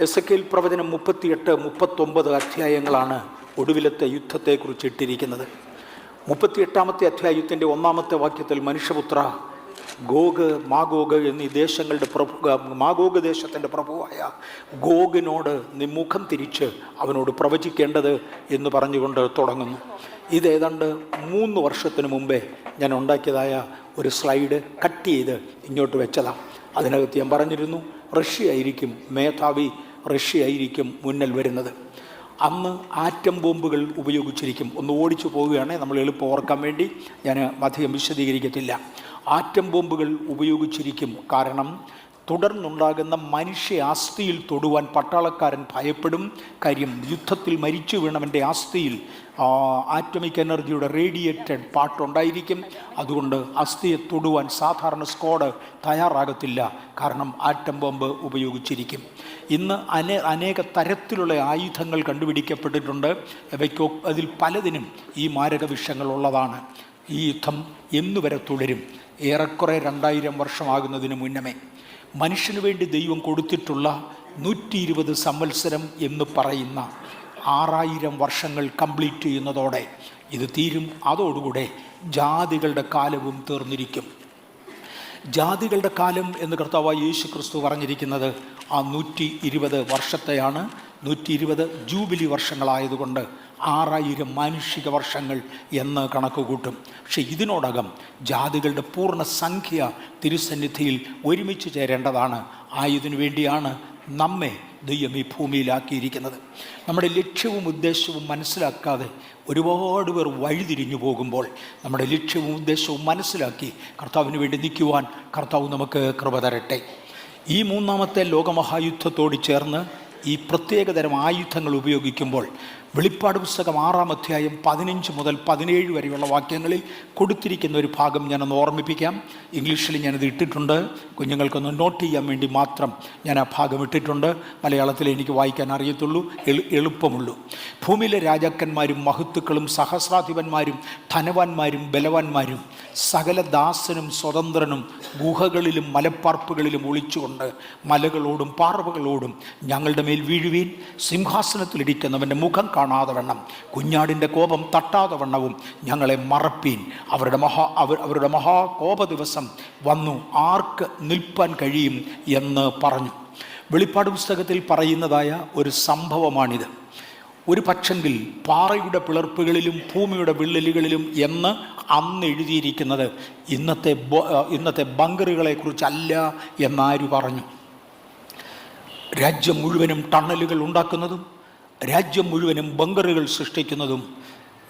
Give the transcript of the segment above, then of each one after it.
Ezekiel പ്രവചനം 38, 39 അധ്യായങ്ങളാണ് ഒടുവിലത്തെ യുദ്ധത്തെക്കുറിച്ച് ഇട്ടിരിക്കുന്നത്. 38-ാമത്തെ അധ്യായത്തിൻ്റെ 1-ാമത്തെ വാക്യത്തിൽ മനുഷ്യപുത്ര, ഗോഗ്, മാഗോഗ് എന്നീ ദേശങ്ങളുടെ മാഗോഗ് ദേശത്തിൻ്റെ പ്രഭുവായ ഗോഗിനോട് നീ മുഖം തിരിച്ച് അവനോട് പ്രവചിക്കേണ്ടത് എന്ന് പറഞ്ഞുകൊണ്ട് തുടങ്ങുന്നു. ഇത് ഏതാണ്ട് 3 വർഷത്തിന് മുമ്പേ ഞാൻ ഉണ്ടാക്കിയതായ ഒരു സ്ലൈഡ് കട്ട് ചെയ്ത് ഇങ്ങോട്ട് വെച്ചതാണ്. അതിനകത്ത് ഞാൻ പറഞ്ഞിരുന്നു, റഷ്യ ആയിരിക്കും മേധാവി, റഷ്യ ആയിരിക്കും മുന്നിൽ വരുന്നത്. അന്ന് ആറ്റം ബോംബുകൾ ഉപയോഗിച്ചിരിക്കും. ഒന്ന് ഓടിച്ചു പോവുകയാണെങ്കിൽ നമ്മൾ എളുപ്പം ഓർക്കാൻ വേണ്ടി ഞാൻ അധികം വിശദീകരിക്കത്തില്ല. ആറ്റം ബോംബുകൾ ഉപയോഗിച്ചിരിക്കും. കാരണം തുടർന്നുണ്ടാകുന്ന മനുഷ്യ ആസ്തിയിൽ തൊടുവാൻ പട്ടാളക്കാരൻ ഭയപ്പെടും. കാര്യം യുദ്ധത്തിൽ മരിച്ചു വീണവൻ്റെ ആസ്തിയിൽ ആറ്റമിക് എനർജിയുടെ റേഡിയേറ്റഡ് പാർട്ടുണ്ടായിരിക്കും. അതുകൊണ്ട് അസ്ഥിയെ തൊടുവാൻ സാധാരണ സ്ക്വാഡ് തയ്യാറാകത്തില്ല. കാരണം ആറ്റം ബോംബ് ഉപയോഗിച്ചിരിക്കും. ഇന്ന് അനേക തരത്തിലുള്ള ആയുധങ്ങൾ കണ്ടുപിടിക്കപ്പെട്ടിട്ടുണ്ട്. അവയ്ക്കോ അതിൽ പലതിനും ഈ മാരക വിഷങ്ങളുള്ളതാണ്. ഈ യുദ്ധം എന്നുവരെ തുടരും? ഏറെക്കുറെ 2000 വർഷമാകുന്നതിന് മുന്നമേ മനുഷ്യന് വേണ്ടി ദൈവം കൊടുത്തിട്ടുള്ള 120 സംവത്സരം എന്ന് പറയുന്ന 6000 വർഷങ്ങൾ കംപ്ലീറ്റ് ചെയ്യുന്നതോടെ ഇത് തീരും. അതോടുകൂടെ ജാതികളുടെ കാലവും തീർന്നിരിക്കും. ജാതികളുടെ കാലം എന്ന് കർത്താവായ യേശു ക്രിസ്തു പറഞ്ഞിരിക്കുന്നത് ആ 120 വർഷത്തെയാണ്. 120 ജൂബിലി വർഷങ്ങളായതുകൊണ്ട് 6000 മാനുഷിക വർഷങ്ങൾ എന്ന് കണക്ക് കൂട്ടും. പക്ഷെ ഇതിനോടകം ജാതികളുടെ പൂർണ്ണ സംഖ്യ തിരുസന്നിധിയിൽ ഒരുമിച്ച് ചേരേണ്ടതാണ്. ആയതിനു വേണ്ടിയാണ് നമ്മെ ദൈവം ഈ ഭൂമിയിലാക്കിയിരിക്കുന്നത്. നമ്മുടെ ലക്ഷ്യവും ഉദ്ദേശവും മനസ്സിലാക്കാതെ ഒരുപാട് പേർ വഴിതിരിഞ്ഞു പോകുമ്പോൾ നമ്മുടെ ലക്ഷ്യവും ഉദ്ദേശവും മനസ്സിലാക്കി കർത്താവിന് വേണ്ടി നിൽക്കുവാൻ കർത്താവ് നമുക്ക് കൃപ തരട്ടെ. ഈ 3-ാമത്തെ ലോകമഹായുദ്ധത്തോട് ചേർന്ന് ഈ പ്രത്യേകതരം ആയുധങ്ങൾ ഉപയോഗിക്കുമ്പോൾ വെളിപ്പാട് പുസ്തകം 6-ാം അധ്യായം 15 മുതൽ 17 വരെയുള്ള വാക്യങ്ങളിൽ കൊടുത്തിരിക്കുന്ന ഒരു ഭാഗം ഞാനൊന്ന് ഓർമ്മിപ്പിക്കാം. ഇംഗ്ലീഷിൽ ഞാനത് ഇട്ടിട്ടുണ്ട്. കുഞ്ഞുങ്ങൾക്കൊന്ന് നോട്ട് ചെയ്യാൻ വേണ്ടി മാത്രം ഞാൻ ആ ഭാഗം ഇട്ടിട്ടുണ്ട്. മലയാളത്തിൽ എനിക്ക് വായിക്കാൻ അറിയത്തുള്ളൂ, എളുപ്പമുള്ളൂ. ഭൂമിയിലെ രാജാക്കന്മാരും മഹത്തുക്കളും സഹസ്രാധിപന്മാരും ധനവാന്മാരും ബലവാന്മാരും സകല ദാസനും സ്വതന്ത്രനും ഗുഹകളിലും മലപ്പാർപ്പുകളിലും ഒളിച്ചുകൊണ്ട് മലകളോടും പാറവുകളോടും ഞങ്ങളുടെ മേൽ വീഴുവീൻ, സിംഹാസനത്തിലിരിക്കുന്നവൻ്റെ മുഖം കാണാതെ വണ്ണം കുഞ്ഞാടിൻ്റെ കോപം തട്ടാതെ വണ്ണവും ഞങ്ങളെ മറപ്പീൻ. അവരുടെ മഹാകോപ ദിവസം വന്നു, ആർക്ക് നിൽപ്പാൻ കഴിയും എന്ന് പറഞ്ഞു. വെളിപ്പാട് പുസ്തകത്തിൽ പറയുന്നതായ ഒരു സംഭവമാണിത്. ഒരു പക്ഷെങ്കിൽ പാറയുടെ പിളർപ്പുകളിലും ഭൂമിയുടെ വിള്ളലുകളിലും എന്ന് അന്ന് എഴുതിയിരിക്കുന്നത് ഇന്നത്തെ ബങ്കറുകളെ കുറിച്ചല്ല എന്നാര് പറഞ്ഞു? രാജ്യം മുഴുവനും ടണലുകൾ ഉണ്ടാക്കുന്നതും രാജ്യം മുഴുവനും ബങ്കറുകൾ സൃഷ്ടിക്കുന്നതും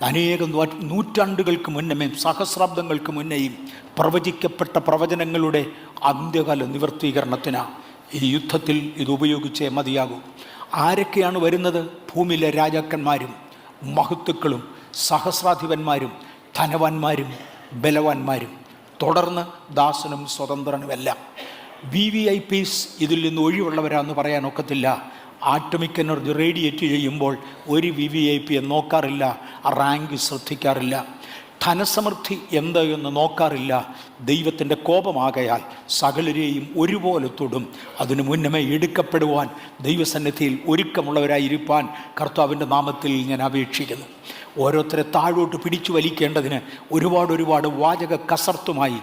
അനേകം നൂറ്റാണ്ടുകൾക്ക് മുന്നമേ സഹസ്രാബ്ദങ്ങൾക്ക് മുന്നേയും പ്രവചിക്കപ്പെട്ട പ്രവചനങ്ങളുടെ അന്ത്യകാല നിവർത്തീകരണത്തിനാണ്. ഈ യുദ്ധത്തിൽ ഇത് ഉപയോഗിച്ചേ മതിയാകൂ. ആരൊക്കെയാണ് വരുന്നത്? ഭൂമിയിലെ രാജാക്കന്മാരും മഹത്തുക്കളും സഹസ്രാധിപന്മാരും ധനവാന്മാരും ബലവാന്മാരും, തുടർന്ന് ദാസനും സ്വതന്ത്രനുമെല്ലാം. VVIPs ഇതിൽ നിന്ന് ഒഴിവുള്ളവരാന്ന് പറയാൻ ഒക്കത്തില്ല. ആറ്റമിക് എനർജി റേഡിയേറ്റ് ചെയ്യുമ്പോൾ ഒരു VVIP നോക്കാറില്ല, റാങ്ക് ശ്രദ്ധിക്കാറില്ല, ധനസമൃദ്ധി എന്ത് എന്ന് നോക്കാറില്ല. ദൈവത്തിൻ്റെ കോപമാകയാൽ സകലരെയും ഒരുപോലെ തൊടും. അതിനു മുന്നമേ എടുക്കപ്പെടുവാൻ ദൈവസന്നിധിയിൽ ഒരുക്കമുള്ളവരായിരിക്കാൻ കർത്താവിൻ്റെ നാമത്തിൽ ഞാൻ അപേക്ഷിക്കുന്നു. ഓരോരുത്തരെ താഴോട്ട് പിടിച്ചു വലിക്കേണ്ടതിന് ഒരുപാട് വാചക കസർത്തുമായി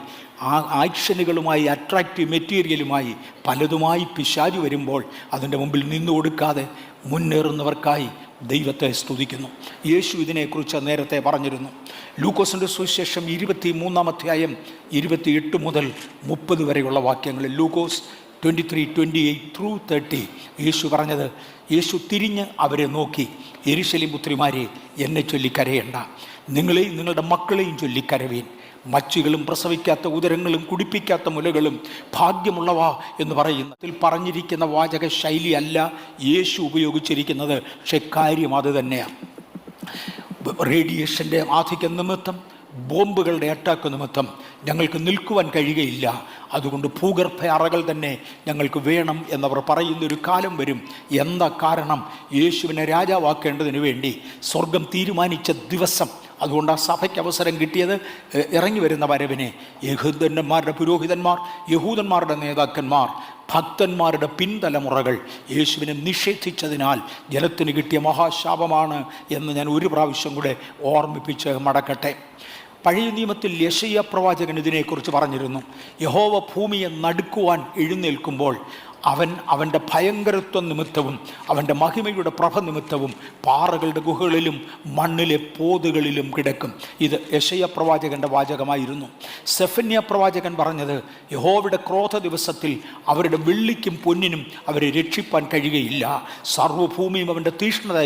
ആക്ഷനുകളുമായി അട്രാക്റ്റീവ് മെറ്റീരിയലുമായി പലതുമായി പിശാച് വരുമ്പോൾ അതിൻ്റെ മുമ്പിൽ നിന്നു കൊടുക്കാതെ മുന്നേറുന്നവർക്കായി ദൈവത്തെ സ്തുതിക്കുന്നു. യേശു ഇതിനെക്കുറിച്ച് നേരത്തെ പറഞ്ഞിരുന്നു. ലൂക്കോസിൻ്റെ സുവിശേഷം 23-ാം അധ്യായം 28 മുതൽ 30 വരെയുള്ള വാക്യങ്ങളിൽ, ലൂക്കോസ് 23:28-30 യേശു പറഞ്ഞത്, യേശു തിരിഞ്ഞ് അവരെ നോക്കി, യെരൂശലേം പുത്രിമാരെ, എന്നെ ചൊല്ലി കരയണ്ട, നിങ്ങളെയും നിങ്ങളുടെ മക്കളെയും ചൊല്ലി കരവീൻ. മച്ചികളും പ്രസവിക്കാത്ത ഉദരങ്ങളും കുടിപ്പിക്കാത്ത മുലകളും ഭാഗ്യമുള്ളവ എന്ന് പറയുന്നതിൽ പറഞ്ഞിരിക്കുന്ന വാചക ശൈലിയല്ല യേശു ഉപയോഗിച്ചിരിക്കുന്നത്. പക്ഷെ കാര്യം അത് തന്നെയാണ്. റേഡിയേഷൻ്റെ ആധിക്യം നിമിത്തം, ബോംബുകളുടെ അറ്റാക്ക് നിമിത്തം ഞങ്ങൾക്ക് നിൽക്കുവാൻ കഴിയുകയില്ല. അതുകൊണ്ട് ഭൂഗർഭ അറകൾ തന്നെ ഞങ്ങൾക്ക് വേണം എന്നവർ പറയുന്നൊരു കാലം വരും. എന്താ കാരണം? യേശുവിനെ രാജാവാക്കേണ്ടതിന് വേണ്ടി സ്വർഗം തീരുമാനിച്ച ദിവസം അതുകൊണ്ട് ആ സഭയ്ക്ക് അവസരം കിട്ടിയത് ഇറങ്ങി വരുന്ന വരവിനെ യഹൂദന്മാരുടെ പുരോഹിതന്മാർ, യഹൂദന്മാരുടെ നേതാക്കന്മാർ, ഭക്തന്മാരുടെ പിൻതലമുറകൾ യേശുവിനെ നിഷേധിച്ചതിനാൽ ജനത്തിന് കിട്ടിയ മഹാശാപമാണ് എന്ന് ഞാൻ ഒരു പ്രാവശ്യം കൂടെ ഓർമ്മിപ്പിച്ച് മടക്കട്ടെ. പഴയ നിയമത്തിൽ യെശയ്യാ പ്രവാചകൻ ഇതിനെക്കുറിച്ച് പറഞ്ഞിരുന്നു. യഹോവ ഭൂമിയെ നടുക്കുവാൻ എഴുന്നേൽക്കുമ്പോൾ അവൻ്റെ ഭയങ്കരത്വം നിമിത്തവും അവൻ്റെ മഹിമയുടെ പ്രഭ നിമിത്തവും പാറകളുടെ ഗുഹകളിലും മണ്ണിലെ പോതുകളിലും കിടക്കും. ഇത് യെശയ്യാ പ്രവാചകൻ്റെ വാചകമായിരുന്നു. സെഫന്യാ പ്രവാചകൻ പറഞ്ഞത് യഹോവയുടെ ക്രോധ ദിവസത്തിൽ അവരുടെ വെള്ളിക്കും പൊന്നിനും അവരെ രക്ഷിപ്പാൻ കഴിയുകയില്ല, സർവ്വഭൂമിയും അവൻ്റെ തീഷ്ണത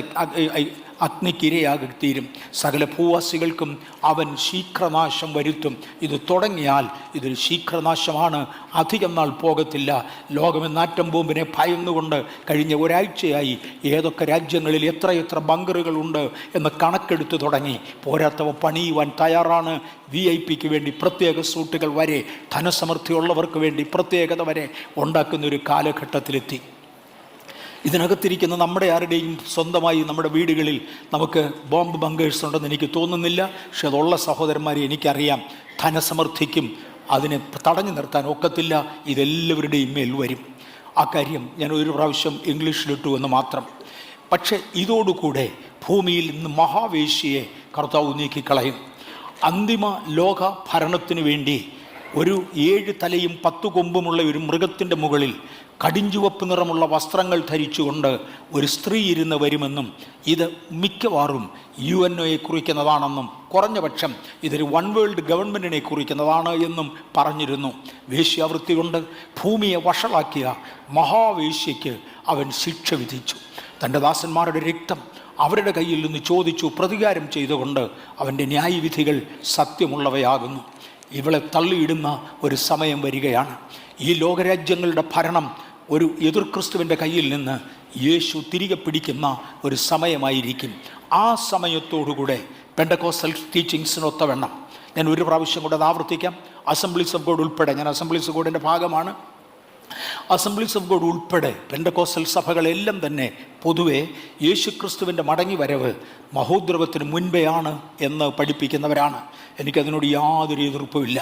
അഗ്നിക്കിരയാകത്തീരും, സകല ഭൂവാസികൾക്കും അവൻ ശീഘ്രനാശം വരുത്തും. ഇത് തുടങ്ങിയാൽ ഇതൊരു ശീഘ്രനാശമാണ്, അധികം നാൾ പോകത്തില്ല. ലോകമെന്ന ആറ്റം ബോംബിനെ ഭയന്നുകൊണ്ട് കഴിഞ്ഞ ഒരാഴ്ചയായി ഏതൊക്കെ രാജ്യങ്ങളിൽ എത്രയെത്ര ബങ്കറുകളുണ്ട് എന്ന് കണക്കെടുത്ത് തുടങ്ങി. പോരാത്തവ പണിയുവാൻ തയ്യാറാണ്. VIP വേണ്ടി പ്രത്യേക സൂട്ടുകൾ വരെ, ധനസമൃദ്ധിയുള്ളവർക്ക് വേണ്ടി പ്രത്യേകത വരെ ഉണ്ടാക്കുന്നൊരു കാലഘട്ടത്തിലെത്തി. ഇതിനകത്തിരിക്കുന്ന നമ്മുടെ ആരുടെയും സ്വന്തമായി നമ്മുടെ വീടുകളിൽ നമുക്ക് ബോംബ് ബങ്കേഴ്സ് ഉണ്ടെന്ന് എനിക്ക് തോന്നുന്നില്ല. പക്ഷെ അതുള്ള സഹോദരന്മാരെ എനിക്കറിയാം, ധനസമൃദ്ധിക്കും അതിനെ തടഞ്ഞു നിർത്താൻ ഒക്കത്തില്ല. ഇതെല്ലാവരുടെയും മേൽ വരും. ആ കാര്യം ഞാൻ ഒരു പ്രാവശ്യം ഇംഗ്ലീഷിലിട്ടു എന്ന് മാത്രം. പക്ഷെ ഇതോടുകൂടെ ഭൂമിയിൽ ഇന്ന് മഹാവേശ്യയെ കർത്താവ് നീക്കിക്കളയും. അന്തിമ ലോക ഭരണത്തിനു വേണ്ടി ഒരു 7 തലയും 10 കൊമ്പുമുള്ള ഒരു മൃഗത്തിൻ്റെ മുകളിൽ കടിഞ്ചുവപ്പ് നിറമുള്ള വസ്ത്രങ്ങൾ ധരിച്ചുകൊണ്ട് ഒരു സ്ത്രീ ഇരുന്ന് വരുമെന്നും ഇത് മിക്കവാറും UNOയെ കുറിക്കുന്നതാണെന്നും കുറഞ്ഞപക്ഷം ഇതൊരു വൺ വേൾഡ് ഗവൺമെൻറ്റിനെ കുറിക്കുന്നതാണ് എന്നും പറഞ്ഞിരുന്നു. വേശ്യാവൃത്തി കൊണ്ട് ഭൂമിയെ വഷളാക്കിയ മഹാവേശ്യയ്ക്ക് അവൻ ശിക്ഷ വിധിച്ചു. തൻ്റെ ദാസന്മാരുടെ രക്തം അവരുടെ കയ്യിൽ നിന്ന് ചോദിച്ചു പ്രതികാരം ചെയ്തുകൊണ്ട് അവൻ്റെ ന്യായവിധികൾ സത്യമുള്ളവയാകുന്നു. ഇവളെ തള്ളിയിടുന്ന ഒരു സമയം വരികയാണ്. ഈ ലോകരാജ്യങ്ങളുടെ ഭരണം ഒരു എതിർ ക്രിസ്തുവിൻ്റെ കയ്യിൽ നിന്ന് യേശു തിരികെ പിടിക്കുന്ന ഒരു സമയമായിരിക്കും. ആ സമയത്തോടുകൂടെ പെന്തക്കോസ്റ്റൽ ടീച്ചിങ്സിനൊത്തവണ്ണം ഞാൻ ഒരു പ്രാവശ്യം കൂടെ അത് ആവർത്തിക്കാം. അസംബ്ലീസ് ഓഫ് ഗോഡ് ഉൾപ്പെടെ, ഞാൻ അസംബ്ലീസ് ഓഫ് ഗോഡിൻ്റെ ഭാഗമാണ്, അസംബ്ലീസ് ഓഫ് ഗോഡ് ഉൾപ്പെടെ പെന്തക്കോസ്റ്റൽ സഭകളെല്ലാം തന്നെ പൊതുവെ യേശുക്രിസ്തുവിൻ്റെ മടങ്ങി വരവ് മഹോദ്രവത്തിന് മുൻപെയാണ് എന്ന് പഠിപ്പിക്കുന്നവരാണ്. എനിക്കതിനോട് യാതൊരു എതിർപ്പുമില്ല.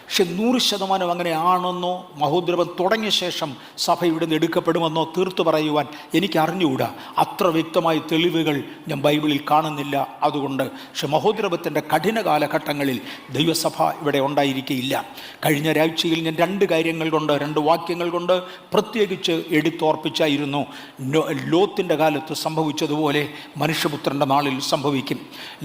പക്ഷെ 100% അങ്ങനെ ആണെന്നോ മഹോദ്രവം തുടങ്ങിയ ശേഷം സഭ ഇവിടെ നിന്ന് എടുക്കപ്പെടുമെന്നോ തീർത്തു പറയുവാൻ എനിക്ക് അറിഞ്ഞുകൂടാ. അത്ര വ്യക്തമായ തെളിവുകൾ ഞാൻ ബൈബിളിൽ കാണുന്നില്ല. അതുകൊണ്ട് പക്ഷെ മഹോദ്രവത്തിൻ്റെ കഠിന കാലഘട്ടങ്ങളിൽ ദൈവസഭ ഇവിടെ ഉണ്ടായിരിക്കുകയില്ല. കഴിഞ്ഞ ഒരാഴ്ചയിൽ ഞാൻ 2 കാര്യങ്ങൾ കൊണ്ട് 2 വാക്യങ്ങൾ കൊണ്ട് പ്രത്യേകിച്ച് എടുത്തോർപ്പിച്ചായിരുന്നു. ലോത്തിൻ്റെ കാലത്ത് സംഭവിച്ചതുപോലെ മനുഷ്യപുത്രൻ്റെ നാളിൽ സംഭവിക്കും.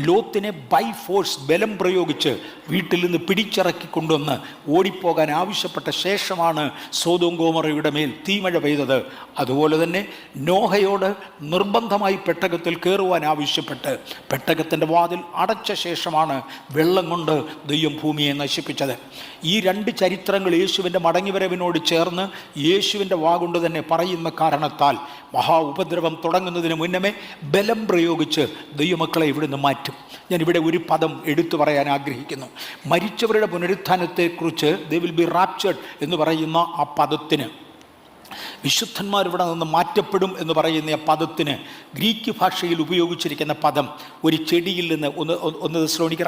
ലോത്തിനെ ബൈ ഫോഴ്സ് ബലം പ്രയോഗിച്ച് വീട്ടിൽ നിന്ന് പിടിച്ചിറക്കി കൊണ്ടുവന്ന് ഓടിപ്പോകാൻ ആവശ്യപ്പെട്ട ശേഷമാണ് സോദോം ഗോമോറയുടെ മേൽ തീമഴ പെയ്തത്. അതുപോലെ തന്നെ നോഹയോട് നിർബന്ധമായി പെട്ടകത്തിൽ കയറുവാൻ ആവശ്യപ്പെട്ട് പെട്ടകത്തിൻ്റെ വാതിൽ അടച്ച ശേഷമാണ് വെള്ളം കൊണ്ട് ദൈവം ഭൂമിയെ നശിപ്പിച്ചത്. ഈ 2 ചരിത്രങ്ങൾ യേശുവിൻ്റെ മടങ്ങിവരവിനോട് ചേർന്ന് യേശുവിൻ്റെ വാഗുകൊണ്ട് തന്നെ പറയുന്ന കാരണത്താൽ മഹാ ഉപദ്രവം തുടങ്ങുന്നതിന് മുന്നമേ ബലം പ്രയോഗിച്ച് ദൈവമക്കളെ ഇവിടുന്ന് മാറ്റും. ഞാനിവിടെ ഒരു പദം എടുത്തു പറയാൻ ആഗ്രഹിക്കുന്നു. മരിച്ചവരുടെ പുനരുത്ഥാനത്തെക്കുറിച്ച് ദേ വിൽ ബി റാപ്ചർഡ് എന്ന് പറയുന്ന ആ പദത്തിന്, വിശുദ്ധന്മാർ ഇവിടെ നിന്ന് മാറ്റപ്പെടും എന്ന് പറയുന്ന പദത്തിന് ഗ്രീക്ക് ഭാഷയിൽ ഉപയോഗിച്ചിരിക്കുന്ന പദം ഒരു ചെടിയിൽ നിന്ന് 1 തെസ്സലോനിക്കർ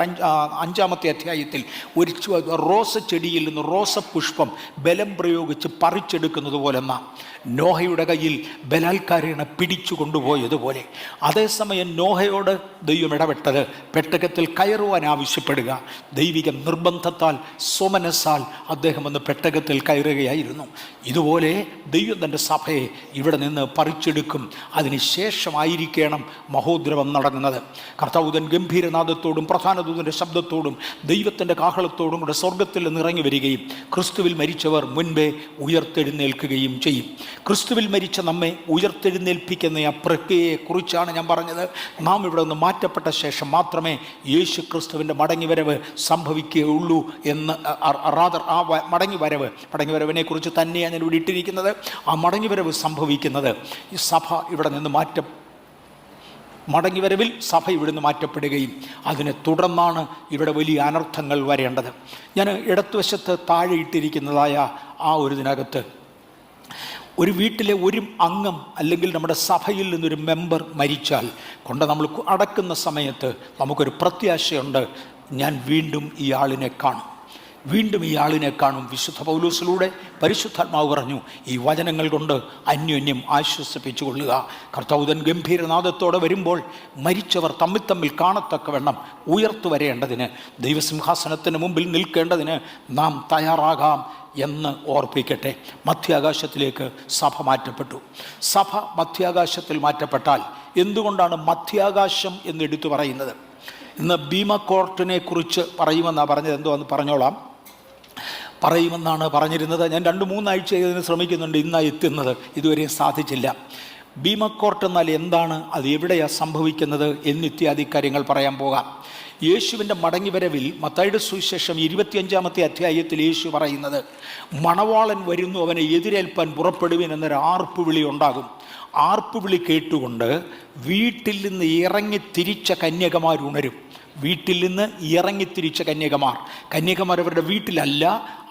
5-ാമത്തെ അധ്യായത്തിൽ ഒരു റോസ ചെടിയിൽ നിന്ന് റോസപുഷ്പം ബലം പ്രയോഗിച്ച് പറിച്ചെടുക്കുന്നത് പോലെ നോഹയുടെ കയ്യിൽ ബലാത്കാരേണ പിടിച്ചു കൊണ്ടുപോയതുപോലെ. അതേസമയം നോഹയോട് ദൈവം ഇടപെട്ടത് പെട്ടകത്തിൽ കയറുവാൻ ആവശ്യപ്പെടുക. ദൈവിക നിർബന്ധത്താൽ സ്വമനസ്സാൽ അദ്ദേഹം വന്ന് പെട്ടകത്തിൽ കയറുകയായിരുന്നു. ഇതുപോലെ ദൈവം തൻ്റെ സഭയെ ഇവിടെ നിന്ന് പറിച്ചെടുക്കും. അതിനുശേഷമായിരിക്കണം മഹോദ്രവം നടക്കുന്നത്. കർത്താവുതൻ ഗംഭീരനാദത്തോടും പ്രധാനദൂതൻ്റെ ശബ്ദത്തോടും ദൈവത്തിൻ്റെ കാഹളത്തോടും കൂടെ സ്വർഗത്തിൽ നിന്ന് ഇറങ്ങി വരികയും ക്രിസ്തുവിൽ മരിച്ചവർ മുൻപേ ഉയർത്തെഴുന്നേൽക്കുകയും ചെയ്യും. ക്രിസ്തുവിൽ മരിച്ച നമ്മെ ഉയർത്തെഴുന്നേൽപ്പിക്കുന്ന ആ പ്രക്രിയയെക്കുറിച്ചാണ് ഞാൻ പറഞ്ഞത്. നാം ഇവിടെ നിന്ന് മാറ്റപ്പെട്ട ശേഷം മാത്രമേ യേശു ക്രിസ്തുവിൻ്റെ മടങ്ങിവരവ് സംഭവിക്കുകയുള്ളൂ എന്ന് ആ മടങ്ങിവരവിനെ കുറിച്ച് തന്നെയാണ് ഞാൻ ഇവിടെ ഇട്ടിരിക്കുന്നത്. ആ മടങ്ങിവരവ് സംഭവിക്കുന്നത് ഈ സഭ ഇവിടെ നിന്ന് മടങ്ങിവരവിൽ സഭ ഇവിടുന്ന് മാറ്റപ്പെടുകയും അതിനെ തുടർന്നാണ് ഇവിടെ വലിയ അനർത്ഥങ്ങൾ വരേണ്ടത്. ഞാൻ ഇടത്തുവശത്ത് താഴെ ഇട്ടിരിക്കുന്നതായ ആ ഒരു ഇതിനകത്ത് ഒരു വീട്ടിലെ ഒരു അംഗം അല്ലെങ്കിൽ നമ്മുടെ സഭയിൽ നിന്നൊരു മെമ്പർ മരിച്ചാൽ നമ്മൾ അടക്കുന്ന സമയത്ത് നമുക്കൊരു പ്രത്യാശയുണ്ട്, ഞാൻ വീണ്ടും ഈ ആളിനെ കാണും, വീണ്ടും ഈ ആളിനെ കാണും. വിശുദ്ധ പൗലോസിലൂടെ പരിശുദ്ധാത്മാവ് പറഞ്ഞു, ഈ വചനങ്ങൾ കൊണ്ട് അന്യോന്യം ആശ്വസിപ്പിച്ചു കൊള്ളുക. കർത്താവുതൻ ഗംഭീരനാദത്തോടെ വരുമ്പോൾ മരിച്ചവർ തമ്മിൽ കാണത്തക്കവണ്ണം ഉയർത്തു വരേണ്ടതിന്, ദൈവസിംഹാസനത്തിന് മുമ്പിൽ നിൽക്കേണ്ടതിന് നാം തയ്യാറാകാം എന്ന് ഓർപ്പിക്കട്ടെ. മധ്യാകാശത്തിലേക്ക് സഭ മാറ്റപ്പെട്ടു. സഭ മധ്യാകാശത്തിൽ മാറ്റപ്പെട്ടാൽ എന്തുകൊണ്ടാണ് മധ്യാകാശം എന്ന് എടുത്തു പറയുന്നത്? ഇന്ന് ഭീമ കോർട്ടിനെ കുറിച്ച് പറയുമെന്നാണ് പറഞ്ഞത്. എന്തോന്ന് പറയുമെന്നാണ് പറഞ്ഞിരുന്നത്. ഞാൻ 2-3 ആഴ്ച ഇതിന് ശ്രമിക്കുന്നുണ്ട്, ഇന്നാണ് എത്തുന്നത്, ഇതുവരെയും സാധിച്ചില്ല. ഭീമ കോർട്ട് എന്നാൽ എന്താണ്, അത് എവിടെയാണ് സംഭവിക്കുന്നത് എന്നിത്യാദി കാര്യങ്ങൾ പറയാൻ പോകാം. യേശുവിൻ്റെ മടങ്ങിവരവിൽ മത്തായിയുടെ സുവിശേഷം 25-ാമത്തെ അധ്യായത്തിൽ യേശു പറയുന്നത്, മണവാളൻ വരുന്നു, അവനെ എതിരേൽപ്പാൻ പുറപ്പെടുവിൻ എന്നൊരു ആർപ്പുവിളി ഉണ്ടാകും. ആർപ്പുവിളി കേട്ടുകൊണ്ട് വീട്ടിൽ നിന്ന് ഇറങ്ങി തിരിച്ച കന്യകമാർ ഉണരും. വീട്ടിൽ നിന്ന് ഇറങ്ങിത്തിരിച്ച കന്യകമാർ അവരുടെ വീട്ടിലല്ല,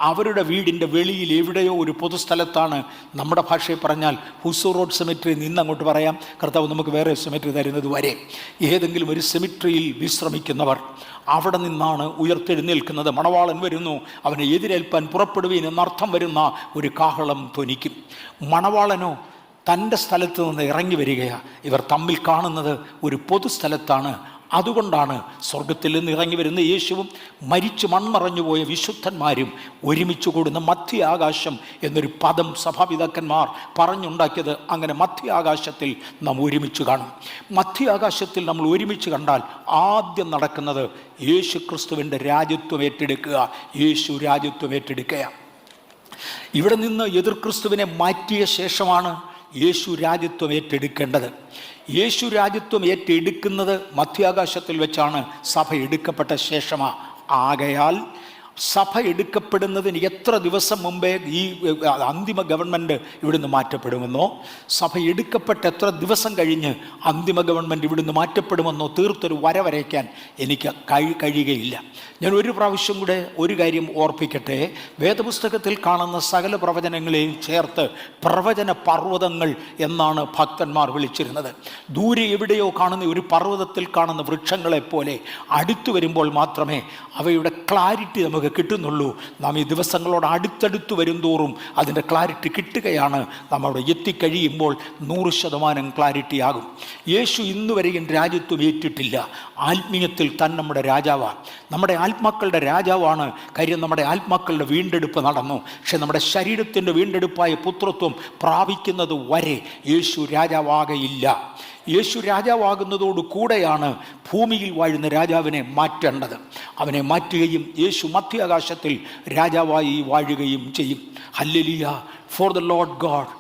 അവരുടെ വീടിൻ്റെ വെളിയിൽ എവിടെയോ ഒരു പൊതുസ്ഥലത്താണ്. നമ്മുടെ ഭാഷയിൽ പറഞ്ഞാൽ ഹുസൂർ റോഡ് സെമിട്രി നിന്ന് അങ്ങോട്ട് പറയാം, കർത്താവ് നമുക്ക് വേറെ സെമിട്രി തരുന്നത് വരെ ഏതെങ്കിലും ഒരു സെമിട്രിയിൽ വിശ്രമിക്കുന്നവർ അവിടെ നിന്നാണ് ഉയർത്തെഴുന്നേൽക്കുന്നത്. മണവാളൻ വരുന്നു, അവനെ എതിരേൽപ്പാൻ പുറപ്പെടുവീൻ എന്നർത്ഥം വരുന്ന ഒരു കാഹളം ധ്വനിക്കും. മണവാളനോ തൻ്റെ സ്ഥലത്ത് നിന്ന് ഇറങ്ങി വരികയാണ്. ഇവർ തമ്മിൽ കാണുന്നത് ഒരു പൊതുസ്ഥലത്താണ്. അതുകൊണ്ടാണ് സ്വർഗത്തിൽ നിന്ന് ഇറങ്ങി വരുന്ന യേശുവും മരിച്ചു മൺമറഞ്ഞുപോയ വിശുദ്ധന്മാരും ഒരുമിച്ച് കൂടുന്ന മധ്യ ആകാശം എന്നൊരു പദം സഭാപിതാക്കന്മാർ പറഞ്ഞുണ്ടാക്കിയത്. അങ്ങനെ മധ്യ ആകാശത്തിൽ നാം ഒരുമിച്ച് കാണും. മധ്യ ആകാശത്തിൽ നമ്മൾ ഒരുമിച്ച് കണ്ടാൽ ആദ്യം നടക്കുന്നത് യേശു ക്രിസ്തുവിൻ്റെ രാജ്യത്വം ഏറ്റെടുക്കുക. യേശു രാജ്യത്വം ഏറ്റെടുക്കുക. ഇവിടെ നിന്ന് എതിർ ക്രിസ്തുവിനെ മാറ്റിയ ശേഷമാണ് യേശു രാജ്യത്വം ഏറ്റെടുക്കേണ്ടത്. യേശു രാജ്യത്വം ഏറ്റെടുക്കുന്നത് മധ്യാകാശത്തിൽ വെച്ചാണ്. സഭ എടുക്കപ്പെട്ട ശേഷമാണ്. ആകയാൽ സഭ എടുക്കപ്പെടുന്നതിന് എത്ര ദിവസം മുമ്പേ ഈ അന്തിമ ഗവൺമെൻറ് ഇവിടുന്ന് മാറ്റപ്പെടുമെന്നോ, സഭ എടുക്കപ്പെട്ട എത്ര ദിവസം കഴിഞ്ഞ് അന്തിമ ഗവൺമെൻറ് ഇവിടുന്ന് മാറ്റപ്പെടുമെന്നോ തീർത്തൊരു വരയ്ക്കാൻ എനിക്ക് കഴിയുകയില്ല. ഞാൻ ഒരു പ്രാവശ്യം കൂടെ ഒരു കാര്യം ഓർപ്പിക്കട്ടെ. വേദപുസ്തകത്തിൽ കാണുന്ന സകല പ്രവചനങ്ങളെയും ചേർത്ത് പ്രവചന പർവ്വതങ്ങൾ എന്നാണ് ഭക്തന്മാർ വിളിച്ചിരുന്നത്. ദൂരെ എവിടെയോ കാണുന്ന ഒരു പർവ്വതത്തിൽ കാണുന്ന വൃക്ഷങ്ങളെപ്പോലെ അടുത്തു വരുമ്പോൾ മാത്രമേ അവയുടെ ക്ലാരിറ്റി നമുക്ക് കിട്ടുന്നുള്ളൂ. നാം ഈ ദിവസങ്ങളോട് അടുത്തടുത്ത് വരും തോറും അതിൻ്റെ ക്ലാരിറ്റി കിട്ടുകയാണ്. നാം അവിടെ എത്തിക്കഴിയുമ്പോൾ 100% ക്ലാരിറ്റി ആകും. യേശു ഇന്നുവരെയും രാജ്യത്വം ഏറ്റിട്ടില്ല. ആത്മീയത്തിൽ താൻ നമ്മുടെ രാജാവാണ്, നമ്മുടെ ആത്മാക്കളുടെ രാജാവാണ്. കാര്യം നമ്മുടെ ആത്മാക്കളുടെ വീണ്ടെടുപ്പ് നടന്നു. പക്ഷെ നമ്മുടെ ശരീരത്തിൻ്റെ വീണ്ടെടുപ്പായ പുത്രത്വം പ്രാപിക്കുന്നത് വരെ യേശു രാജാവാകയില്ല. യേശു രാജാവാകുന്നതോടു കൂടെയാണ് ഭൂമിയിൽ വാഴുന്ന രാജാവിനെ മാറ്റേണ്ടത്. അവനെ മാറ്റുകയും യേശു മധ്യാകാശത്തിൽ രാജാവായി വാഴുകയും ചെയ്യും. Hallelujah, for the Lord God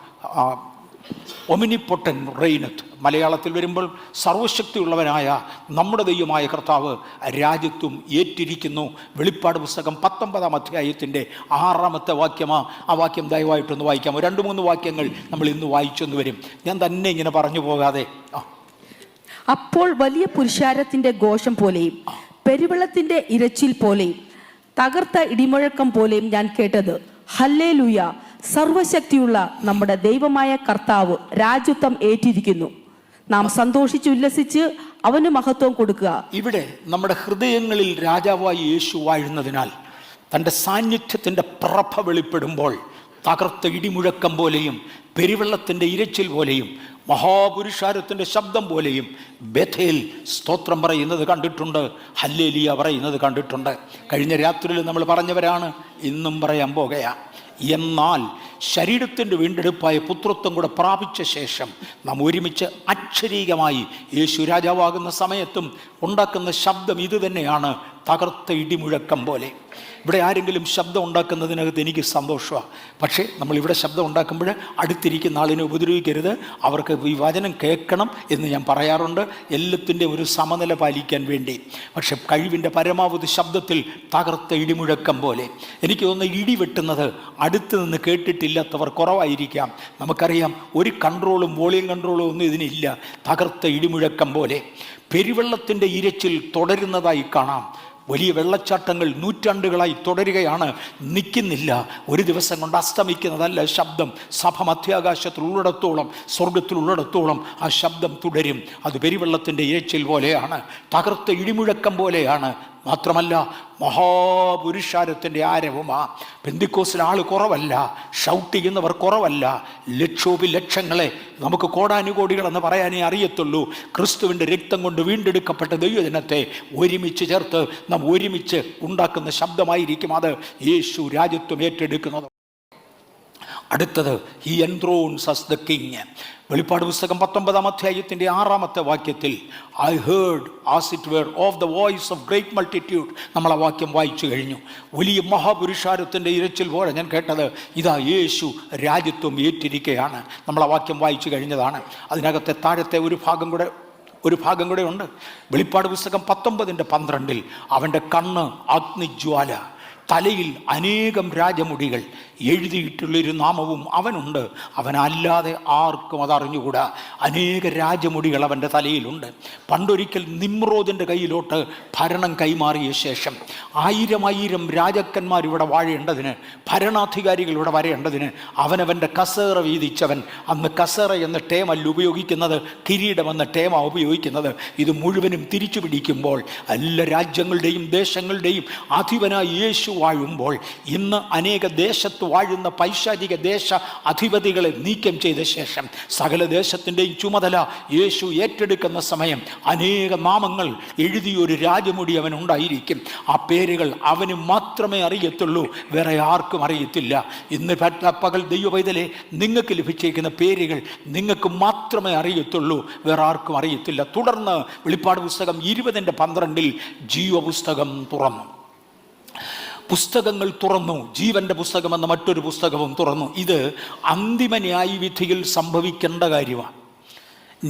omnipotent reigneth. മലയാളത്തിൽ വരുമ്പോൾ സർവശക്തിയുള്ളവനായ നമ്മുടെ ദൈവമായ കർത്താവ് രാജ്യത്വം ഏറ്റിരിക്കുന്നു. വെളിപ്പാട് പുസ്തകം 19-ാം അധ്യായത്തിൻ്റെ 6-ാമത്തെ വാക്യമാണ്. ആ വാക്യം ദയവായിട്ടൊന്ന് വായിക്കാം. 2-3 വാക്യങ്ങൾ നമ്മൾ ഇന്ന് വായിച്ചൊന്ന് വരും. ഞാൻ തന്നെ ഇങ്ങനെ പറഞ്ഞു പോകാതെ. അപ്പോൾ വലിയ പുരുഷാരത്തിന്റെ ഘോഷം പോലെയും പെരുവെള്ളത്തിന്റെ ഇരച്ചിൽ പോലെയും തകർത്ത ഇടിമുഴക്കം പോലെയും ഞാൻ കേട്ടത്, ഹല്ലേലൂയ, സർവശക്തിയുള്ള നമ്മുടെ ദൈവമായ കർത്താവ് രാജ്യത്വം ഏറ്റിരിക്കുന്നു. നാം സന്തോഷിച്ചുല്ലസിച്ച് അവന് മഹത്വം കൊടുക്കുക. ഇവിടെ നമ്മുടെ ഹൃദയങ്ങളിൽ രാജാവായി യേശു വാഴുന്നതിനാൽ തൻ്റെ സാന്നിധ്യത്തിൻ്റെ പ്രഭ വെളിപ്പെടുമ്പോൾ തകർത്ത ഇടിമുഴക്കം പോലെയും പെരുവെള്ളത്തിൻ്റെ ഇരച്ചിൽ പോലെയും മഹാപുരുഷാരത്തിൻ്റെ ശബ്ദം പോലെയും ബേഥേൽ സ്തോത്രം പറയുന്നത് കണ്ടിട്ടുണ്ട്, ഹല്ലേലൂയ പറയുന്നത് കണ്ടിട്ടുണ്ട്. കഴിഞ്ഞ രാത്രിയിൽ നമ്മൾ പറഞ്ഞവരാണ്, ഇന്നും പറയാൻ പോകുകയാണ്. എന്നാൽ ശരീരത്തിൻ്റെ വീണ്ടെടുപ്പായ പുത്രത്വം കൂടെ പ്രാപിച്ച ശേഷം നാം ഒരുമിച്ച് അക്ഷരീകമായി യേശു രാജാവാകുന്ന സമയത്തും ഉണ്ടാക്കുന്ന ശബ്ദം ഇതുതന്നെയാണ്, തകർത്ത ഇടിമുഴക്കം പോലെ. ഇവിടെ ആരെങ്കിലും ശബ്ദം ഉണ്ടാക്കുന്നതിനകത്ത് എനിക്ക് സന്തോഷമാണ്. പക്ഷേ നമ്മളിവിടെ ശബ്ദം ഉണ്ടാക്കുമ്പോൾ അടുത്തിരിക്കുന്ന ആളിനെ ഉപദ്രവിക്കരുത്, അവർക്ക് ഈ വചനം കേൾക്കണം എന്ന് ഞാൻ പറയാറുണ്ട്, എല്ലാത്തിൻ്റെ ഒരു സമനില പാലിക്കാൻ വേണ്ടി. പക്ഷെ കഴിവിൻ്റെ പരമാവധി ശബ്ദത്തിൽ തകർത്ത ഇടിമുഴക്കം പോലെ. എനിക്ക് തോന്നുന്നു ഇടി വെട്ടുന്നത് അടുത്ത് നിന്ന് കേട്ടിട്ടില്ലാത്തവർ കുറവായിരിക്കാം. നമുക്കറിയാം, ഒരു കൺട്രോളും വോളിയം കൺട്രോളും ഒന്നും ഇതിനില്ല. തകർത്ത ഇടിമുഴക്കം പോലെ പെരുവെള്ളത്തിൻ്റെ ഇരച്ചിൽ തുടരുന്നതായി കാണാം. വലിയ വെള്ളച്ചാട്ടങ്ങൾ നൂറ്റാണ്ടുകളായി തുടരുകയാണ്, നിൽക്കുന്നില്ല. ഒരു ദിവസം കൊണ്ട് അസ്തമിക്കുന്നതല്ല ശബ്ദം. സഭ മധ്യാകാശത്തിൽ ഉള്ളിടത്തോളം, സ്വർഗത്തിൽ ഉള്ളിടത്തോളം ആ ശബ്ദം തുടരും. അത് പെരുവെള്ളത്തിൻ്റെ ഇരച്ചിൽ പോലെയാണ്, തകർത്ത ഇടിമുഴക്കം പോലെയാണ്. മാത്രമല്ല മഹാപുരുഷാരത്തിൻ്റെ ആരവമാ. പെന്തിക്കോസിൽ ആൾ കുറവല്ല, ഷൗട്ട് ചെയ്യുന്നവർ കുറവല്ല. ലക്ഷോപിലക്ഷങ്ങളെ, നമുക്ക് കോടാനുകോടികളെന്ന് പറയാനേ അറിയത്തുള്ളൂ. ക്രിസ്തുവിൻ്റെ രക്തം കൊണ്ട് വീണ്ടെടുക്കപ്പെട്ട ദൈവജനത്തെ ഒരുമിച്ച് ചേർത്ത് നാം ഒരുമിച്ച് ഉണ്ടാക്കുന്ന ശബ്ദമായിരിക്കും അത് യേശു രാജ്യത്വം ഏറ്റെടുക്കുന്നത്. അടുത്തത് he enthrones as the king. വെളിപ്പാട് പുസ്തകം 19-ാം അധ്യായത്തിൻ്റെ 6-ാമത്തെ വാക്യത്തിൽ I heard as it were of the voice of great multitude. നമ്മൾ ആ വാക്യം വായിച്ചു കഴിഞ്ഞു. വലിയ മഹാപുരുഷാരത്തിൻ്റെ ഇരച്ചിൽ പോലെ ഞാൻ കേട്ടത്, ഇതാ യേശു രാജ്യത്വം ഏറ്റിരിക്കുകയാണ്. നമ്മൾ ആ വാക്യം വായിച്ചു കഴിഞ്ഞതാണ്. അതിനകത്തെ താഴത്തെ ഒരു ഭാഗം കൂടെ ഉണ്ട്. വെളിപ്പാട് പുസ്തകം 19:12 അവൻ്റെ കണ്ണ് അഗ്നിജ്വാല, തലയിൽ അനേകം രാജമുടികൾ, എഴുതിയിട്ടുള്ളൊരു നാമവും അവനുണ്ട്, അവനല്ലാതെ ആർക്കും അതറിഞ്ഞുകൂടാ. അനേക രാജമുടികൾ അവൻ്റെ തലയിലുണ്ട്. പണ്ടൊരിക്കൽ നിമ്രോദിൻ്റെ കയ്യിലോട്ട് ഭരണം കൈമാറിയ ശേഷം 1000 രാജാക്കന്മാർ ഇവിടെ വാഴേണ്ടതിന്, ഭരണാധികാരികൾ ഇവിടെ വരേണ്ടതിന് അവനവൻ്റെ കസേറ വീതിച്ചവൻ. അന്ന് കസേറ എന്ന ടേമല്ല ഉപയോഗിക്കുന്നത്, കിരീടം എന്ന ടേമാ ഉപയോഗിക്കുന്നത്. ഇത് മുഴുവനും തിരിച്ചു പിടിക്കുമ്പോൾ എല്ലാ രാജ്യങ്ങളുടെയും ദേശങ്ങളുടെയും അധിപനായി യേശു വാഴുമ്പോൾ, ഇന്ന് അനേക ദേശത്ത് വാഴുന്ന പൈശാചിക ദേശ അധിപതികളെ നീക്കം ചെയ്ത ശേഷം സകല ദേശത്തിൻ്റെയും ചുമതല യേശു ഏറ്റെടുക്കുന്ന സമയം അനേക നാമങ്ങൾ എഴുതിയൊരു രാജമുടി അവനുണ്ടായിരിക്കും. ആ പേരുകൾ അവന് മാത്രമേ അറിയത്തുള്ളൂ, വേറെ ആർക്കും അറിയത്തില്ല. ഇന്ന് പകൽ ദൈവവൈതലേ, നിങ്ങൾക്ക് ലഭിച്ചിരിക്കുന്ന പേരുകൾ നിങ്ങൾക്ക് മാത്രമേ അറിയത്തുള്ളൂ, വേറെ ആർക്കും അറിയത്തില്ല. തുടർന്ന് വെളിപ്പാട് പുസ്തകം 20:12 ജീവപുസ്തകം തുറന്നു. പുസ്തകങ്ങൾ തുറന്നു. ജീവന്റെ പുസ്തകം എന്ന മറ്റൊരു പുസ്തകവും തുറന്നു. ഇത് അന്തിമ ന്യായവിധിയിൽ സംഭവിക്കേണ്ട കാര്യമാണ്.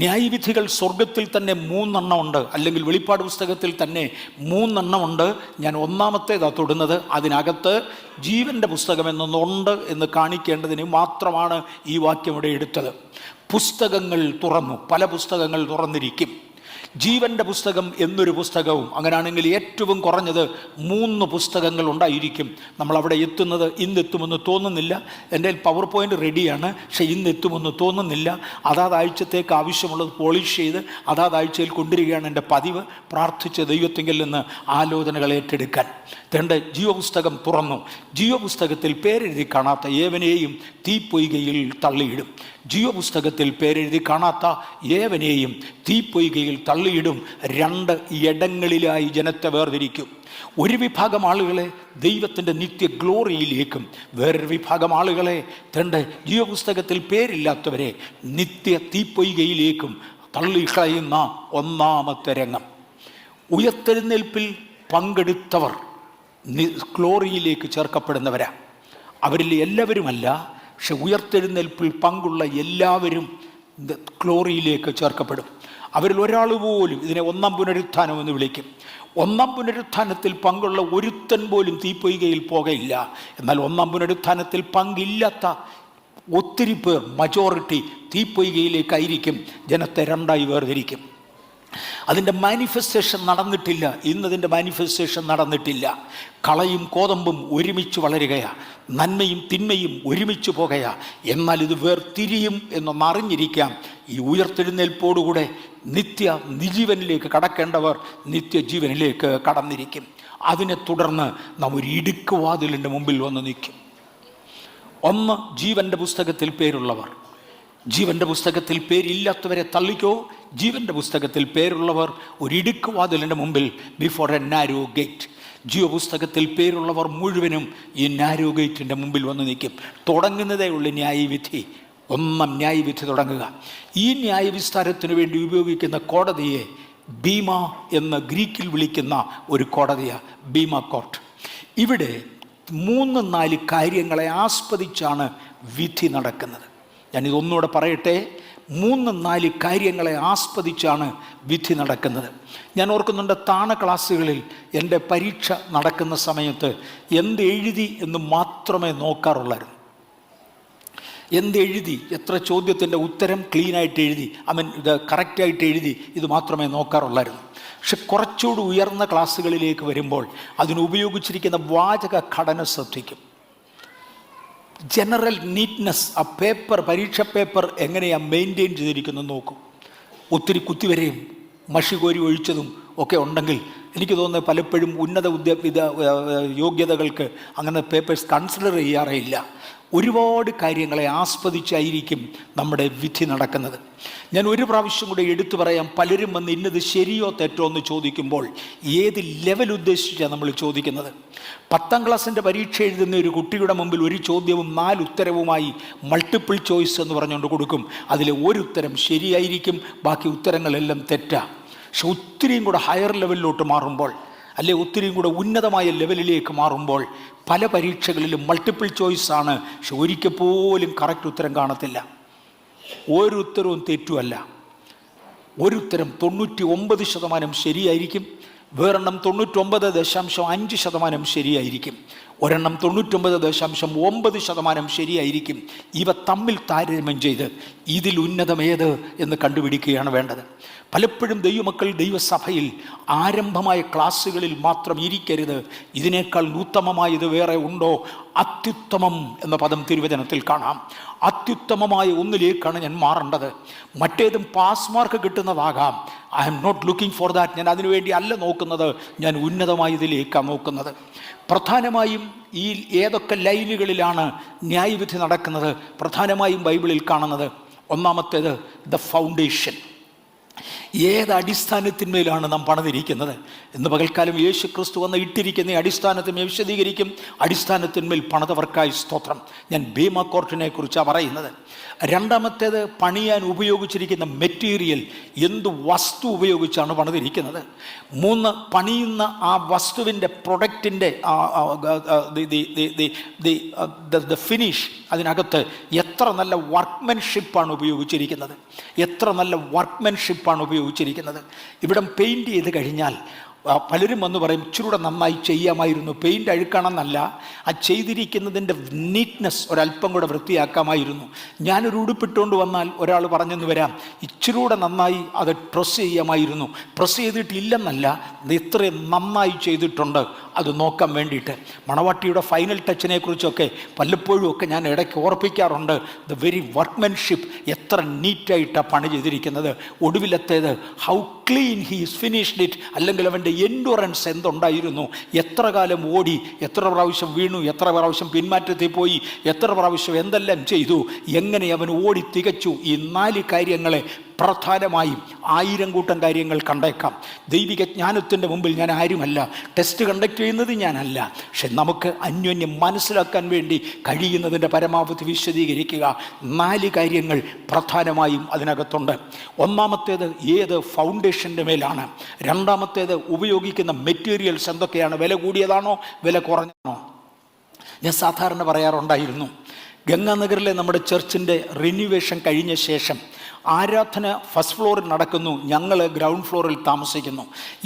ന്യായവിധികൾ സ്വർഗത്തിൽ തന്നെ 3 ഉണ്ട്, അല്ലെങ്കിൽ വെളിപ്പാട് പുസ്തകത്തിൽ തന്നെ 3 ഉണ്ട്. ഞാൻ 1-ാമത്തേതാണ് തൊടുന്നത്. അതിനകത്ത് ജീവന്റെ പുസ്തകം എന്നൊന്നുണ്ട് എന്ന് കാണിക്കേണ്ടതിന് മാത്രമാണ് ഈ വാക്യം ഇവിടെ എടുത്തത്. പുസ്തകങ്ങൾ തുറന്നു. പല പുസ്തകങ്ങൾ തുറന്നിരിക്കും. ജീവന്റെ പുസ്തകം എന്നൊരു പുസ്തകവും, അങ്ങനെയാണെങ്കിൽ ഏറ്റവും കുറഞ്ഞത് 3 പുസ്തകങ്ങൾ ഉണ്ടായിരിക്കും. നമ്മളവിടെ എത്തുന്നത് ഇന്നെത്തുമെന്ന് തോന്നുന്നില്ല. എൻ്റെ പവർ പോയിൻ്റ് റെഡിയാണ്, പക്ഷേ ഇന്നെത്തുമെന്ന് തോന്നുന്നില്ല. അതാത് ആഴ്ചത്തേക്ക് ആവശ്യമുള്ളത് പോളിഷ് ചെയ്ത് അതാത് ആഴ്ചയിൽ കൊണ്ടുവരികയാണ് എൻ്റെ പതിവ്. പ്രാർത്ഥിച്ച ദൈവത്തിങ്കിൽ നിന്ന് ആലോചനകൾ ഏറ്റെടുക്കാൻ. തൻ്റെ ജീവപുസ്തകം തുറന്നു. ജീവപുസ്തകത്തിൽ പേരെഴുതി കാണാത്ത ഏവനെയും തീപ്പൊയ്കയിൽ തള്ളിയിടും. ജീവപുസ്തകത്തിൽ പേരെഴുതി കാണാത്ത ഏവനെയും തീപ്പൊയ്കയിൽ തള്ളിയിടും. 2 ഇടങ്ങളിലായി ജനത്തെ വേർതിരിക്കും. ഒരു വിഭാഗം ആളുകളെ ദൈവത്തിൻ്റെ നിത്യ ഗ്ലോറിയിലേക്കും, വേറൊരു വിഭാഗം ആളുകളെ തൻ്റെ ജീവപുസ്തകത്തിൽ പേരില്ലാത്തവരെ നിത്യ തീപ്പൊയ്കയിലേക്കും തള്ളിക്കളയുന്ന 1-ാമത്തെ രംഗം. ഉയർത്തെഴുന്നേൽപ്പിൽ പങ്കെടുത്തവർ ഗ്ലോറിയിലേക്ക് ചേർക്കപ്പെടുന്നവരാ. അവരിൽ എല്ലാവരുമല്ല, പക്ഷെ ഉയർത്തെഴുന്നേൽപ്പിൽ പങ്കുള്ള എല്ലാവരും ഗ്ലോറിയിലേക്ക് ചേർക്കപ്പെടും. അവരിൽ ഒരാൾ പോലും, ഇതിനെ 1-ാം പുനരുത്ഥാനം എന്ന് വിളിക്കും, 1-ാം പുനരുത്ഥാനത്തിൽ പങ്കുള്ള ഒരുത്തൻ പോലും തീപ്പൊയ്കയിൽ പോകയില്ല. എന്നാൽ 1-ാം പുനരുത്ഥാനത്തിൽ പങ്കില്ലാത്ത ഒത്തിരി പേർ, മജോറിറ്റി, തീപ്പൊയ്കയിലേക്കായിരിക്കും. ജനത്തെ 2ആയി വേർതിരിക്കും. അതിൻ്റെ മാനിഫെസ്റ്റേഷൻ നടന്നിട്ടില്ല. ഇന്നതിൻ്റെ മാനിഫെസ്റ്റേഷൻ നടന്നിട്ടില്ല. കളയും കോതമ്പും ഒരുമിച്ച് വളരുകയാണ്, നന്മയും തിന്മയും ഒരുമിച്ച് പോകുകയാണ്. എന്നാൽ ഇത് വേർതിരിയും എന്നൊന്നറിഞ്ഞിരിക്കാം. ഈ ഉയർത്തെഴുന്നേൽപ്പോടുകൂടെ നിത്യ നിജീവനിലേക്ക് കടക്കേണ്ടവർ നിത്യജീവനിലേക്ക് കടന്നിരിക്കും. അതിനെ തുടർന്ന് നാം ഒരു ഇടുക്കുവാതിലിൻ്റെ മുമ്പിൽ വന്ന് നിൽക്കും. 1 ജീവൻ്റെ പുസ്തകത്തിൽ പേരുള്ളവർ. ജീവൻ്റെ പുസ്തകത്തിൽ പേരില്ലാത്തവരെ തള്ളിക്കോ. ജീവൻ്റെ പുസ്തകത്തിൽ പേരുള്ളവർ ഒരു ഇടുക്കുവാതിലിൻ്റെ മുമ്പിൽ, ബിഫോർ എ നാരോ ഗേറ്റ്. ജീവപുസ്തകത്തിൽ പേരുള്ളവർ മുഴുവനും ഈ നാരോ ഗേറ്റിൻ്റെ മുമ്പിൽ വന്ന് നിൽക്കും. തുടങ്ങുന്നതേ ഉള്ളൂ ന്യായവിധി. 1-ാം ന്യായവിധി തുടങ്ങുക. ഈ ന്യായവിസ്താരത്തിന് വേണ്ടി ഉപയോഗിക്കുന്ന കോടതിയെ ബീമ എന്ന് ഗ്രീക്കിൽ വിളിക്കുന്ന ഒരു കോടതിയാണ്, ബീമ കോർട്ട്. ഇവിടെ 3-4 കാര്യങ്ങളെ ആസ്പദിച്ചാണ് വിധി നടക്കുന്നത്. ഞാനിതൊന്നുകൂടെ പറയട്ടെ. 3-4 കാര്യങ്ങളെ ആസ്പദിച്ചാണ് വിധി നടക്കുന്നത്. ഞാൻ ഓർക്കുന്നുണ്ട്, താണ ക്ലാസ്സുകളിൽ എൻ്റെ പരീക്ഷ നടക്കുന്ന സമയത്ത് എന്ത് എഴുതി എന്ന് മാത്രമേ നോക്കാറുള്ളായിരുന്നു. എന്തെഴുതി, എത്ര ചോദ്യത്തിൻ്റെ ഉത്തരം ക്ലീനായിട്ട് എഴുതി, ഇത് കറക്റ്റായിട്ട് എഴുതി, ഇത് മാത്രമേ നോക്കാറുള്ളായിരുന്നു. പക്ഷെ കുറച്ചുകൂടി ഉയർന്ന ക്ലാസ്സുകളിലേക്ക് വരുമ്പോൾ അതിനുപയോഗിച്ചിരിക്കുന്ന വാചക ഘടന ശ്രദ്ധിക്കും. ജനറൽ നീറ്റ്നെസ്, ആ പേപ്പർ, പരീക്ഷ പേപ്പർ എങ്ങനെയാണ് മെയിൻറ്റെയിൻ ചെയ്തിരിക്കുന്നത് നോക്കും. ഒത്തിരി കുത്തിവരെയും മഷി കോരി ഒഴിച്ചതും ഒക്കെ ഉണ്ടെങ്കിൽ എനിക്ക് തോന്നുന്നത് പലപ്പോഴും ഉന്നത യോഗ്യതകൾക്ക് അങ്ങനെ പേപ്പേഴ്സ് കൺസിഡർ ചെയ്യാറേ ഇല്ല. ഒരുപാട് കാര്യങ്ങളെ ആസ്വദിച്ചായിരിക്കും നമ്മുടെ വിധി നടക്കുന്നത്. ഞാൻ ഒരു പ്രാവശ്യം കൂടെ എടുത്തു പറയാം. പലരും വന്ന് ഇന്നത് ശരിയോ തെറ്റോ എന്ന് ചോദിക്കുമ്പോൾ ഏത് ലെവൽ ഉദ്ദേശിച്ചാണ് നമ്മൾ ചോദിക്കുന്നത്? 10ാം ക്ലാസ്സിൻ്റെ പരീക്ഷ എഴുതുന്ന ഒരു കുട്ടിയുടെ മുമ്പിൽ ഒരു ചോദ്യവും 4 ഉത്തരവുമായി മൾട്ടിപ്പിൾ ചോയ്സ് എന്ന് പറഞ്ഞുകൊണ്ട് കൊടുക്കും. അതിൽ ഒരു ഉത്തരം ശരിയായിരിക്കും, ബാക്കി ഉത്തരങ്ങളെല്ലാം തെറ്റാ. പക്ഷെ ഒത്തിരിയും കൂടെ ഹയർ ലെവലിലോട്ട് മാറുമ്പോൾ, അല്ലെ ഒത്തിരിയും കൂടെ ഉന്നതമായ ലെവലിലേക്ക് മാറുമ്പോൾ പല പരീക്ഷകളിലും മൾട്ടിപ്പിൾ ചോയ്സ് ആണ്. പക്ഷെ ഒരിക്കൽ പോലും കറക്റ്റ് ഉത്തരം കാണത്തില്ല. ഒരു ഉത്തരവും തെറ്റുമല്ല. ഒരു ഉത്തരം 99% ശരിയായിരിക്കും, വേറെണ്ണം 99.5% ശരിയായിരിക്കും, ഒരെണ്ണം 99.9% ശരിയായിരിക്കും. ഇവ തമ്മിൽ താരതമ്യം ചെയ്ത് ഇതിൽ ഉന്നതമേത് എന്ന് കണ്ടുപിടിക്കുകയാണ് വേണ്ടത്. പലപ്പോഴും ദൈവമക്കൾ ദൈവസഭയിൽ ആരംഭമായ ക്ലാസ്സുകളിൽ മാത്രം ഇരിക്കരുത്. ഇതിനേക്കാൾ ഉത്തമമായത് വേറെ ഉണ്ടോ? അത്യുത്തമം എന്ന പദം തിരുവചനത്തിൽ കാണാം. അത്യുത്തമമായ ഒന്നിലേക്കാണ് ഞാൻ മാറേണ്ടത്. മറ്റേതും പാസ് മാർക്ക് കിട്ടുന്നതാകാം. I am not looking for that. ഞാൻ അതിനുവേണ്ടി അല്ല നോക്കുന്നത്, ഞാൻ ഉന്നതമായതിലേക്കാണ് നോക്കുന്നത്. പ്രധാനമായും ഈ ഏതൊക്കെ ലൈനുകളിലാണ് ന്യായവിധി നടക്കുന്നത്? പ്രധാനമായും ബൈബിളിൽ കാണുന്നത് ഒന്നാമത്തേത് ദ ഫൗണ്ടേഷൻ. ഏത് അടിസ്ഥാനത്തിന്മേലാണ് നാം പണിതിരിക്കുന്നത് എന്ന് പകൽക്കാലം യേശു ക്രിസ്തു വന്ന് ഇട്ടിരിക്കുന്ന ഈ അടിസ്ഥാനത്തിന്മേൽ വിശദീകരിക്കും. അടിസ്ഥാനത്തിന്മേൽ പണിതവർക്കായി സ്തോത്രം. ഞാൻ ബീമ കോർട്ടിനെ കുറിച്ചാണ് പറയുന്നത്. രണ്ടാമത്തേത് പണിയാൻ ഉപയോഗിച്ചിരിക്കുന്ന മെറ്റീരിയൽ, എന്ത് വസ്തു ഉപയോഗിച്ചാണ് പണിതിരിക്കുന്നത്. 3 പണിയുന്ന ആ വസ്തുവിൻ്റെ പ്രൊഡക്റ്റിൻ്റെ ഫിനിഷ്, അതിനകത്ത് എത്ര നല്ല വർക്ക്മെൻഷിപ്പാണ് ഉപയോഗിച്ചിരിക്കുന്നത്, എത്ര നല്ല വർക്ക്മെൻഷിപ്പാണ് ഉപയോഗിച്ചിരിക്കുന്നത്. ഇവിടെ പെയിൻറ്റ് ചെയ്ത് കഴിഞ്ഞാൽ പലരും വന്ന് പറയും ഇച്ചിരൂടെ നന്നായി ചെയ്യാമായിരുന്നു. പെയിൻ്റ് അഴുക്കണമെന്നല്ല, ആ ചെയ്തിരിക്കുന്നതിൻ്റെ നീറ്റ്നെസ് ഒരല്പം കൂടെ വൃത്തിയാക്കാമായിരുന്നു. ഞാനൊരു ഉടുപ്പിട്ടുകൊണ്ട് വന്നാൽ ഒരാൾ പറഞ്ഞെന്ന് വരാം ഇച്ചിരൂടെ നന്നായി അത് പ്രസ് ചെയ്യാമായിരുന്നു. പ്രസ് ചെയ്തിട്ടില്ലെന്നല്ല, ഇത്രയും നന്നായി ചെയ്തിട്ടുണ്ട് അത് നോക്കാൻ വേണ്ടിയിട്ട്. മണവാട്ടിയുടെ ഫൈനൽ ടച്ചിനെ കുറിച്ചൊക്കെ പലപ്പോഴും ഒക്കെ ഞാൻ ഇടയ്ക്ക് ഓർപ്പിക്കാറുണ്ട്. ദ വെരി വർക്ക്മെൻഷിപ്പ്, എത്ര നീറ്റായിട്ടാണ് പണി ചെയ്തിരിക്കുന്നത്. ഒടുവിലത്തേത് how clean he is finished it, അല്ലെങ്കിൽ അവൻ്റെ എൻഡുറൻസ് എന്തുണ്ടായിരുന്നു, എത്ര കാലം ഓടി, എത്ര പ്രാവശ്യം വീണു, എത്ര പ്രാവശ്യം പിന്മാറ്റത്തിൽ പോയി, എത്ര പ്രാവശ്യം എന്തെല്ലാം ചെയ്തു, എങ്ങനെ അവൻ ഓടി തികച്ചു. ഈ 4 കാര്യങ്ങളെ പ്രധാനമായും 1000 കൂട്ടം കാര്യങ്ങൾ കണ്ടേക്കാം. ദൈവിക ജ്ഞാനത്തിൻ്റെ മുമ്പിൽ ഞാൻ ആരുമല്ല, ടെസ്റ്റ് കണ്ടക്ട് ചെയ്യുന്നത് ഞാനല്ല. പക്ഷെ നമുക്ക് അന്യോന്യം മനസ്സിലാക്കാൻ വേണ്ടി കഴിയുന്നതിൻ്റെ പരമാവധി വിശദീകരിക്കുക. 4 കാര്യങ്ങൾ പ്രധാനമായും അതിനകത്തുണ്ട്. ഒന്നാമത്തേത് ഏത് ഫൗണ്ടേഷൻ്റെ മേലാണ്. രണ്ടാമത്തേത് ഉപയോഗിക്കുന്ന മെറ്റീരിയൽസ് എന്തൊക്കെയാണ്, വില കൂടിയതാണോ വില കുറഞ്ഞാണോ. ഞാൻ സാധാരണ പറയാറുണ്ടായിരുന്നു, ഗംഗാനഗറിലെ നമ്മുടെ ചർച്ചിൻ്റെ റിന്യൂവേഷൻ കഴിഞ്ഞ ശേഷം ആരാധന ഫസ്റ്റ് ഫ്ലോറിൽ നടക്കുന്നു, ഞങ്ങൾ ഗ്രൗണ്ട് ഫ്ലോറിൽ താമസിക്കുന്നു.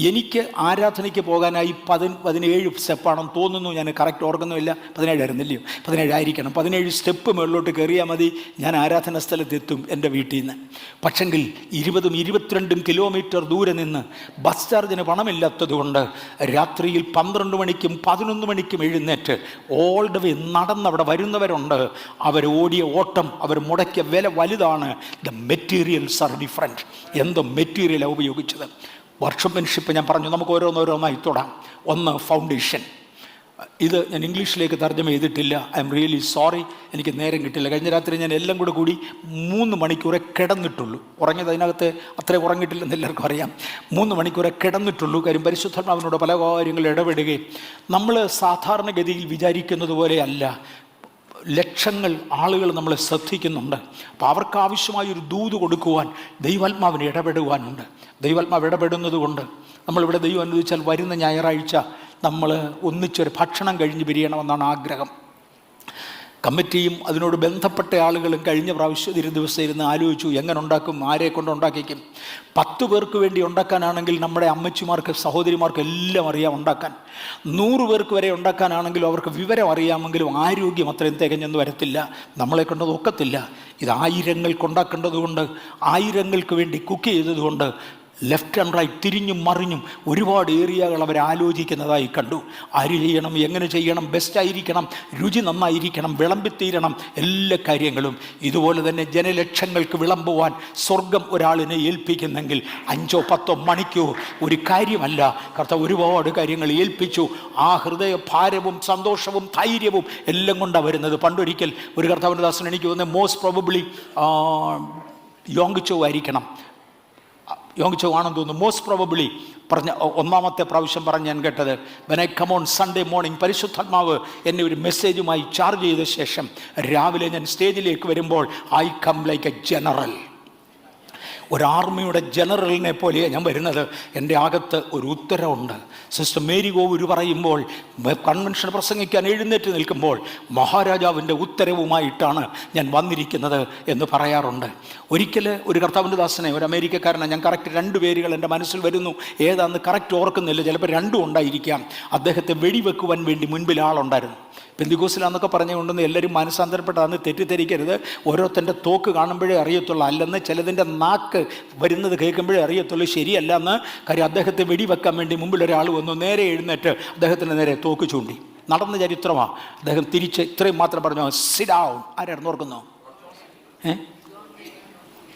എനിക്ക് ആരാധനയ്ക്ക് പോകാനായി 17 സ്റ്റെപ്പാണെന്ന് തോന്നുന്നു, ഞാൻ കറക്റ്റ് ഓർക്കുന്നുമില്ല, 17 ആയിരുന്നില്ലയോ, 17 ആയിരിക്കണം. 17 സ്റ്റെപ്പ് മുകളിലോട്ട് കയറിയാൽ മതി, ഞാൻ ആരാധന സ്ഥലത്തെത്തും എൻ്റെ വീട്ടിൽ നിന്ന്. പക്ഷെങ്കിൽ 20-22 കിലോമീറ്റർ ദൂരെ നിന്ന് ബസ് ചാർജിന് പണമില്ലാത്തത് കൊണ്ട് രാത്രിയിൽ 12 മണിക്കും 11 മണിക്കും എഴുന്നേറ്റ് ഓൾ ദ വേ നടന്നവിടെ വരുന്നവരുണ്ട്. അവർ ഓടിയ ഓട്ടം, അവർ മുടക്കിയ വില വലുതാണ്. The materials are different. എന്തോ മെറ്റീരിയലാണ് ഉപയോഗിച്ചത്. വർക്ക്മെൻഷിപ്പ് ഞാൻ പറഞ്ഞു, നമുക്ക് ഓരോന്നോരോന്നായി തൊടാം. ഒന്ന് ഫൗണ്ടേഷൻ. ഇത് ഞാൻ ഇംഗ്ലീഷിലേക്ക് തർജ്ജമ ചെയ്തിട്ടില്ല. ഐ എം റിയലി സോറി, എനിക്ക് നേരം കിട്ടില്ല. കഴിഞ്ഞ രാത്രി ഞാൻ എല്ലാം കൂടി 3 മണിക്കൂറേ കിടന്നിട്ടുള്ളൂ. ഉറങ്ങിയത് അതിനകത്ത് അത്രയും ഉറങ്ങിയിട്ടില്ലെന്ന് എല്ലാവർക്കും അറിയാം. 3 മണിക്കൂറേ കിടന്നിട്ടുള്ളൂ. കാര്യം പരിശുദ്ധാത്മാവിനോട് പല കാര്യങ്ങൾ ഇടപെടുകയും നമ്മൾ സാധാരണഗതിയിൽ വിചാരിക്കുന്നത് പോലെയല്ല. ലക്ഷങ്ങൾ ആളുകൾ നമ്മളെ ശ്രദ്ധിക്കുന്നുണ്ട്. അപ്പോൾ അവർക്ക് ആവശ്യമായൊരു ദൂത് കൊടുക്കുവാൻ ദൈവാത്മാവിന് ഇടപെടുവാനുണ്ട്. ദൈവാത്മാവ് ഇടപെടുന്നത് കൊണ്ട് നമ്മളിവിടെ ദൈവം അനുവദിച്ചാൽ വരുന്ന ഞായറാഴ്ച നമ്മൾ ഒന്നിച്ചൊരു ഭക്ഷണം കഴിഞ്ഞ് പിരിയണമെന്നാണ് ആഗ്രഹം. കമ്മിറ്റിയും അതിനോട് ബന്ധപ്പെട്ട ആളുകളും കഴിഞ്ഞ പ്രാവശ്യം ദിവസം ഇരുന്ന് ആലോചിച്ചു, എങ്ങനെ ഉണ്ടാക്കും, ആരെ കൊണ്ട് ഉണ്ടാക്കിക്കും. 10 പേർക്ക് വേണ്ടി ഉണ്ടാക്കാനാണെങ്കിൽ നമ്മുടെ അമ്മച്ചിമാർക്ക് സഹോദരിമാർക്ക് എല്ലാം അറിയാം ഉണ്ടാക്കാൻ. 100 പേർക്ക് വരെ ഉണ്ടാക്കാനാണെങ്കിലും അവർക്ക് വിവരം അറിയാമെങ്കിലും ആരോഗ്യം അത്രയും തികഞ്ഞെന്ന് വരത്തില്ല, നമ്മളെ കൊണ്ടത് ഒക്കത്തില്ല. ഇത് 1000 ഉണ്ടാക്കേണ്ടതുകൊണ്ട്, 1000 വേണ്ടി കുക്ക് ചെയ്തതുകൊണ്ട് ലെഫ്റ്റ് ആൻഡ് റൈറ്റ് തിരിഞ്ഞും മറിഞ്ഞും ഒരുപാട് ഏരിയകൾ അവർ ആലോചിക്കുന്നതായി കണ്ടു. ആര് ചെയ്യണം, എങ്ങനെ ചെയ്യണം, ബെസ്റ്റായിരിക്കണം, രുചി നന്നായിരിക്കണം, വിളമ്പിത്തീരണം, എല്ലാ കാര്യങ്ങളും. ഇതുപോലെ തന്നെ ജനലക്ഷങ്ങൾക്ക് വിളമ്പുവാൻ സ്വർഗം ഒരാളിനെ ഏൽപ്പിക്കുന്നെങ്കിൽ 5 10 മണിക്കൂർ ഒരു കാര്യമല്ല. കർത്താവ് ഒരുപാട് കാര്യങ്ങൾ ഏൽപ്പിച്ചു. ആ ഹൃദയഭാരവും സന്തോഷവും ധൈര്യവും എല്ലാം കൊണ്ടാണ് വരുന്നത്. പണ്ടൊരിക്കൽ ഒരു കർത്താവിൻ്റെ ദാസൻ എനിക്ക് തോന്നുന്നത് മോസ്റ്റ് പ്രോബബ്ലി യോങ്ചോ ആയിരിക്കണം, യോങ്ചോ ആണെന്ന് തോന്നുന്നു. മോസ്റ്റ് പ്രോബബ്ലി പറഞ്ഞ 1ാമത്തെ പ്രാവശ്യം പറഞ്ഞ് ഞാൻ കേട്ടത്, when I come on Sunday morning, പരിശുദ്ധാത്മാവ് എന്നെ ഒരു മെസ്സേജുമായി ചാർജ് ചെയ്ത ശേഷം രാവിലെ ഞാൻ സ്റ്റേജിലേക്ക് വരുമ്പോൾ I come like a general. ഒരു ആർമിയുടെ ജനറലിനെ പോലെയാണ് ഞാൻ വരുന്നത്. എൻ്റെ അകത്ത് ഒരു ഉത്തരവുണ്ട്. സിസ്റ്റർ മേരി ഗോവൂര് പറയുമ്പോൾ, കൺവെൻഷൻ പ്രസംഗിക്കാൻ എഴുന്നേറ്റ് നിൽക്കുമ്പോൾ മഹാരാജാവിൻ്റെ ഉത്തരവുമായിട്ടാണ് ഞാൻ വന്നിരിക്കുന്നത് എന്ന് പറയാറുണ്ട്. ഒരിക്കൽ ഒരു കർത്താവിൻ്റെ ദാസനെ, ഒരു അമേരിക്കക്കാരനെ, ഞാൻ കറക്റ്റ് 2 പേരുകൾ എൻ്റെ മനസ്സിൽ വരുന്നു, ഏതാണെന്ന് കറക്റ്റ് ഓർക്കുന്നില്ല, ചിലപ്പോൾ 2 ഉണ്ടായിരിക്കാം. അദ്ദേഹത്തെ വെടിവെക്കുവാൻ വേണ്ടി മുൻപിൽ ആളുണ്ടായിരുന്നു. പെന്തിക്കോസിലാന്നൊക്കെ പറഞ്ഞുകൊണ്ടെന്ന് എല്ലാവരും മനസ്സാന്തരപ്പെട്ടാന്ന് തെറ്റിദ്ധരിക്കരുത്. ഓരോരുത്തൻ്റെ തോക്ക് കാണുമ്പോഴേ അറിയത്തുള്ളൂ, അല്ലെന്ന് ചിലതിൻ്റെ നാക്ക് വരുന്നത് കേൾക്കുമ്പോഴേ അറിയത്തുള്ളൂ ശരിയല്ല എന്ന്. കാര്യം അദ്ദേഹത്തെ വെടിവെക്കാൻ വേണ്ടി മുമ്പിൽ ഒരാൾ വന്നു, നേരെ എഴുന്നേറ്റ് അദ്ദേഹത്തിന് നേരെ തോക്ക് ചൂണ്ടി. നടന്ന ചരിത്രമാണ്. അദ്ദേഹം തിരിച്ച് ഇത്രയും മാത്രം പറഞ്ഞു, സിറ്റ് ഡൗൺ. ആരായിരുന്നു ഓർക്കുന്നോ?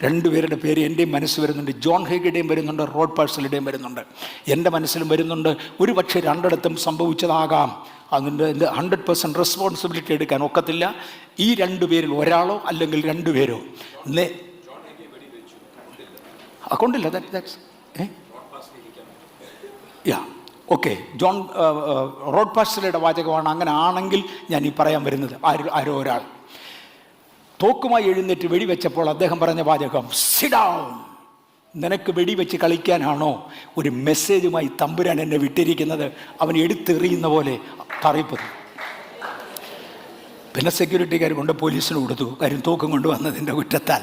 2 പേരുടെ പേര് എൻ്റെയും മനസ്സിൽ വരുന്നുണ്ട്. ജോൺ ഹേഗയുടെയും വരുന്നുണ്ട്, റോഡ് പാഴ്സലുടെയും വരുന്നുണ്ട്, എൻ്റെ മനസ്സിലും വരുന്നുണ്ട്. ഒരു പക്ഷേ 2ഇടത്തും സംഭവിച്ചതാകാം. അതിൻ്റെ 100% റെസ്പോൺസിബിലിറ്റി എടുക്കാൻ ഒക്കത്തില്ല. ഈ 2 പേരിൽ ഒരാളോ അല്ലെങ്കിൽ 2 പേരോ കൊണ്ടില്ല. ഓക്കെ, ജോൺ റോഡ് പാഴ്സലുടെ വാചകമാണ്. അങ്ങനെ ആണെങ്കിൽ ഞാൻ ഈ പറയാൻ വരുന്നത്, ആരോ ഒരാൾ തോക്കുമായി എഴുന്നേറ്റ് വെടിവെച്ചപ്പോൾ അദ്ദേഹം പറഞ്ഞ വാചകം, സിറ്റ് ഡൗൺ. നിനക്ക് വെടിവെച്ച് കളിക്കാനാണോ ഒരു മെസ്സേജുമായി തമ്പുരാൻ എന്നെ വിട്ടിരിക്കുന്നത്? അവൻ എടുത്തെറിയുന്ന പോലെ തറിയപ്പെട്ടു. പിന്നെ സെക്യൂരിറ്റിക്കാർ കൊണ്ട് പോലീസിന് കൊടുത്തു, കാര്യം തോക്കും കൊണ്ട് വന്നതിൻ്റെ കുറ്റത്താൽ.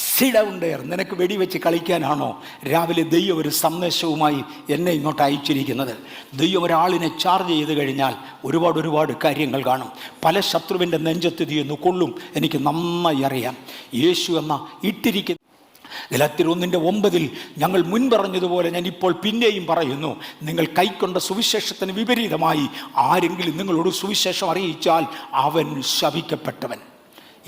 Sit down there. നിനക്ക് വെടിവെച്ച് കളിക്കാനാണോ രാവിലെ ദൈവം ഒരു സന്ദേശവുമായി എന്നെ ഇങ്ങോട്ട് അയച്ചിരിക്കുന്നത്? ദൈവം ഒരാളിനെ ചാർജ് ചെയ്ത് കഴിഞ്ഞാൽ ഒരുപാട് കാര്യങ്ങൾ കാണും. പല ശത്രുവിൻ്റെ നെഞ്ചത്ത് തീയെന്ന് കൊള്ളും, എനിക്ക് നന്നായി അറിയാം. യേശു എന്ന ഇട്ടിരിക്കുന്ന ഗലാത്യർ 1:9 ഞങ്ങൾ മുൻ പറഞ്ഞതുപോലെ ഞാൻ ഇപ്പോൾ പിന്നെയും പറയുന്നു, നിങ്ങൾ കൈക്കൊണ്ട സുവിശേഷത്തിന് വിപരീതമായി ആരെങ്കിലും നിങ്ങളോട് സുവിശേഷം അറിയിച്ചാൽ അവൻ ശപിക്കപ്പെട്ടവൻ.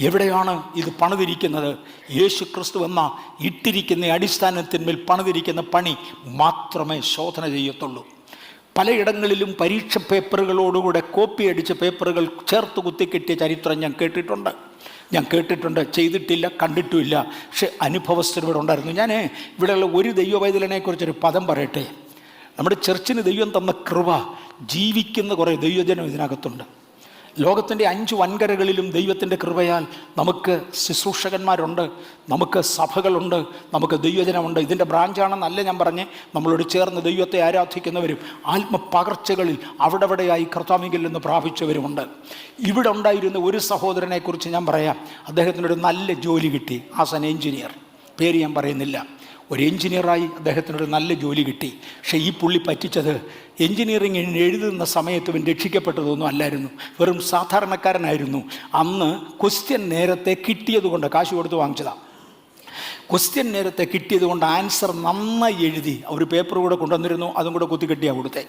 എവിടെയാണ് ഇത് പണിതിരിക്കുന്നത്? യേശു ക്രിസ്തു എന്ന ഇട്ടിരിക്കുന്ന അടിസ്ഥാനത്തിന്മേൽ പണിതിരിക്കുന്ന പണി മാത്രമേ ശോധന ചെയ്യത്തുള്ളൂ. പലയിടങ്ങളിലും പരീക്ഷ പേപ്പറുകളോടുകൂടെ കോപ്പി അടിച്ച പേപ്പറുകൾ ചേർത്ത് കുത്തിക്കെട്ടിയ ചരിത്രം ഞാൻ കേട്ടിട്ടുണ്ട്, ചെയ്തിട്ടില്ല, കണ്ടിട്ടുമില്ല. പക്ഷെ അനുഭവസ്ഥരോട് ഉണ്ടായിരുന്നു. ഞാൻ ഇവിടെയുള്ള ഒരു ദൈവവൈതലിനെക്കുറിച്ചൊരു പദം പറയട്ടെ. നമ്മുടെ ചർച്ചിന് ദൈവം തന്ന കൃപ, ജീവിക്കുന്ന കുറേ ദൈവജനം ഇതിനകത്തുണ്ട്. ലോകത്തിൻ്റെ 5 വൻകരകളിലും ദൈവത്തിൻ്റെ കൃപയാൽ നമുക്ക് ശുശ്രൂഷകന്മാരുണ്ട്, നമുക്ക് സഭകളുണ്ട്, നമുക്ക് ദൈവജനമുണ്ട്. ഇതിൻ്റെ ബ്രാഞ്ചാണെന്നല്ല ഞാൻ പറഞ്ഞ്, നമ്മളോട് ചേർന്ന് ദൈവത്തെ ആരാധിക്കുന്നവരും ആത്മപകർച്ചകളിൽ അവിടെയായി കർത്താവിങ്കിൽ നിന്ന് പ്രാപിച്ചവരുമുണ്ട്. ഇവിടെ ഉണ്ടായിരുന്ന ഒരു സഹോദരനെക്കുറിച്ച് ഞാൻ പറയാം. അദ്ദേഹത്തിനൊരു നല്ല ജോലി കിട്ടി. ആസ് ആൻ എഞ്ചിനീയർ, പേര് ഞാൻ പറയുന്നില്ല. ഒരു എഞ്ചിനീയറായി അദ്ദേഹത്തിനൊരു നല്ല ജോലി കിട്ടി. പക്ഷേ ഈ പുള്ളി പറ്റിച്ചത്, എഞ്ചിനീയറിംഗ് എഴുതുന്ന സമയത്ത് ഇവൻ രക്ഷിക്കപ്പെട്ടതൊന്നും അല്ലായിരുന്നു, വെറും സാധാരണക്കാരനായിരുന്നു. അന്ന് ക്വസ്റ്റ്യൻ നേരത്തെ കിട്ടിയത് കൊണ്ട്, കാശ് കൊടുത്ത് വാങ്ങിച്ചതാണ്, ക്വസ്റ്റ്യൻ നേരത്തെ കിട്ടിയത് കൊണ്ട് ആൻസർ നന്നായി എഴുതി ഒരു പേപ്പർ കൂടെ കൊണ്ടുവന്നിരുന്നു, അതും കൂടെ കുത്തിക്കെട്ടിയാണ് കൊടുത്തേ.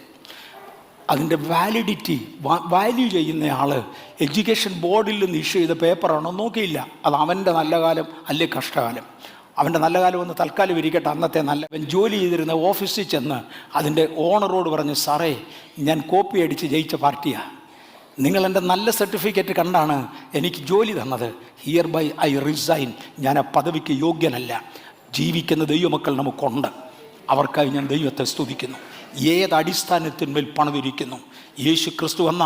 അതിൻ്റെ വാല്യൂ ചെയ്യുന്ന ആൾ എഡ്യൂക്കേഷൻ ബോർഡിൽ നിന്ന് ഇഷ്യൂ ചെയ്ത പേപ്പറാണോ നോക്കിയില്ല. അത് അവൻ്റെ നല്ല കാലം അല്ലേ കഷ്ടകാലം. അവൻ്റെ നല്ല കാലം ഒന്ന് തൽക്കാലം ഇരിക്കട്ടെ, അന്നത്തെ അവൻ ജോലി ചെയ്തിരുന്ന ഓഫീസിൽ ചെന്ന് അതിൻ്റെ ഓണറോട് പറഞ്ഞു, സാറേ ഞാൻ കോപ്പി അടിച്ച് ജയിച്ച പാർട്ടിയാണ്, നിങ്ങളെൻ്റെ നല്ല സർട്ടിഫിക്കറ്റ് കണ്ടാണ് എനിക്ക് ജോലി തന്നത്. Hereby I resign. ഞാൻ ആ പദവിക്ക് യോഗ്യനല്ല. ജീവിക്കുന്ന ദൈവമക്കൾ നമുക്കുണ്ട്, അവർക്കായി ഞാൻ ദൈവത്തെ സ്തുതിക്കുന്നു. ഏത് അടിസ്ഥാനത്തിന്മേൽ പണിതിരിക്കുന്നു? യേശു ക്രിസ്തു എന്ന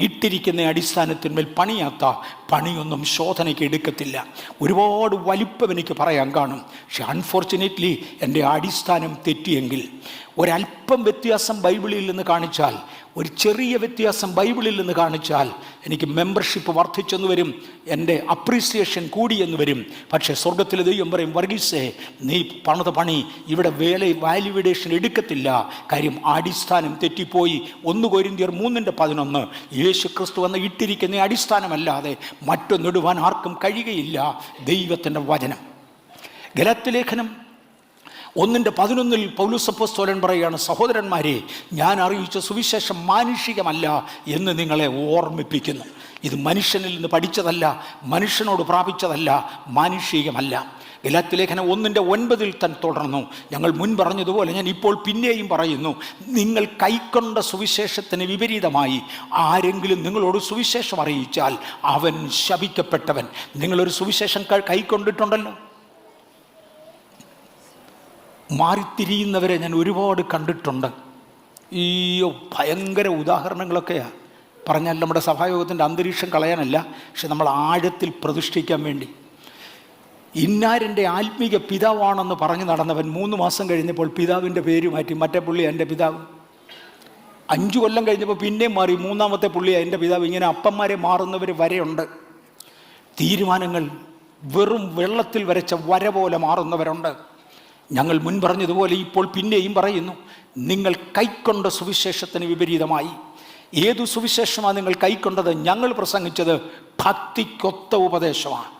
ഇട്ടിരിക്കുന്ന അടിസ്ഥാനത്തിന്മേൽ പണിയാത്ത പണിയൊന്നും ശോധനയ്ക്ക് എടുക്കത്തില്ല. ഒരുപാട് വലിപ്പം എനിക്ക് പറയാൻ കാണും. പക്ഷെ അൺഫോർച്ചുനേറ്റ്ലി എൻ്റെ അടിസ്ഥാനം തെറ്റിയെങ്കിൽ, ഒരല്പം വ്യത്യാസം ബൈബിളിൽ നിന്ന് കാണിച്ചാൽ ഒരു ചെറിയ വ്യത്യാസം ബൈബിളിൽ നിന്ന് കാണിച്ചാൽ എനിക്ക് മെമ്പർഷിപ്പ് വർദ്ധിച്ചെന്ന് വരും, എൻ്റെ അപ്രീസിയേഷൻ കൂടിയെന്ന് വരും. പക്ഷേ സ്വർഗത്തിലെ ദൈവം പറയും, വർഗീസേ, നീ പണിത പണി ഇവിടെ വാല്യുവേഷൻ എടുക്കത്തില്ല. കാര്യം അടിസ്ഥാനം തെറ്റിപ്പോയി. 1 കൊരിന്ത്യർ 3:11 യേശു ക്രിസ്തു എന്ന ഇട്ടിരിക്കുന്ന അടിസ്ഥാനമല്ലാതെ മറ്റൊന്നിടുവാൻ ആർക്കും കഴിയുകയില്ല. ദൈവത്തിൻ്റെ വചനം. ഗലാത്യ ലേഖനം 1:11 പൗലോസ് അപ്പോസ്തലൻ പറയുകയാണ്, സഹോദരന്മാരെ, ഞാൻ അറിയിച്ച സുവിശേഷം മാനുഷികമല്ല എന്ന് നിങ്ങളെ ഓർമ്മിപ്പിക്കുന്നു. ഇത് മനുഷ്യനിൽ നിന്ന് പഠിച്ചതല്ല, മനുഷ്യനോട് പ്രാപിച്ചതല്ല, മാനുഷികമല്ല. ഗലാത്യ ലേഖനം 1:9 തന്നെ തുടർന്നു, ഞങ്ങൾ മുൻ പറഞ്ഞതുപോലെ ഞാൻ ഇപ്പോൾ പിന്നെയും പറയുന്നു, നിങ്ങൾ കൈക്കൊണ്ട സുവിശേഷത്തിന് വിപരീതമായി ആരെങ്കിലും നിങ്ങളോട് സുവിശേഷം അറിയിച്ചാൽ അവൻ ശപിക്കപ്പെട്ടവൻ. നിങ്ങളൊരു സുവിശേഷം കൈക്കൊണ്ടിട്ടുണ്ടല്ലോ. മാറിത്തിരിയുന്നവരെ ഞാൻ ഒരുപാട് കണ്ടിട്ടുണ്ട്. ഈ ഭയങ്കര ഉദാഹരണങ്ങളൊക്കെയാണ് പറഞ്ഞാൽ നമ്മുടെ സഭായോഗത്തിൻ്റെ അന്തരീക്ഷം കളയാനല്ല, പക്ഷെ നമ്മൾ ആഴത്തിൽ പ്രതിഷ്ഠിക്കാൻ വേണ്ടി. ഇന്നാരെൻ്റെ ആത്മീക പിതാവാണെന്ന് പറഞ്ഞു നടന്നവൻ 3 മാസം കഴിഞ്ഞപ്പോൾ പിതാവിൻ്റെ പേര് മാറ്റി, മറ്റേ പുള്ളി എൻ്റെ പിതാവ്. 5 കൊല്ലം കഴിഞ്ഞപ്പോൾ പിന്നെയും മാറി, 3-ാമത്തെ പുള്ളിയാണ് എൻ്റെ പിതാവ്. ഇങ്ങനെ അപ്പന്മാരെ മാറുന്നവർ വരെയുണ്ട്. തീരുമാനങ്ങൾ വെറും വെള്ളത്തിൽ വരച്ച വര പോലെ മാറുന്നവരുണ്ട്. ഞങ്ങൾ മുൻ പറഞ്ഞതുപോലെ ഇപ്പോൾ പിന്നെയും പറയുന്നു, നിങ്ങൾ കൈക്കൊണ്ട സുവിശേഷത്തിന് വിപരീതമായി. ഏതു സുവിശേഷമാണ് നിങ്ങൾ കൈക്കൊണ്ടത്? ഞങ്ങൾ പ്രസംഗിച്ചത് ഭക്തിക്കൊത്ത ഉപദേശമാണ്.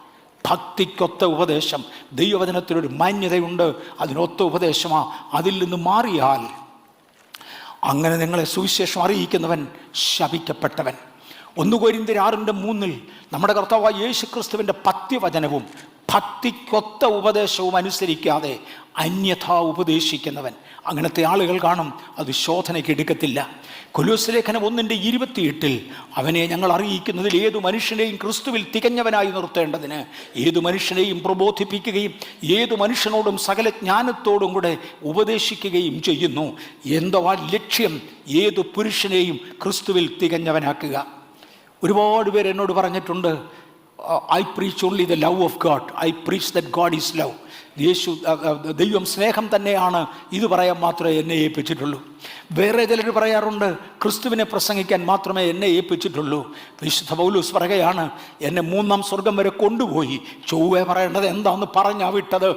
ഭക്തിക്കൊത്ത ഉപദേശം. ദൈവവചനത്തിനൊരു മാന്യതയുണ്ട്, അതിനൊത്ത ഉപദേശമാണ്. അതിൽ നിന്ന് മാറിയാൽ അങ്ങനെ നിങ്ങളെ സുവിശേഷം അറിയിക്കുന്നവൻ ശപിക്കപ്പെട്ടവൻ. 1 കൊരിന്ത്യർ 6:3 നമ്മുടെ കർത്താവായ യേശു ക്രിസ്തുവിൻ്റെ പത്യവചനവും ഭക്തിക്കൊത്ത ഉപദേശവും അനുസരിക്കാതെ അന്യഥാ ഉപദേശിക്കുന്നവൻ. അങ്ങനത്തെ ആളുകൾ കാണും, അത് ശോധനയ്ക്ക് എടുക്കത്തില്ല. കൊലോസ്യ ലേഖനം 1:28 അവനെ ഞങ്ങൾ അറിയിക്കുന്നതിൽ ഏതു മനുഷ്യനെയും ക്രിസ്തുവിൽ തികഞ്ഞവനായി നിർത്തേണ്ടതിന് ഏതു മനുഷ്യനെയും പ്രബോധിപ്പിക്കുകയും ഏതു മനുഷ്യനോടും സകല ജ്ഞാനത്തോടും കൂടെ ഉപദേശിക്കുകയും ചെയ്യുന്നു. എന്തോ ലക്ഷ്യം ഏതു പുരുഷനെയും ക്രിസ്തുവിൽ തികഞ്ഞവനാക്കുക. ഒരുപാട് പേര് എന്നോട് പറഞ്ഞിട്ടുണ്ട്, I preach only the love of God. I preach that God is love. ദൈവം സ്നേഹം തന്നെയാണ്, ഇത് പറയാൻ മാത്രമേ എന്നെ ഏൽപ്പിച്ചിട്ടുള്ളൂ. വേറെ ചിലർ പറയാറുണ്ട്, ക്രിസ്തുവിനെ പ്രസംഗിക്കാൻ മാത്രമേ എന്നെ ഏൽപ്പിച്ചിട്ടുള്ളൂ. വിശുദ്ധ പൗലോസ് പറയുകയാണ്, എന്നെ 3-ാം സ്വർഗം വരെ കൊണ്ടുപോയി ചൊവ്വേ പറയേണ്ടത് എന്താണെന്ന് പറഞ്ഞാ വിട്ടത്.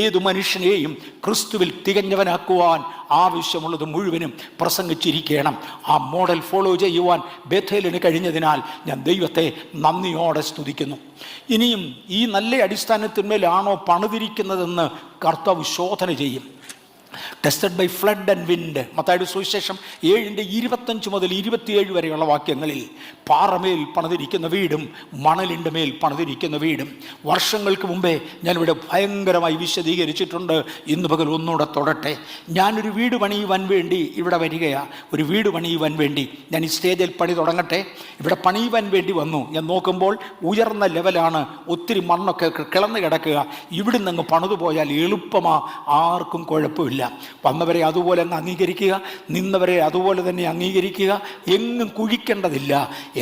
ഏതു മനുഷ്യനെയും ക്രിസ്തുവിൽ തികഞ്ഞവനാക്കുവാൻ ആവശ്യമുള്ളത് മുഴുവനും പ്രസംഗിച്ചിരിക്കണം. ആ മോഡൽ ഫോളോ ചെയ്യുവാൻ ബേഥേലിന് കഴിഞ്ഞതിനാൽ ഞാൻ ദൈവത്തെ നന്ദിയോടെ സ്തുതിക്കുന്നു. ഇനിയും ഈ നല്ല അടിസ്ഥാനത്തിന്മേലാണോ പണിതിരിക്കുന്നതെന്ന് കർത്താവ് ശോധന ചെയ്യും. Tested by flood and wind. മത്തായിയുടെ സുവിശേഷം 7:25 മുതൽ 27 വരെയുള്ള വാക്യങ്ങളിൽ പാറമേൽ പണിതിരിക്കുന്ന വീടും മണലിൻ്റെ മേൽ പണിതിരിക്കുന്ന വീടും വർഷങ്ങൾക്ക് മുമ്പേ ഞാനിവിടെ ഭയങ്കരമായി വിശദീകരിച്ചിട്ടുണ്ട്. ഇന്ന് പകൽ ഒന്നുകൂടെ തൊടട്ടെ. ഞാനൊരു വീട് പണിയുവാൻ വേണ്ടി ഇവിടെ വരികയാണ്. ഒരു വീട് പണിയുവാൻ വേണ്ടി ഞാൻ ഈ സ്റ്റേജിൽ പണി തുടങ്ങട്ടെ. ഇവിടെ പണിയുവാൻ വേണ്ടി വന്നു. ഞാൻ നോക്കുമ്പോൾ ഉയർന്ന ലെവലാണ്, ഒത്തിരി മണ്ണൊക്കെ കിളന്ന് കിടക്കുക. ഇവിടുന്ന് അങ്ങ് പണിതു പോയാൽ എളുപ്പമാ, ആർക്കും കുഴപ്പമില്ല. വന്നവരെ അതുപോലെ അങ്ങ് അംഗീകരിക്കുക, നിന്നവരെ അതുപോലെ തന്നെ അംഗീകരിക്കുക, എങ്ങും കുഴിക്കേണ്ടതില്ല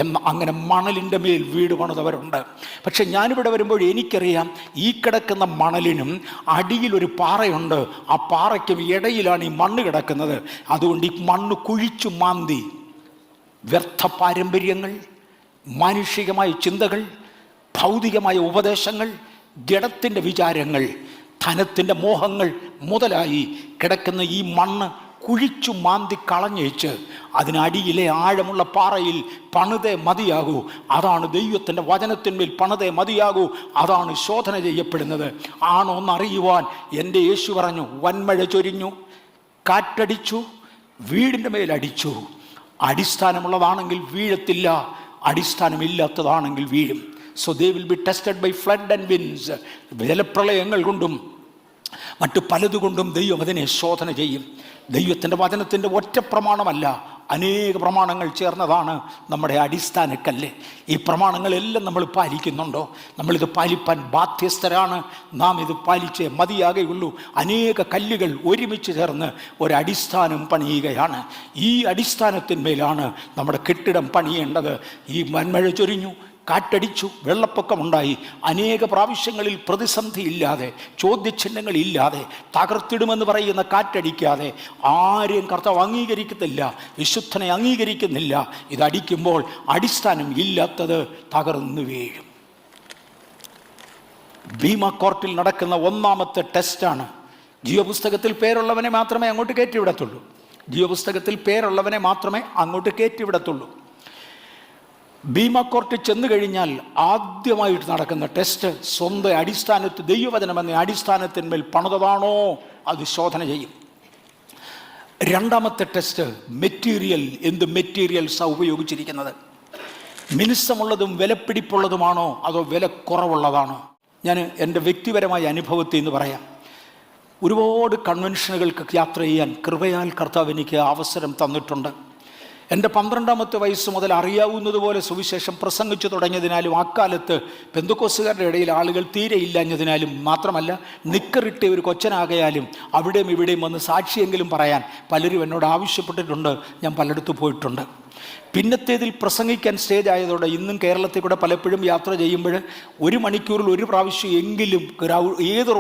എന്ന്. അങ്ങനെ മണലിൻ്റെ മേൽ വീട് പണിതവരുണ്ട്. പക്ഷെ ഞാനിവിടെ വരുമ്പോൾ എനിക്കറിയാം, ഈ കിടക്കുന്ന മണലിനും അടിയിലൊരു പാറയുണ്ട്. ആ പാറയ്ക്കും ഇടയിലാണ് ഈ മണ്ണ് കിടക്കുന്നത്. അതുകൊണ്ട് ഈ മണ്ണ് കുഴിച്ചു മാന്തി വ്യർത്ഥ പാരമ്പര്യങ്ങൾ, മാനുഷികമായ ചിന്തകൾ, ഭൗതികമായ ഉപദേശങ്ങൾ, ജഡത്തിൻ്റെ വിചാരങ്ങൾ, ധനത്തിൻ്റെ മോഹങ്ങൾ മുതലായി കിടക്കുന്ന ഈ മണ്ണ് കുഴിച്ചു മാന്തി കളഞ്ഞേച്ച് അതിനടിയിലെ ആഴമുള്ള പാറയിൽ പണിതേ മതിയാകൂ. അതാണ് ദൈവത്തിൻ്റെ വചനത്തിന്മേൽ പണിതേ മതിയാകൂ. അതാണ് ശോധന ചെയ്യപ്പെടുന്നത്. ആണോ എന്നറിയുവാൻ എൻ്റെ യേശു പറഞ്ഞു, വൻമഴ ചൊരിഞ്ഞു, കാറ്റടിച്ചു, വീടിൻ്റെ മേലടിച്ചു. അടിസ്ഥാനമുള്ളതാണെങ്കിൽ വീഴത്തില്ല, അടിസ്ഥാനമില്ലാത്തതാണെങ്കിൽ വീഴും. So they will be tested by flood and winds. ജലപ്രളയങ്ങൾ കൊണ്ടും മറ്റു പലതുകൊണ്ടും ദൈവം അതിനെ ശോധന ചെയ്യും. ദൈവത്തിൻ്റെ വചനത്തിൻ്റെ ഒറ്റ പ്രമാണമല്ല, അനേക പ്രമാണങ്ങൾ ചേർന്നതാണ് നമ്മുടെ അടിസ്ഥാനക്കല്ല്. ഈ പ്രമാണങ്ങളെല്ലാം നമ്മൾ പാലിക്കുന്നുണ്ടോ? നമ്മളിത് പാലിപ്പാൻ ബാധ്യസ്ഥരാണ്. നാം ഇത് പാലിച്ചേ മതിയാകുകയുള്ളൂ. അനേക കല്ലുകൾ ഒരുമിച്ച് ചേർന്ന് ഒരടിസ്ഥാനം പണിയുകയാണ്. ഈ അടിസ്ഥാനത്തിന്മേലാണ് നമ്മുടെ കെട്ടിടം പണിയേണ്ടത്. ഈ വൻമഴ ചൊരിഞ്ഞു, കാറ്റടിച്ചു, വെള്ളപ്പൊക്കമുണ്ടായി. അനേക പ്രാവശ്യങ്ങളിൽ പ്രതിസന്ധിയില്ലാതെ, ചോദ്യചിഹ്നങ്ങളില്ലാതെ, തകർത്തിടുമെന്ന് പറയുന്ന കാറ്റടിക്കാതെ ആരെയും കർത്താവ് അംഗീകരിക്കുന്നില്ല, വിശുദ്ധനെ അംഗീകരിക്കുന്നില്ല. ഇതടിക്കുമ്പോൾ അടിസ്ഥാനം ഇല്ലാത്തത് തകർന്നു വീഴും. ഭീമ കോർട്ടിൽ നടക്കുന്ന ഒന്നാമത്തെ ടെസ്റ്റാണ്. ജീവപുസ്തകത്തിൽ പേരുള്ളവനെ മാത്രമേ അങ്ങോട്ട് കയറ്റിവിടത്തുള്ളൂ. ജീവപുസ്തകത്തിൽ പേരുള്ളവനെ മാത്രമേ അങ്ങോട്ട് കയറ്റിവിടത്തുള്ളൂ. ഭീമ കോർട്ടിൽ ചെന്നു കഴിഞ്ഞാൽ ആദ്യമായിട്ട് നടക്കുന്ന ടെസ്റ്റ് സ്വന്തം അടിസ്ഥാനത്തിൽ, ദൈവവചനമെന്ന അടിസ്ഥാനത്തിന്മേൽ പണിതതാണോ അത് ശോധന ചെയ്യും. രണ്ടാമത്തെ ടെസ്റ്റ് മെറ്റീരിയൽ, എന്ത് മെറ്റീരിയൽസാണ് ഉപയോഗിച്ചിരിക്കുന്നത്, മിനുസമുള്ളതും വിലപ്പിടിപ്പുള്ളതുമാണോ അതോ വില കുറവുള്ളതാണോ. ഞാൻ എൻ്റെ വ്യക്തിപരമായ അനുഭവത്തിൽ നിന്ന് പറയാം. ഒരുപാട് കൺവെൻഷനുകൾക്ക് യാത്ര ചെയ്യാൻ കൃപയാൽ കർത്താവ് എനിക്ക് അവസരം തന്നിട്ടുണ്ട്. എൻ്റെ 12ാമത്തെ വയസ്സ് മുതൽ അറിയാവുന്നതുപോലെ സുവിശേഷം പ്രസംഗിച്ചു തുടങ്ങിയതിനാലും, അക്കാലത്ത് പെന്തക്കോസ്തുകാരുടെ ഇടയിൽ ആളുകൾ തീരെ ഇല്ലാഞ്ഞതിനാലും, മാത്രമല്ല നിക്കറിട്ട ഒരു കൊച്ചനാകയാലും അവിടെയും ഇവിടെയും വന്ന് സാക്ഷിയെങ്കിലും പറയാൻ പലരും എന്നോട് ആവശ്യപ്പെട്ടിട്ടുണ്ട്. ഞാൻ പലയിടത്ത് പോയിട്ടുണ്ട്. പിന്നത്തേതിൽ പ്രസംഗിക്കാൻ സ്റ്റേജ് ആയതോടെ ഇന്നും കേരളത്തിൽ കൂടെ പലപ്പോഴും യാത്ര ചെയ്യുമ്പോൾ 1 മണിക്കൂറിൽ 1 പ്രാവശ്യം എങ്കിലും ഏത്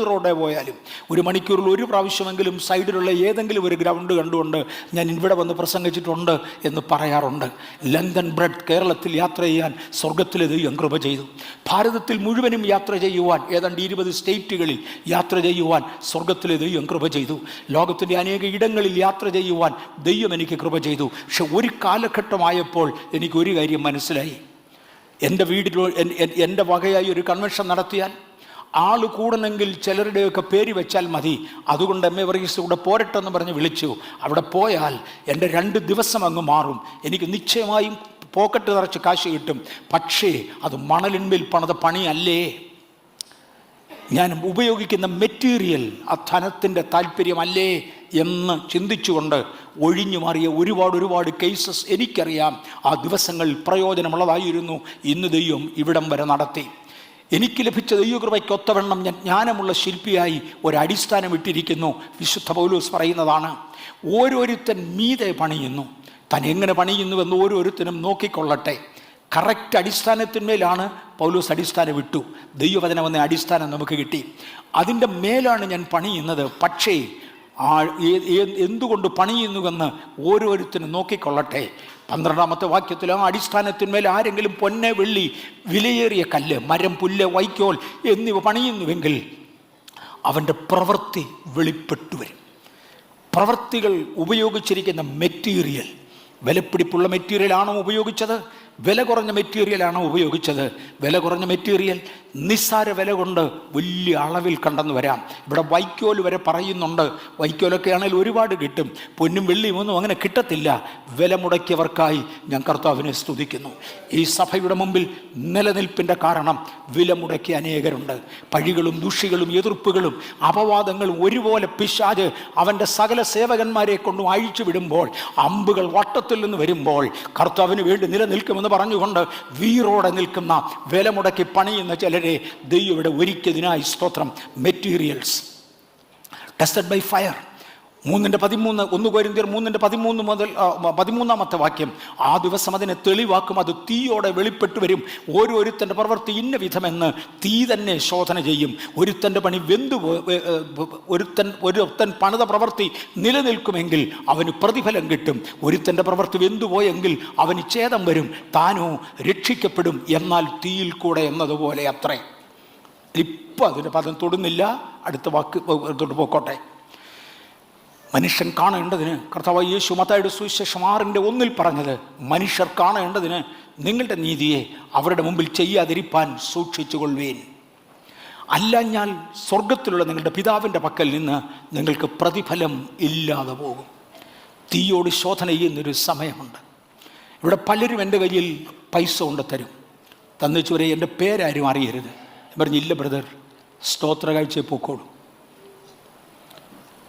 റോഡേ പോയാലും 1 മണിക്കൂറിൽ 1 പ്രാവശ്യമെങ്കിലും സൈഡിലുള്ള ഏതെങ്കിലും ഒരു ഗ്രൗണ്ട് കണ്ടുകൊണ്ട് ഞാൻ ഇവിടെ വന്ന് പ്രസംഗിച്ചിട്ടുണ്ട് എന്ന് പറയാറുണ്ട്. ലണ്ടൻ ബ്രെഡ് കേരളത്തിൽ യാത്ര ചെയ്യാൻ സ്വർഗത്തിലെ ദൈവം കൃപ ചെയ്തു. ഭാരതത്തിൽ മുഴുവനും യാത്ര ചെയ്യുവാൻ, ഏതാണ്ട് 20 സ്റ്റേറ്റുകളിൽ യാത്ര ചെയ്യുവാൻ സ്വർഗത്തിലെ ദൈവം കൃപ ചെയ്തു. ലോകത്തിൻ്റെ അനേക ഇടങ്ങളിൽ യാത്ര ചെയ്യുവാൻ ദൈവം എനിക്ക് കൃപ ചെയ്തു. പക്ഷെ ഒരു കാലഘട്ടമായപ്പോൾ എനിക്കൊരു കാര്യം മനസ്സിലായി. എൻ്റെ വീട്ടിൽ എൻ്റെ വകയായി ഒരു കൺവെൻഷൻ നടത്തിയാൽ ആൾ കൂടണമെങ്കിൽ ചിലരുടെയൊക്കെ പേര് വെച്ചാൽ മതി. അതുകൊണ്ട് എം എ വർഗീസ് കൂടെ പോരട്ടെന്ന് പറഞ്ഞ് വിളിച്ചു. അവിടെ പോയാൽ എൻ്റെ 2 ദിവസം അങ്ങ് മാറും. എനിക്ക് നിശ്ചയമായും പോക്കറ്റ് നിറച്ച് കാശ് കിട്ടും. പക്ഷേ അത് മണലിന്മേൽ പണിത പണിയല്ലേ. ഞാൻ ഉപയോഗിക്കുന്ന മെറ്റീരിയൽ ആ ധനത്തിൻ്റെ താല്പര്യമല്ലേ എന്ന് ചിന്തിച്ചുകൊണ്ട് ഒഴിഞ്ഞു മാറിയ ഒരുപാട് കേസസ് എനിക്കറിയാം. ആ ദിവസങ്ങൾ പ്രയോജനമുള്ളതായിരുന്നു. ഇന്ന് ദൈവം ഇവിടം വരെ നടത്തി. എനിക്ക് ലഭിച്ച ദൈവകൃപയ്ക്കൊത്തവണ്ണം ഞാൻ ജ്ഞാനമുള്ള ശില്പിയായി ഒരടിസ്ഥാനം ഇട്ടിരിക്കുന്നു. വിശുദ്ധ പൗലോസ് പറയുന്നതാണ്, ഓരോരുത്തൻ മീതെ പണിയുന്നു, താൻ എങ്ങനെ പണിയുന്നുവെന്ന് ഓരോരുത്തരും നോക്കിക്കൊള്ളട്ടെ. കറക്റ്റ് അടിസ്ഥാനത്തിന്മേലാണ് പൗലോസ് അടിസ്ഥാനം വിട്ടു. ദൈവവചനം എന്ന അടിസ്ഥാനം നമുക്ക് കിട്ടി. അതിൻ്റെ മേലാണ് ഞാൻ പണിയുന്നത്. പക്ഷേ എന്തുകൊണ്ട് പണിയുന്നുവെന്ന് ഓരോരുത്തരും നോക്കിക്കൊള്ളട്ടെ. 12ാമത്തെ വാക്യത്തിൽ ആ അടിസ്ഥാനത്തിന്മേൽ ആരെങ്കിലും പൊന്നെ, വെള്ളി, വിലയേറിയ കല്ല്, മരം, പുല്ല്, വൈക്കോൽ എന്നിവ പണിയുന്നുവെങ്കിൽ അവൻ്റെ പ്രവൃത്തി വെളിപ്പെട്ടു വരും. പ്രവൃത്തികൾ ഉപയോഗിച്ചിരിക്കുന്ന മെറ്റീരിയൽ വിലപ്പിടിപ്പുള്ള മെറ്റീരിയലാണോ ഉപയോഗിച്ചത്, വില കുറഞ്ഞ മെറ്റീരിയലാണോ ഉപയോഗിച്ചത്? വില കുറഞ്ഞ മെറ്റീരിയൽ നിസ്സാര വില കൊണ്ട് വലിയ അളവിൽ കണ്ടെന്ന് വരാം. ഇവിടെ വൈക്കോൽ വരെ പറയുന്നുണ്ട്. വൈക്കോലൊക്കെ ആണെങ്കിൽ ഒരുപാട് കിട്ടും. പൊന്നും വെള്ളിയും ഒന്നും അങ്ങനെ കിട്ടത്തില്ല. വില മുടക്കിയവർക്കായി ഞാൻ കർത്താവിനെ സ്തുതിക്കുന്നു. ഈ സഭയുടെ മുമ്പിൽ നിലനിൽപ്പിൻ്റെ കാരണം വില മുടക്കിയ അനേകരുണ്ട്. പഴികളും ദുഷികളും എതിർപ്പുകളും അപവാദങ്ങളും ഒരുപോലെ പിശാച് അവൻ്റെ സകല സേവകന്മാരെ കൊണ്ടും അഴിച്ചു വിടുമ്പോൾ, അമ്പുകൾ വട്ടത്തിൽ നിന്ന് വരുമ്പോൾ, കർത്താവിന് വേണ്ടി നിലനിൽക്കുമെന്ന് പറഞ്ഞുകൊണ്ട് വീറോടെ നിൽക്കുന്ന, വില മുടക്കി പണിയുന്ന ചിലരെ ദൈവം ഇവിടെ ഒരുക്കിയതിനായി സ്തോത്രം. Materials tested by fire. 3:13 1 കൊരിന്ത്യർ 3:13 മുതൽ 13ാമത്തെ വാക്യം. ആ ദിവസം അതിനെ തെളിവാക്കും, അത് തീയോടെ വെളിപ്പെട്ടു വരും. ഓരോരുത്തൻ്റെ പ്രവൃത്തി ഇന്ന വിധമെന്ന് തീ തന്നെ ശോധന ചെയ്യും. ഒരുത്തൻ്റെ പണി ഒരുത്തൻ പണിത പ്രവൃത്തി നിലനിൽക്കുമെങ്കിൽ അവന് പ്രതിഫലം കിട്ടും. ഒരുത്തൻ്റെ പ്രവൃത്തി വെന്തുപോയെങ്കിൽ അവന് ഛേദം വരും, താനോ രക്ഷിക്കപ്പെടും. എന്നാൽ തീയിൽ കൂടെ എന്നതുപോലെ അത്രേ. ഇപ്പം അതിൻ്റെ പദം തൊടുന്നില്ല, അടുത്ത വാക്ക് തൊട്ട് പോക്കോട്ടെ. മനുഷ്യൻ കാണേണ്ടതിന്, കർത്താവായ യേശു മത്തായിയുടെ സുവിശേഷം 6:1 പറഞ്ഞത്, മനുഷ്യർ കാണേണ്ടതിന് നിങ്ങളുടെ നീതിയെ അവരുടെ മുമ്പിൽ ചെയ്യാതിരിപ്പാൻ സൂക്ഷിച്ചുകൊള്ളുവീൻ. അല്ലഞ്ഞാൽ സ്വർഗത്തിലുള്ള നിങ്ങളുടെ പിതാവിൻ്റെ പക്കൽ നിന്ന് നിങ്ങൾക്ക് പ്രതിഫലം ഇല്ലാതെ പോകും. തീയോട് ശോധന ചെയ്യുന്നൊരു സമയമുണ്ട്. ഇവിടെ പലരും എൻ്റെ കയ്യിൽ പൈസ കൊണ്ട് തരും. തന്നിച്ചു വരെ എൻ്റെ പേരാരും അറിയരുത്. പറഞ്ഞില്ല ബ്രദർ, സ്തോത്ര കാഴ്ചയെ പോക്കോളൂ.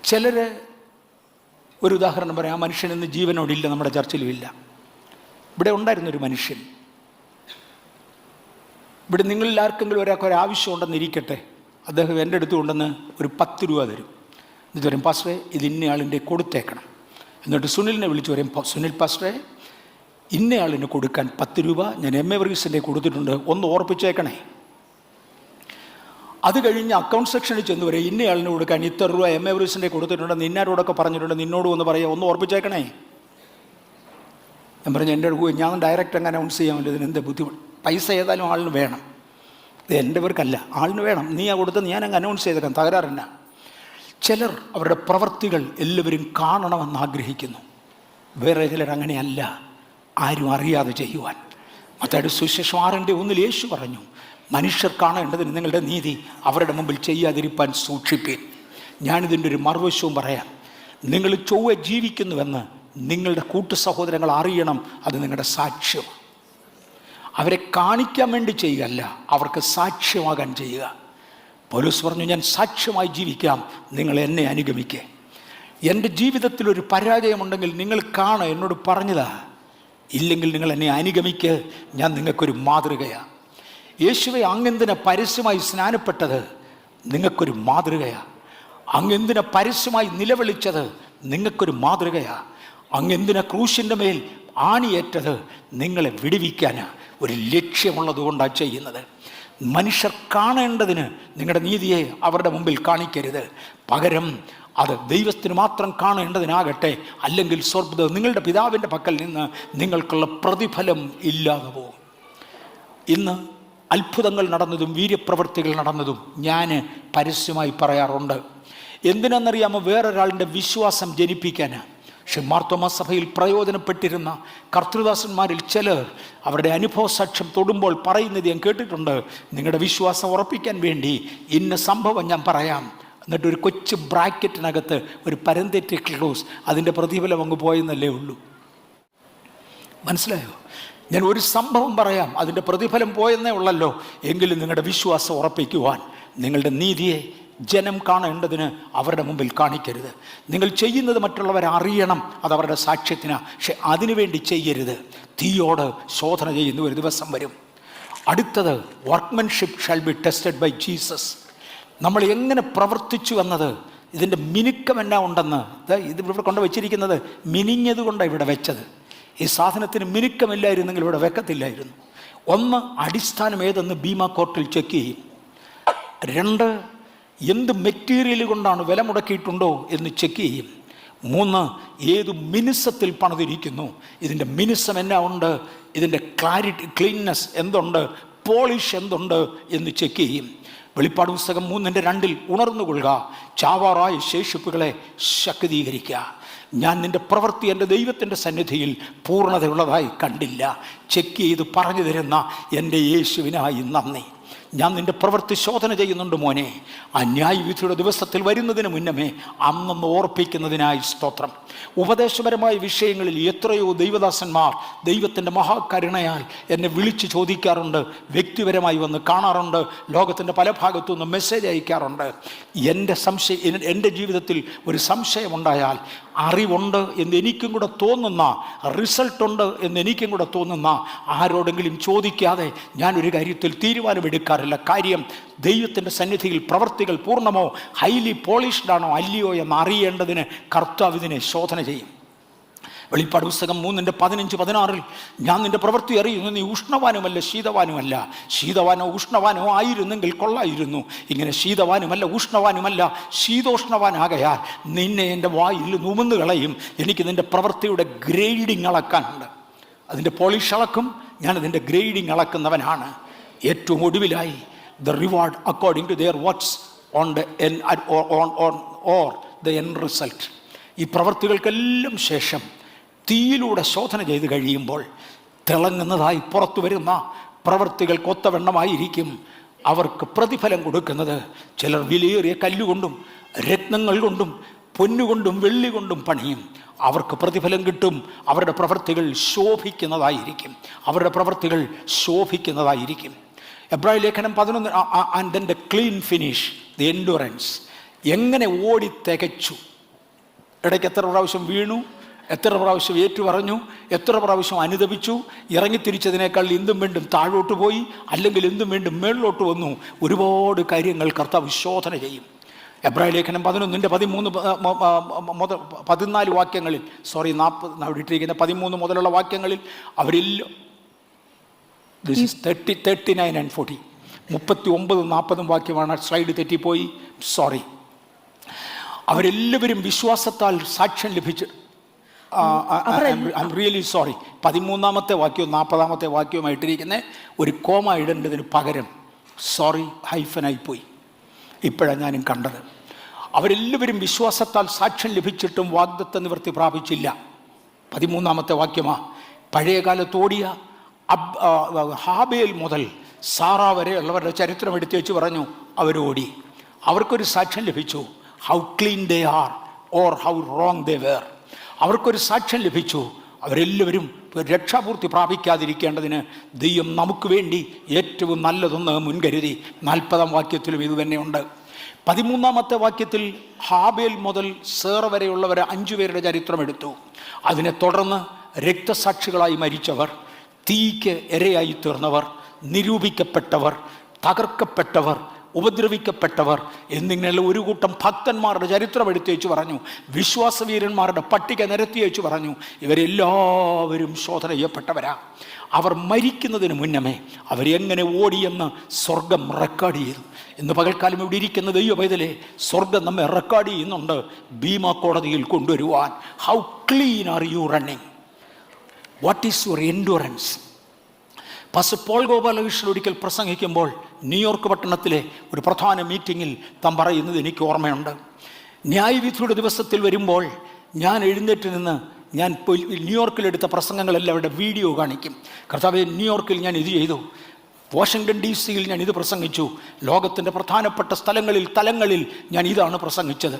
ചിലർ, ഒരു ഉദാഹരണം പറയാം, ആ മനുഷ്യൻ ഇന്ന് ജീവനോടില്ല, നമ്മുടെ ചർച്ചിലും ഇല്ല. ഇവിടെ ഉണ്ടായിരുന്നൊരു മനുഷ്യൻ. ഇവിടെ നിങ്ങളിൽ ആർക്കെങ്കിലും ഒരാവശ്യമുണ്ടെന്നിരിക്കട്ടെ, അദ്ദേഹം എൻ്റെ അടുത്ത് കൊണ്ടുവന്ന് ഒരു 10 രൂപ തരും. എന്നിട്ട് പറയും, പാസ്റ്ററെ ഇത് ഇന്നയാളിൻ്റെ കൊടുത്തേക്കണം. എന്നിട്ട് സുനിലിനെ വിളിച്ചു പറയും, സുനിൽ പാസ്റ്ററെ ഇന്നയാളിന് കൊടുക്കാൻ 10 രൂപ ഞാൻ എം എ വർഗീസിൻ്റെ കൊടുത്തിട്ടുണ്ട്, ഒന്ന് ഓർപ്പിച്ചേക്കണേ. അത് കഴിഞ്ഞ് അക്കൗണ്ട് സെക്ഷനിൽ ചെന്ന് വരെ ഇന്നയാളിന് കൊടുക്കാൻ ഇത്ര രൂപ എം എ വർഗീസിൻ്റെ കൊടുത്തിട്ടുണ്ട്, നിന്നാരോടൊക്കെ പറഞ്ഞിട്ടുണ്ട്, നിന്നോടും ഒന്ന് പറയുക, ഒന്ന് ഓർപ്പിച്ചേക്കണേ. ഞാൻ പറഞ്ഞു എൻ്റെ ഞാൻ ഡയറക്റ്റ് അങ്ങ് അനൗൺസ് ചെയ്യാൻ വേണ്ടി ഇതിന് എന്ത് ബുദ്ധിമുട്ട്, പൈസ ഏതായാലും ആളിന് വേണം, ഇത് എൻ്റെ പേർക്കല്ല, ആളിന് വേണം, നീ ആ കൊടുത്ത് ഞാൻ അങ്ങ് അനൗൺസ് ചെയ്തേക്കാം, തകരാറില്ല. ചിലർ അവരുടെ പ്രവൃത്തികൾ എല്ലാവരും കാണണമെന്ന് ആഗ്രഹിക്കുന്നു, വേറെ ചിലർ അങ്ങനെയല്ല, ആരും അറിയാതെ ചെയ്യുവാൻ. മത്തായിയുടെ സുവിശേഷം 6:1 യേശു പറഞ്ഞു, മനുഷ്യർ കാണേണ്ടതിന് നിങ്ങളുടെ നീതി അവരുടെ മുമ്പിൽ ചെയ്യാതിരിപ്പാൻ സൂക്ഷിപ്പീൻ. ഞാനിതിൻ്റെ ഒരു മറുവശവും പറയാം. നിങ്ങൾ ചൊവ്വെ ജീവിക്കുന്നുവെന്ന് നിങ്ങളുടെ കൂട്ടു സഹോദരങ്ങൾ അറിയണം, അത് നിങ്ങളുടെ സാക്ഷ്യം. അവരെ കാണിക്കാൻ വേണ്ടി ചെയ്യുകയല്ല, അവർക്ക് സാക്ഷ്യമാകാൻ ചെയ്യുക. പൗലോസ് പറഞ്ഞു, ഞാൻ സാക്ഷ്യമായി ജീവിക്കാം, നിങ്ങൾ എന്നെ അനുഗമിക്കുക. എൻ്റെ ജീവിതത്തിലൊരു പരാജയമുണ്ടെങ്കിൽ നിങ്ങൾ എന്നോട് പറഞ്ഞതാ, ഇല്ലെങ്കിൽ നിങ്ങൾ എന്നെ അനുഗമിക്കുക, ഞാൻ നിങ്ങൾക്കൊരു മാതൃകയാണ്. യേശുവെ അങ്ങെന്തിനെ പരസ്യമായി സ്നാനപ്പെട്ടത്, നിങ്ങൾക്കൊരു മാതൃകയാണ്. അങ്ങെന്തിനെ പരസ്യമായി നിലവിളിച്ചത്, നിങ്ങൾക്കൊരു മാതൃകയാണ്. അങ്ങെന്തിനെ ക്രൂശിൻ്റെ മേൽ ആണിയേറ്റത്, നിങ്ങളെ വിടുവിക്കാനാണ്, ഒരു ലക്ഷ്യമുള്ളത് കൊണ്ടാണ് ചെയ്യുന്നത്. മനുഷ്യർ കാണേണ്ടതിന് നിങ്ങളുടെ നീതിയെ അവരുടെ മുമ്പിൽ കാണിക്കരുത്, പകരം അത് ദൈവത്തിന് മാത്രം കാണേണ്ടതിനാകട്ടെ, അല്ലെങ്കിൽ നിങ്ങളുടെ പിതാവിൻ്റെ പക്കൽ നിന്ന് നിങ്ങൾക്കുള്ള പ്രതിഫലം ഇല്ലാതെ പോകും. ഇന്ന് അത്ഭുതങ്ങൾ നടന്നതും വീര്യപ്രവൃത്തികൾ നടന്നതും ഞാൻ പരസ്യമായി പറയാറുണ്ട്. എന്തിനാണെന്നറിയാമോ? വേറൊരാളുടെ വിശ്വാസം ജനിപ്പിക്കാനാണ്. പക്ഷെ മാർത്തോമാ സഭയിൽ പ്രയോജനപ്പെട്ടിരുന്ന കർത്തൃദാസന്മാരിൽ ചിലർ അവരുടെ അനുഭവ സാക്ഷ്യം തൊടുമ്പോൾ പറയുന്നത് ഞാൻ കേട്ടിട്ടുണ്ട്, നിങ്ങളുടെ വിശ്വാസം ഉറപ്പിക്കാൻ വേണ്ടി ഇന്ന സംഭവം ഞാൻ പറയാം, എന്നിട്ട് ഒരു കൊച്ചു ബ്രാക്കറ്റിനകത്ത് ഒരു പരന്തറ്റിക് ക്ലോസ്, അതിൻ്റെ പ്രതിഫലം അങ്ങ് പോയെന്നല്ലേ ഉള്ളൂ. മനസ്സിലായോ? ഞാൻ ഒരു സംഭവം പറയാം, അതിൻ്റെ പ്രതിഫലം പോയെന്നേ ഉള്ളല്ലോ, എങ്കിലും നിങ്ങളുടെ വിശ്വാസം ഉറപ്പിക്കുവാൻ നിങ്ങളുടെ നീതിയെ ജനം കാണേണ്ടതിന് അവരുടെ മുമ്പിൽ കാണിക്കരുത്. നിങ്ങൾ ചെയ്യുന്നത് മറ്റുള്ളവരെ അറിയണം, അത് അവരുടെ സാക്ഷ്യത്തിനാണ്. പക്ഷെ അതിനുവേണ്ടി ചെയ്യരുത്. തീയോട് ശോധന ചെയ്യുന്ന ഒരു ദിവസം വരും. അടുത്തത്, workmanship shall be tested by Jesus. നമ്മൾ എങ്ങനെ പ്രവർത്തിച്ചു എന്നത്, ഇതിൻ്റെ മിനുക്കം എന്നാ ഉണ്ടെന്ന്, ഇത് ഇവിടെ കൊണ്ട് വെച്ചിരിക്കുന്നത് മിനിഞ്ഞത് കൊണ്ടാണ് ഇവിടെ വെച്ചത്. ഈ സാധനത്തിന് മിനുക്കമില്ലായിരുന്നെങ്കിൽ ഇവിടെ വെക്കത്തില്ലായിരുന്നു. ഒന്ന്, അടിസ്ഥാനം ഏതെന്ന് ബീമ കോർട്ടിൽ ചെക്ക് ചെയ്യും. 2, എന്ത് മെറ്റീരിയൽ കൊണ്ടാണ് വില മുടക്കിയിട്ടുണ്ടോ എന്ന് ചെക്ക് ചെയ്യും. 3, ഏത് മിനുസത്തിൽ പണിതിരിക്കുന്നു, ഇതിൻ്റെ മിനുസം എന്നാ ഉണ്ട്, ഇതിൻ്റെ ക്ലീൻനെസ് എന്തുണ്ട്, പോളിഷ് എന്തുണ്ട് എന്ന് ചെക്ക് ചെയ്യും. വെളിപ്പാട് പുസ്തകം 3:2 ഉണർന്നുകൊള്ളുക, ചാവാറായ ശേഷിപ്പുകളെ ശക്തീകരിക്കുക. ഞാൻ നിൻ്റെ പ്രവൃത്തി എൻ്റെ ദൈവത്തിൻ്റെ സന്നിധിയിൽ പൂർണ്ണതയുള്ളതായി കണ്ടില്ല. ചെക്ക് ചെയ്ത് പറഞ്ഞു തരുന്ന എൻ്റെ യേശുവിനായി നന്ദി. ഞാൻ നിൻ്റെ പ്രവൃത്തി ശോധന ചെയ്യുന്നുണ്ട് മോനെ. ആ ന്യായവിധിയുടെ ദിവസത്തിൽ വരുന്നതിന് മുന്നമേ അന്നൊന്ന് ഓർപ്പിക്കുന്നതിനായി സ്തോത്രം. ഉപദേശപരമായ വിഷയങ്ങളിൽ എത്രയോ ദൈവദാസന്മാർ ദൈവത്തിൻ്റെ മഹാകരുണയാൽ എന്നെ വിളിച്ച് ചോദിക്കാറുണ്ട്, വ്യക്തിപരമായി വന്ന് കാണാറുണ്ട്, ലോകത്തിൻ്റെ പല ഭാഗത്തു നിന്ന് മെസ്സേജ് അയക്കാറുണ്ട്. എൻ്റെ ജീവിതത്തിൽ ഒരു സംശയമുണ്ടായാൽ, അറിവുണ്ട് എന്ന് എനിക്കും കൂടെ തോന്നുന്ന, റിസൾട്ടുണ്ട് എന്ന് എനിക്കും കൂടെ തോന്നുന്ന ആരോടെങ്കിലും ചോദിക്കാതെ ഞാനൊരു കാര്യത്തിൽ തീരുമാനമെടുക്കാറില്ല. കാര്യം, ദൈവത്തിൻ്റെ സന്നിധിയിൽ പ്രവർത്തികൾ പൂർണ്ണമോ ഹൈലി പോളിഷ്ഡ് ആണോ അല്ലയോ എന്ന് അറിയേണ്ടതിന് കർത്താവ് ഇതിനെ ശോധന ചെയ്യും. വെളിപ്പാട് പുസ്തകം 3:15-16 ഞാൻ നിൻ്റെ പ്രവൃത്തി അറിയുന്നു, നീ ഉഷ്ണവാനുമല്ല ശീതവാനുമല്ല. ശീതവാനോ ഉഷ്ണവാനോ ആയിരുന്നെങ്കിൽ കൊള്ളായിരുന്നു. ഇങ്ങനെ ശീതവാനുമല്ല ഉഷ്ണവാനുമല്ല ശീതോഷ്ണവാനാകയാൽ നിന്നെ എൻ്റെ വായിൽ നുമന്ന് കളയും. എനിക്ക് നിൻ്റെ പ്രവൃത്തിയുടെ ഗ്രേഡിങ് അളക്കാനുണ്ട്. അതിൻ്റെ പോളിഷ് അളക്കും, ഞാനതിൻ്റെ ഗ്രേഡിങ് അളക്കുന്നവനാണ്. ഏറ്റവും ഒടുവിലായി, the reward according to their works on the end or the end result. ഈ പ്രവൃത്തികൾക്കെല്ലാം ശേഷം തീയിലൂടെ ശോധന ചെയ്ത് കഴിയുമ്പോൾ തിളങ്ങുന്നതായി പുറത്തു വരുന്ന പ്രവൃത്തികൾക്ക് ഒത്തവണ്ണമായിരിക്കും അവർക്ക് പ്രതിഫലം കൊടുക്കുന്നത്. ചിലർ വിലയേറിയ കല്ലുകൊണ്ടും രത്നങ്ങൾ കൊണ്ടും പൊന്നുകൊണ്ടും വെള്ളി കൊണ്ടും പണിയും. അവർക്ക് പ്രതിഫലം കിട്ടും. അവരുടെ പ്രവൃത്തികൾ ശോഭിക്കുന്നതായിരിക്കും. അവരുടെ പ്രവൃത്തികൾ ശോഭിക്കുന്നതായിരിക്കും. എബ്രായ ലേഖനം 11 and then the clean finish, the endurance. എങ്ങനെ ഓടി തികച്ചു, ഇടയ്ക്ക് എത്ര പ്രാവശ്യം വീണു, എത്ര പ്രാവശ്യം ഏറ്റു പറഞ്ഞു, എത്ര പ്രാവശ്യം അനുദപിച്ചു, ഇറങ്ങിത്തിരിച്ചതിനേക്കാൾ എന്തും വീണ്ടും താഴോട്ട് പോയി, അല്ലെങ്കിൽ എന്തും വീണ്ടും മേളിലോട്ട് വന്നു. ഒരുപാട് കാര്യങ്ങൾ കർത്താവ് ശോധന ചെയ്യും. എബ്രായ ലേഖനം 11:13-14 വാക്യങ്ങളിൽ, 40 അവിടെ ഇട്ടിരിക്കുന്ന 13 മുതലുള്ള വാക്യങ്ങളിൽ അവരെല്ലാം, ദിസ് ഇസ് 39 and 40, 39-40 വാക്യമാണ്. സ്ലൈഡ് തെറ്റിപ്പോയി, സോറി. അവരെല്ലാവരും വിശ്വാസത്താൽ സാക്ഷ്യം ലഭിച്ച്, ഐ എം റിയലി സോറി, 13-ാമത്തെ വാക്യവും 40-ാമത്തെ വാക്യവുമായിട്ടിരിക്കുന്ന ഒരു കോമ ഇടേണ്ടതിന് പകരം സോറി ഹൈഫനായിപ്പോയി. ഇപ്പോഴാണ് ഞാനും കണ്ടത്. അവരെല്ലാവരും വിശ്വാസത്താൽ സാക്ഷ്യം ലഭിച്ചിട്ടും വാഗ്ദത്ത നിവൃത്തി പ്രാപിച്ചില്ല. 13-ാമത്തെ വാക്യമാ. പഴയകാലത്തോടിയ ഹാബേൽ മുതൽ സാറാ വരെ ഉള്ളവരുടെ ചരിത്രം എടുത്തു വെച്ച് പറഞ്ഞു അവരോടി. അവർക്കൊരു സാക്ഷ്യം ലഭിച്ചു, how clean they are or how wrong they were. അവർക്കൊരു സാക്ഷ്യം ലഭിച്ചു. അവരെല്ലാവരും രക്ഷാപൂർത്തി പ്രാപിക്കാതിരിക്കേണ്ടതിന് ദൈവം നമുക്ക് വേണ്ടി ഏറ്റവും നല്ലതൊന്ന് മുൻകരുതി. 40-ാം വാക്യത്തിലും ഇത് തന്നെയുണ്ട്. 13-ാമത്തെ വാക്യത്തിൽ ഹാബേൽ മുതൽ സേറ വരെയുള്ളവരെ 5 പേരുടെ ചരിത്രം എടുത്തു. അതിനെ തുടർന്ന് രക്തസാക്ഷികളായി മരിച്ചവർ, തീയ്ക്ക് ഇരയായി തീർന്നവർ, നിരൂപിക്കപ്പെട്ടവർ, തകർക്കപ്പെട്ടവർ, ഉപദ്രവിക്കപ്പെട്ടവർ എന്നിങ്ങനെയുള്ള ഒരു കൂട്ടം ഭക്തന്മാരുടെ ചരിത്രം എടുത്തു വെച്ച് പറഞ്ഞു. വിശ്വാസവീരന്മാരുടെ പട്ടിക നിരത്തി വെച്ച് പറഞ്ഞു ഇവരെല്ലാവരും ശോധന ചെയ്യപ്പെട്ടവരാ. അവർ മരിക്കുന്നതിന് മുന്നമേ അവരെങ്ങനെ ഓടിയെന്ന് സ്വർഗം റെക്കോർഡ് ചെയ്തു. ഇന്ന് പകൽക്കാലം ഇവിടെ ഇരിക്കുന്ന ദൈവ പൈതലേ, സ്വർഗം നമ്മെ റെക്കോർഡ് ചെയ്യുന്നുണ്ട് ഭീമ കോടതിയിൽ കൊണ്ടുവരുവാൻ. How clean are you running? What is your endurance? Pastor Paul Gopalakrishnan ഒരിക്കൽ പ്രസംഗിക്കുമ്പോൾ ന്യൂയോർക്ക് പട്ടണത്തിലെ ഒരു പ്രധാന മീറ്റിങ്ങിൽ താൻ പറയുന്നത് എനിക്ക് ഓർമ്മയുണ്ട്. ന്യായവിധിയുടെ ദിവസത്തിൽ വരുമ്പോൾ ഞാൻ എഴുന്നേറ്റ് നിന്ന് ഞാൻ ന്യൂയോർക്കിലെടുത്ത പ്രസംഗങ്ങളെല്ലാം അവിടെ വീഡിയോ കാണിക്കും. കർത്താവേ, ന്യൂയോർക്കിൽ ഞാൻ ഇത് ചെയ്തു, വാഷിങ്ടൺ DC-യിൽ ഞാൻ ഇത് പ്രസംഗിച്ചു, ലോകത്തിൻ്റെ പ്രധാനപ്പെട്ട തലങ്ങളിൽ ഞാൻ ഇതാണ് പ്രസംഗിച്ചത്,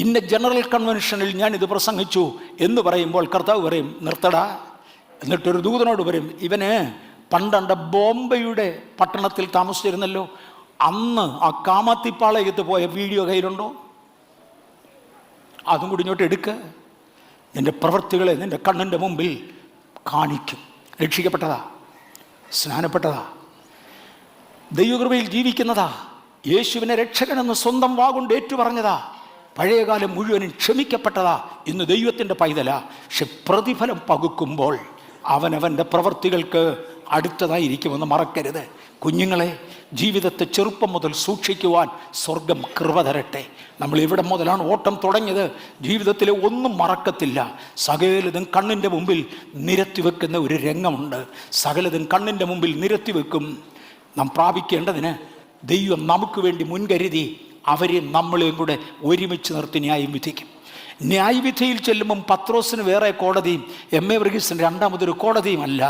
ഇന്ന ജനറൽ കൺവെൻഷനിൽ ഞാൻ ഇത് പ്രസംഗിച്ചു എന്ന് പറയുമ്പോൾ കർത്താവ് പറയും നിർത്തടാ. എന്നിട്ടൊരു ദൂതനോട് പറയും, ഇവന് പണ്ട് ബോംബെയുടെ പട്ടണത്തിൽ താമസിച്ചിരുന്നല്ലോ, അന്ന് ആ കാമാത്തിപ്പാളയത്ത് പോയ വീഡിയോ കയ്യിലുണ്ടോ? അതും കൂടി ഇങ്ങോട്ട് എടുക്കുക. നിൻ്റെ പ്രവൃത്തികളെ നിൻ്റെ കണ്ണിൻ്റെ മുമ്പിൽ കാണിക്കും. രക്ഷിക്കപ്പെട്ടതാ, സ്നാനപ്പെട്ടതാ, ദൈവകൃപയിൽ ജീവിക്കുന്നതാ, യേശുവിനെ രക്ഷകനെന്ന് സ്വന്തം വാഗുകൊണ്ട് ഏറ്റുപറഞ്ഞതാ, പഴയകാലം മുഴുവനും ക്ഷമിക്കപ്പെട്ടതാ, ഇന്ന് ദൈവത്തിൻ്റെ പൈതലാ. പക്ഷെ പ്രതിഫലം പകുക്കുമ്പോൾ അവനവൻ്റെ പ്രവൃത്തികൾക്ക് അടുത്തതായിരിക്കുമെന്ന് മറക്കരുത്. കുഞ്ഞുങ്ങളെ, ജീവിതത്തെ ചെറുപ്പം മുതൽ സൂക്ഷിക്കുവാൻ സ്വർഗം കൃപ തരട്ടെ. നമ്മൾ ഇവിടെ മുതലാണ് ഓട്ടം തുടങ്ങിയത്. ജീവിതത്തിലെ ഒന്നും മറക്കത്തില്ല. സകലതും കണ്ണിൻ്റെ മുമ്പിൽ നിരത്തിവെക്കുന്ന ഒരു രംഗമുണ്ട്. സകലതും കണ്ണിൻ്റെ മുമ്പിൽ നിരത്തിവെക്കും. നാം പ്രാപിക്കേണ്ടതിന് ദൈവം നമുക്ക് വേണ്ടി മുൻകരുതി അവരെയും നമ്മളെയും കൂടെ ഒരുമിച്ച് നിർത്തി ന്യായം വിധിക്കും. ന്യായവിധിയിൽ ചെല്ലുമ്പം പത്രോസിന് വേറെ കോടതിയും MA വർഗീസിന് രണ്ടാമതൊരു കോടതിയുമല്ല.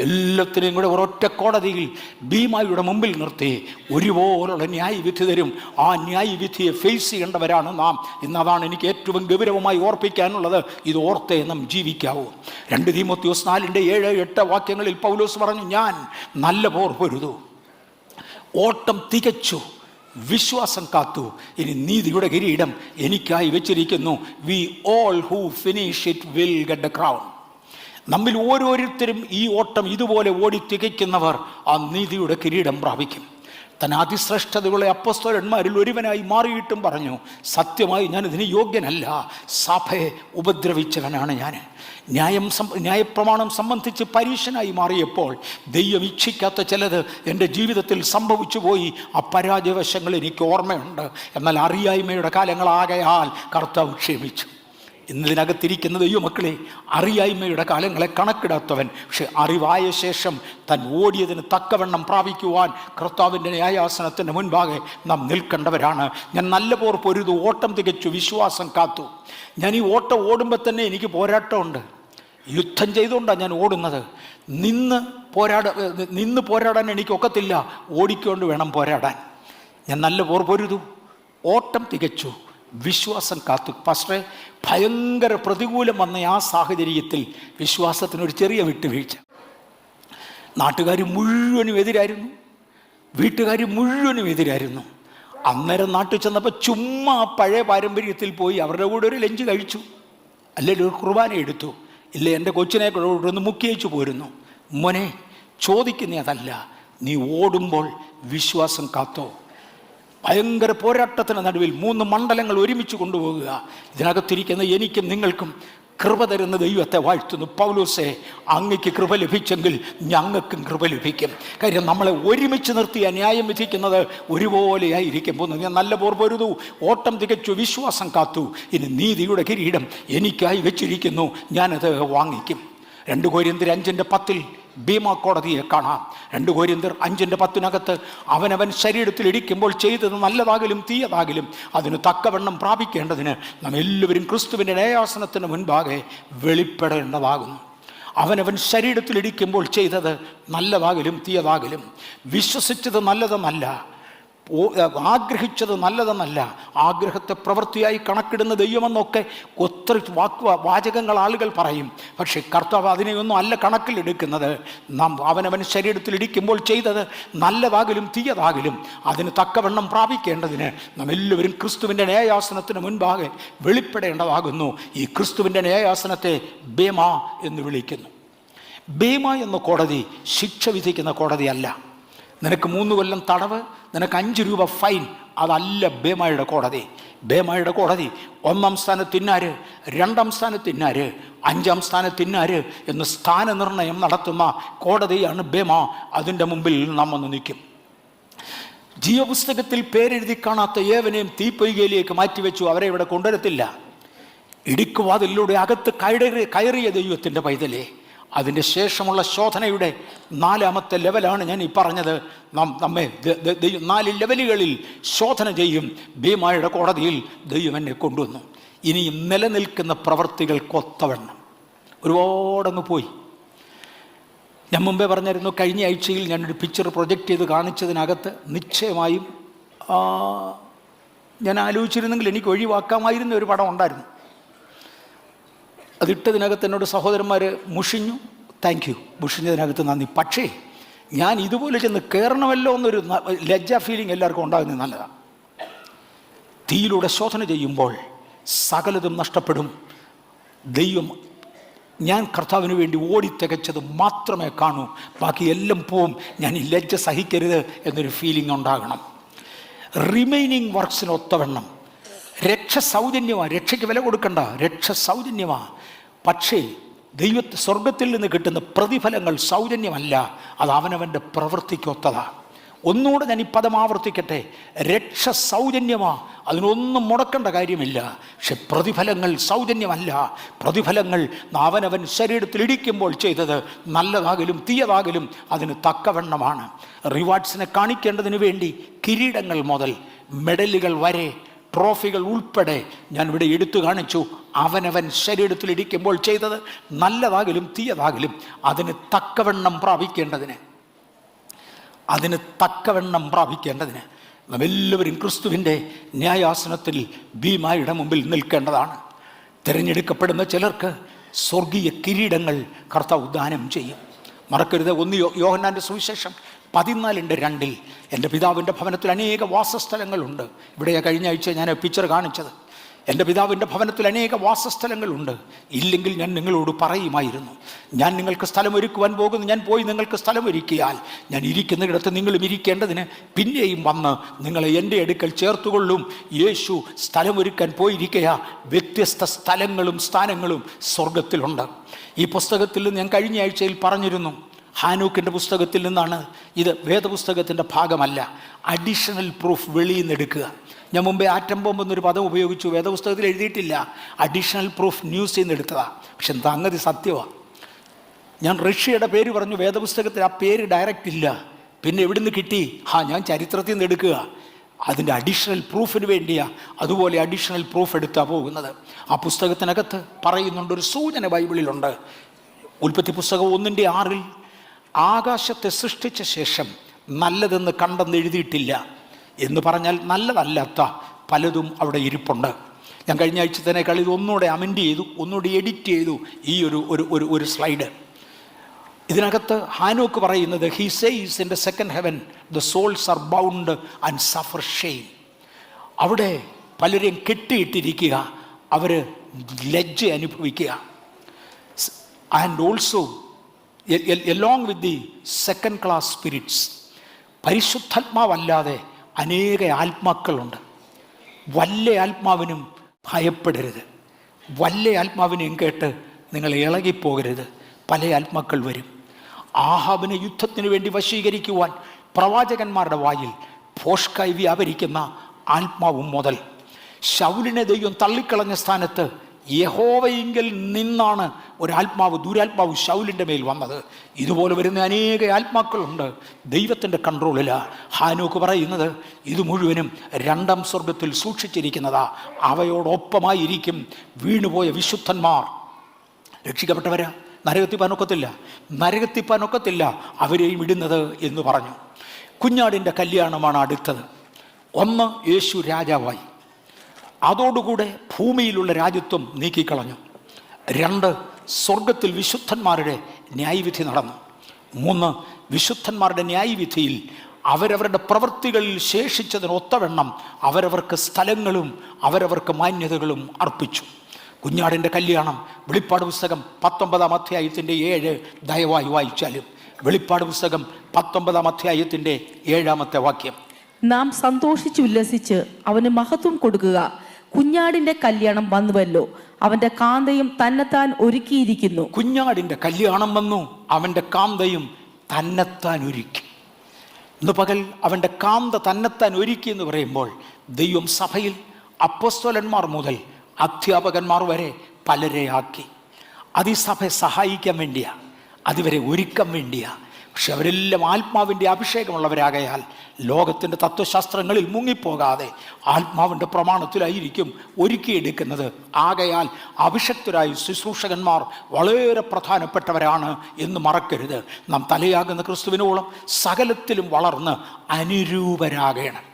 എല്ലാത്തിനെയും കൂടെ ഒരൊറ്റ കോടതിയിൽ ഭീമായുടെ മുമ്പിൽ നിർത്തി ഒരുപോലുള്ള ന്യായവിധി തരും. ആ ന്യായവിധിയെ ഫേസ് ചെയ്യേണ്ടവരാണ് നാം. ഇന്നതാണ് എനിക്ക് ഏറ്റവും ഗൗരവമായി ഓർപ്പിക്കാനുള്ളത്. ഇത് ഓർത്തേ നാം ജീവിക്കാവൂ. 2 തീമോഥെയോസ് 4:7-8 വാക്യങ്ങളിൽ പൗലോസ് പറഞ്ഞു, ഞാൻ നല്ല പോർ പൊരുതു, ഓട്ടം തികച്ചു, വിശ്വാസം കാത്തു, ഇനി നീതിയുടെ കിരീടം എനിക്കായി വെച്ചിരിക്കുന്നു. We all who finish it will get A crown. നമ്മിൽ ഓരോരുത്തരും ഈ ഓട്ടം ഇതുപോലെ ഓടി തികയ്ക്കുന്നവർ ആ നീതിയുടെ കിരീടം പ്രാപിക്കും. തന്നെ അതിശ്രേഷ്ഠതകളെ അപ്പോസ്തലന്മാരിൽ ഒരുവനായി മാറിയിട്ടും പറഞ്ഞു, സത്യമായി ഞാൻ ഇതിന് യോഗ്യനല്ല, സഭയെ ഉപദ്രവിച്ചവനാണ് ഞാൻ. ന്യായപ്രമാണം സംബന്ധിച്ച് പരീക്ഷനായി മാറിയപ്പോൾ ദൈവം ഇച്ഛിക്കാത്ത ചിലത് എൻ്റെ ജീവിതത്തിൽ സംഭവിച്ചു പോയി. ആ പരാജയവശങ്ങൾ എനിക്ക് ഓർമ്മയുണ്ട്. എന്നാൽ അറിയായ്മയുടെ കാലങ്ങളാകയാൽ കർത്താവ് ക്ഷമിച്ചു. ഇന്നതിനകത്തിരിക്കുന്ന ദൈവമക്കളെ, അറിയായ്മയുടെ കാലങ്ങളെ കണക്കിടാത്തവൻ, പക്ഷെ അറിവായ ശേഷം താൻ ഓടിയതിന് തക്കവണ്ണം പ്രാപിക്കുവാൻ കർത്താവിൻ്റെ ന്യായാസനത്തിൻ്റെ മുൻപാകെ നാം നിൽക്കേണ്ടവരാണ്. ഞാൻ നല്ല പോർ പൊരുതു, ഓട്ടം തികച്ചു, വിശ്വാസം കാത്തു. ഞാൻ ഈ ഓട്ടം ഓടുമ്പോൾ തന്നെ എനിക്ക് പോരാട്ടമുണ്ട്. യുദ്ധം ചെയ്തുകൊണ്ടാണ് ഞാൻ ഓടുന്നത്. നിന്ന് പോരാടാൻ എനിക്കൊക്കത്തില്ല, ഓടിക്കൊണ്ട് വേണം പോരാടാൻ. ഞാൻ നല്ല പോർ പൊരുതു, ഓട്ടം തികച്ചു, വിശ്വാസം കാത്തു. പാസ്റ്ററെ, ഭയങ്കര പ്രതികൂലം വന്ന ആ സാഹചര്യത്തിൽ വിശ്വാസത്തിനൊരു ചെറിയ വിട്ടുവീഴ്ച. നാട്ടുകാർ മുഴുവനും എതിരായിരുന്നു, വീട്ടുകാർ മുഴുവനും എതിരായിരുന്നു. അന്നേരം നാട്ടിൽ ചെന്നപ്പോൾ ചുമ്മാ പഴയ പാരമ്പര്യത്തിൽ പോയി അവരുടെ കൂടെ ഒരു ലഞ്ച് കഴിച്ചു, അല്ലെങ്കിൽ ഒരു കുർബാന എടുത്തു, ഇല്ല എൻ്റെ കൊച്ചിനെ കൂടെ ഒന്ന് മുക്കിയച്ചു പോരുന്നു. മോനെ, ചോദിക്കുന്ന അതല്ല, നീ ഓടുമ്പോൾ വിശ്വാസം കാത്തോ. ഭയങ്കര പോരാട്ടത്തിന് നടുവിൽ 3 മണ്ഡലങ്ങൾ ഒരുമിച്ച് കൊണ്ടുപോകുക. ഇതിനകത്തിരിക്കുന്ന എനിക്കും നിങ്ങൾക്കും കൃപ തരുന്ന ദൈവത്തെ വാഴ്ത്തുന്നു. പൗലോസേ, അങ്ങയ്ക്ക് കൃപ ലഭിച്ചെങ്കിൽ ഞങ്ങൾക്കും കൃപ ലഭിക്കും. കാര്യം നമ്മളെ ഒരുമിച്ച് നിർത്തിയ ന്യായം വിധിക്കുന്നത് ഒരുപോലെയായിരിക്കും പോകുന്നത്. ഞാൻ നല്ല പോർ പൊരുതു, ഓട്ടം തികച്ചു, വിശ്വാസം കാത്തു, ഇനി നീതിയുടെ കിരീടം എനിക്കായി വെച്ചിരിക്കുന്നു, ഞാനത് വാങ്ങിക്കും. 2 കൊരിന്ത്യർ 5:10 ബീമാ കോടതിയെ കാണാം. 2 കൊരിന്ത്യർ 5:10 അവനവൻ ശരീരത്തിൽ ഇടിക്കുമ്പോൾ ചെയ്തത് നല്ലതാകലും തീയതാകലും അതിന് തക്കവണ്ണം പ്രാപിക്കേണ്ടതിന് നാം എല്ലാവരും ക്രിസ്തുവിൻ്റെ ന്യായാസനത്തിന് മുൻപാകെ വെളിപ്പെടേണ്ടതാകുന്നു. അവനവൻ ശരീരത്തിൽ ഇടിക്കുമ്പോൾ ചെയ്തത് നല്ലതാകലും തീയതാകലും, വിശ്വസിച്ചത് നല്ലതെന്നല്ല, ആഗ്രഹിച്ചത് നല്ലതെന്നല്ല, ആഗ്രഹത്തെ പ്രവൃത്തിയായി കണക്കിടുന്ന ദൈവമെന്നൊക്കെ ഒത്തിരി വാചകങ്ങൾ ആളുകൾ പറയും. പക്ഷേ കർത്താവ് അതിനെയൊന്നും അല്ല കണക്കിലെടുക്കുന്നത്. നാം അവനവൻ ശരീരത്തിൽ ഇടിക്കുമ്പോൾ ചെയ്തത് നല്ലതാകലും തീയതാകലും അതിന് തക്കവണ്ണം പ്രാപിക്കേണ്ടതിന് നാം എല്ലാവരും ക്രിസ്തുവിൻ്റെ ന്യായാസനത്തിന് മുൻപാകെ വെളിപ്പെടേണ്ടതാകുന്നു. ഈ ക്രിസ്തുവിൻ്റെ ന്യായാസനത്തെ ബേമ എന്ന് വിളിക്കുന്നു. ബേമ എന്ന കോടതി ശിക്ഷ വിധിക്കുന്ന കോടതിയല്ല. നിനക്ക് 3 കൊല്ലം തടവ്, നിനക്ക് 5 രൂപ ഫൈൻ, അതല്ല ബേമയുടെ കോടതി. ബേമയുടെ കോടതി 1-ാം സ്ഥാനത്ത് ഇന്നാര്, 2-ാം സ്ഥാനത്ത് ഇന്നാര്, 5-ാം സ്ഥാനത്ത് ഇന്നാര് എന്ന് സ്ഥാനനിർണയം നടത്തുന്ന കോടതിയാണ് ബേമ. അതിൻ്റെ മുമ്പിൽ നാം വന്ന് നിൽക്കും. ജീവപുസ്തകത്തിൽ പേരെഴുതി കാണാത്ത ഏവനെയും തീപ്പൊയ്കയിലേക്ക് മാറ്റിവെച്ചു, അവരെ ഇവിടെ കൊണ്ടുവരത്തില്ല. ഇടുക്കുവാതിലൂടെ അകത്ത് കയറിയ ദൈവത്തിൻ്റെ പൈതലേ, അതിൻ്റെ ശേഷമുള്ള ശോധനയുടെ 4ാമത്തെ ലെവലാണ് ഞാൻ ഈ പറഞ്ഞത്. നമ്മെ 4 ലെവലുകളിൽ ശോധന ചെയ്യും. ബേമായുടെ കോടതിയിൽ ദൈവം എന്നെ കൊണ്ടുവന്നു. ഇനിയും നിലനിൽക്കുന്ന പ്രവൃത്തികൾക്കൊത്തവണ്ണം ഒരുപാടങ്ങ് പോയി. ഞാൻ മുമ്പേ പറഞ്ഞിരുന്നു, കഴിഞ്ഞ ആഴ്ചയിൽ ഞാനൊരു പിക്ചർ പ്രൊജക്റ്റ് ചെയ്ത് കാണിച്ചതിനകത്ത് നിശ്ചയമായും ഞാൻ ആലോചിച്ചിരുന്നെങ്കിൽ എനിക്ക് ഒഴിവാക്കാമായിരുന്ന ഒരു പടം ഉണ്ടായിരുന്നു. അതിട്ടതിനകത്ത് എന്നോട് സഹോദരന്മാർ മുഷിഞ്ഞു. താങ്ക് യു, മുഷിഞ്ഞതിനകത്ത് നന്ദി. പക്ഷേ ഞാൻ ഇതുപോലെ ചെന്ന് കയറണമല്ലോ എന്നൊരു ലജ്ജ ഫീലിംഗ് എല്ലാവർക്കും ഉണ്ടാകുന്നത് നല്ലതാണ്. തീയിലൂടെ ശോധന ചെയ്യുമ്പോൾ സകലതും നഷ്ടപ്പെടും. ദൈവം, ഞാൻ കർത്താവിന് വേണ്ടി ഓടിത്തികച്ചത് മാത്രമേ കാണൂ, ബാക്കി എല്ലാം പോവും. ഞാൻ ഈ ലജ്ജ സഹിക്കരുത് എന്നൊരു ഫീലിംഗ് ഉണ്ടാകണം. റിമൈനിങ് വർക്ക്സിനൊത്തവണ്ണം രക്ഷ സൗജന്യമാണ്. രക്ഷയ്ക്ക് വില കൊടുക്കണ്ട, രക്ഷ സൗജന്യമാണ്. പക്ഷേ സ്വർഗത്തിൽ നിന്ന് കിട്ടുന്ന പ്രതിഫലങ്ങൾ സൗജന്യമല്ല, അത് അവനവൻ്റെ പ്രവൃത്തിക്കൊത്തതാണ്. ഒന്നുകൂടെ ഞാൻ ഈ പദം ആവർത്തിക്കട്ടെ, രക്ഷ സൗജന്യമാണ്, അതിനൊന്നും മുടക്കേണ്ട കാര്യമില്ല. പക്ഷെ പ്രതിഫലങ്ങൾ സൗജന്യമല്ല. പ്രതിഫലങ്ങൾ അവനവൻ ശരീരത്തിൽ ഇടിക്കുമ്പോൾ ചെയ്തത് നല്ലതാകലും തീയതാകലും അതിന് തക്കവണ്ണമാണ്. റിവാർഡ്സിനെ കാണിക്കേണ്ടതിന് വേണ്ടി കിരീടങ്ങൾ മുതൽ മെഡലുകൾ വരെ, ട്രോഫികൾ ഉൾപ്പെടെ ഞാൻ ഇവിടെ എടുത്തു കാണിച്ചു. അവനവൻ ശരീരത്തിൽ ഇടിക്കുമ്പോൾ ചെയ്തത് നല്ലതാകലും തീയതാകലും അതിന് തക്കവണ്ണം പ്രാപിക്കേണ്ടതിന് നാം എല്ലാവരും ക്രിസ്തുവിൻ്റെ ന്യായാസനത്തിൽ ബീമായുടെ മുമ്പിൽ നിൽക്കേണ്ടതാണ്. തിരഞ്ഞെടുക്കപ്പെടുന്ന ചിലർക്ക് സ്വർഗീയ കിരീടങ്ങൾ കർത്താവ് ദാനം ചെയ്യും. മറക്കരുത്, 1 യോഹന്നാൻ്റെ സുവിശേഷം 14:2 എൻ്റെ പിതാവിൻ്റെ ഭവനത്തിൽ അനേക വാസസ്ഥലങ്ങളുണ്ട്. ഇവിടെ കഴിഞ്ഞ ആഴ്ച ഞാൻ പിക്ചർ കാണിച്ചത്. എൻ്റെ പിതാവിൻ്റെ ഭവനത്തിൽ അനേക വാസസ്ഥലങ്ങളുണ്ട്, ഇല്ലെങ്കിൽ ഞാൻ നിങ്ങളോട് പറയുമായിരുന്നു. ഞാൻ നിങ്ങൾക്ക് സ്ഥലമൊരുക്കുവാൻ പോകുന്നു. ഞാൻ പോയി നിങ്ങൾക്ക് സ്ഥലമൊരുക്കിയാൽ ഞാൻ ഇരിക്കുന്നിടത്ത് നിങ്ങളും ഇരിക്കേണ്ടതിന് പിന്നെയും വന്ന് നിങ്ങളെ എൻ്റെ അടുക്കൽ ചേർത്തുകൊള്ളും. യേശു സ്ഥലമൊരുക്കാൻ പോയിരിക്കുക. വ്യത്യസ്ത സ്ഥലങ്ങളും സ്ഥാനങ്ങളും സ്വർഗത്തിലുണ്ട്. ഈ പുസ്തകത്തിൽ നിന്ന് ഞാൻ കഴിഞ്ഞ ആഴ്ചയിൽ പറഞ്ഞിരുന്നു, ഹാനൂക്കിൻ്റെ പുസ്തകത്തിൽ നിന്നാണ് ഇത്. വേദപുസ്തകത്തിൻ്റെ ഭാഗമല്ല, അഡീഷണൽ പ്രൂഫ് വെളിയിൽ നിന്ന് എടുക്കുക. ഞാൻ മുമ്പേ ആറ്റം ബോംബ് എന്നൊരു പദം ഉപയോഗിച്ചു, വേദപുസ്തകത്തിൽ എഴുതിയിട്ടില്ല. അഡീഷണൽ പ്രൂഫ് ന്യൂസിൽ നിന്ന് എടുത്തതാണ്. പക്ഷെ സംഗതി സത്യമാണ്. ഞാൻ റഷ്യയുടെ പേര് പറഞ്ഞു, വേദപുസ്തകത്തിൽ ആ പേര് ഡയറക്റ്റ് ഇല്ല. പിന്നെ എവിടെ നിന്ന് കിട്ടി? ഞാൻ ചരിത്രത്തിൽ നിന്ന് എടുക്കുക. അതിൻ്റെ അഡീഷണൽ പ്രൂഫിന് വേണ്ടിയാണ്. അതുപോലെ അഡീഷണൽ പ്രൂഫ് എടുത്താണ് പോകുന്നത്. ആ പുസ്തകത്തിനകത്ത് പറയുന്നുണ്ട്, ഒരു സൂചന ബൈബിളിലുണ്ട്. ഉൽപ്പത്തി പുസ്തകം 1:6 ആകാശത്തെ സൃഷ്ടിച്ച ശേഷം നല്ലതെന്ന് കണ്ടെന്ന് എഴുതിയിട്ടില്ല എന്ന് പറഞ്ഞാൽ നല്ലതല്ലാത്ത പലതും അവിടെ ഇരിപ്പുണ്ട്. ഞാൻ കഴിഞ്ഞ ആഴ്ചത്തേക്കാൾ ഇത് ഒന്നുകൂടെ അമെൻഡ് ചെയ്തു, ഒന്നുകൂടി എഡിറ്റ് ചെയ്തു ഈ ഒരു സ്ലൈഡ്. ഇതിനകത്ത് ഹാനോക്ക് പറയുന്നത്, he says in the second heaven the souls are bound and suffer shame. അവിടെ പലരെയും കെട്ടിയിട്ടിരിക്കുക, അവർ ലജ്ജ അനുഭവിക്കുക. And also along with the second class spirits, പരിശുദ്ധാത്മാവല്ലാതെ അനേക ആത്മാക്കളുണ്ട്. വല്ല ആത്മാവിനും ഭയപ്പെടരുത്. വല്ല ആത്മാവിനെയും കേട്ട് നിങ്ങൾ ഇളകിപ്പോകരുത്. പല ആത്മാക്കൾ വരും. ആഹാബിനെ യുദ്ധത്തിന് വേണ്ടി വശീകരിക്കുവാൻ പ്രവാചകന്മാരുടെ വായിൽ ഭോഷ്കായി വ്യാപരിക്കുന്ന ആത്മാവും മുതൽ ശൗലിനെ ദൈവം തള്ളിക്കളഞ്ഞ സ്ഥാനത്ത് യഹോവയിങ്കൽ നിന്നാണ് ഒരാത്മാവ്, ദുരാത്മാവ് ശൗലിൻ്റെ മേൽ വന്നത്. ഇതുപോലെ വരുന്ന അനേക ആത്മാക്കളുണ്ട്. ദൈവത്തിൻ്റെ കൺട്രോളിലാണ്. ഹാനോക്ക് പറയുന്നത് ഇത് മുഴുവനും രണ്ടാം സ്വർഗത്തിൽ സൂക്ഷിച്ചിരിക്കുന്നതാ. അവയോടൊപ്പമായിരിക്കും വീണുപോയ വിശുദ്ധന്മാർ. രക്ഷിക്കപ്പെട്ടവരാ, നരകത്തിപ്പാനൊക്കത്തില്ല അവരെയും ഇടുന്നത് എന്ന് പറഞ്ഞു. കുഞ്ഞാടിൻ്റെ കല്യാണമാണ് അടുത്തത്. ഒന്ന്, യേശു രാജാവായി. അതോടുകൂടെ ഭൂമിയിലുള്ള രാജ്യത്വം നീക്കിക്കളഞ്ഞു. 2, സ്വർഗത്തിൽ വിശുദ്ധന്മാരുടെ ന്യായവിധി നടന്നു. 3, വിശുദ്ധന്മാരുടെ ന്യായവിധിയിൽ അവരവരുടെ പ്രവൃത്തികളിൽ ശേഷിച്ചതിനൊത്തവണ്ണം അവരവർക്ക് സ്ഥലങ്ങളും അവരവർക്ക് മാന്യതകളും അർപ്പിച്ചു. കുഞ്ഞാടിൻ്റെ കല്യാണം വെളിപ്പാട് പുസ്തകം 19-ാം അധ്യായത്തിൻ്റെ 7 ദയവായി വായിച്ചാലും. വെളിപ്പാട് പുസ്തകം 19-ാം അധ്യായത്തിൻ്റെ 7-ാമത്തെ വാക്യം. നാം സന്തോഷിച്ച് ഉല്ലസിച്ച് അവന് മഹത്വം കൊടുക്കുക. കുഞ്ഞാടിന്റെ കല്യാണം വന്നുവല്ലോ, അവന്റെ കാന്തയും തന്നെത്താൻ ഒരുക്കിയിരിക്കുന്നു. കുഞ്ഞാടിൻ്റെ കല്യാണം വന്നു, അവൻ്റെ കാന്തയും തന്നെത്താൻ ഒരുക്കി. ഇന്ന് പകൽ അവൻ്റെ കാന്ത തന്നെത്താൻ ഒരുക്കി എന്ന് പറയുമ്പോൾ ദൈവം സഭയിൽ അപ്പോസ്തലന്മാർ മുതൽ അധ്യാപകന്മാർ വരെ പലരെ ആക്കി. അത് ഈ സഭയെ സഹായിക്കാൻ വേണ്ടിയാണ്, അതിവരെ ഒരുക്കാൻ വേണ്ടിയാണ്. പക്ഷെ അവരെല്ലാം ആത്മാവിൻ്റെ അഭിഷേകമുള്ളവരാകയാൽ ലോകത്തിൻ്റെ തത്വശാസ്ത്രങ്ങളിൽ മുങ്ങിപ്പോകാതെ ആത്മാവിൻ്റെ പ്രമാണത്തിലായിരിക്കും ഒരുക്കിയെടുക്കുന്നത്. ആകയാൽ അഭിഷക്തരായ ശുശ്രൂഷകന്മാർ വളരെ പ്രധാനപ്പെട്ടവരാണ് എന്ന് മറക്കരുത്. നാം തലയാകുന്ന ക്രിസ്തുവിനോളം സകലത്തിലും വളർന്ന് അനുരൂപരാകണം.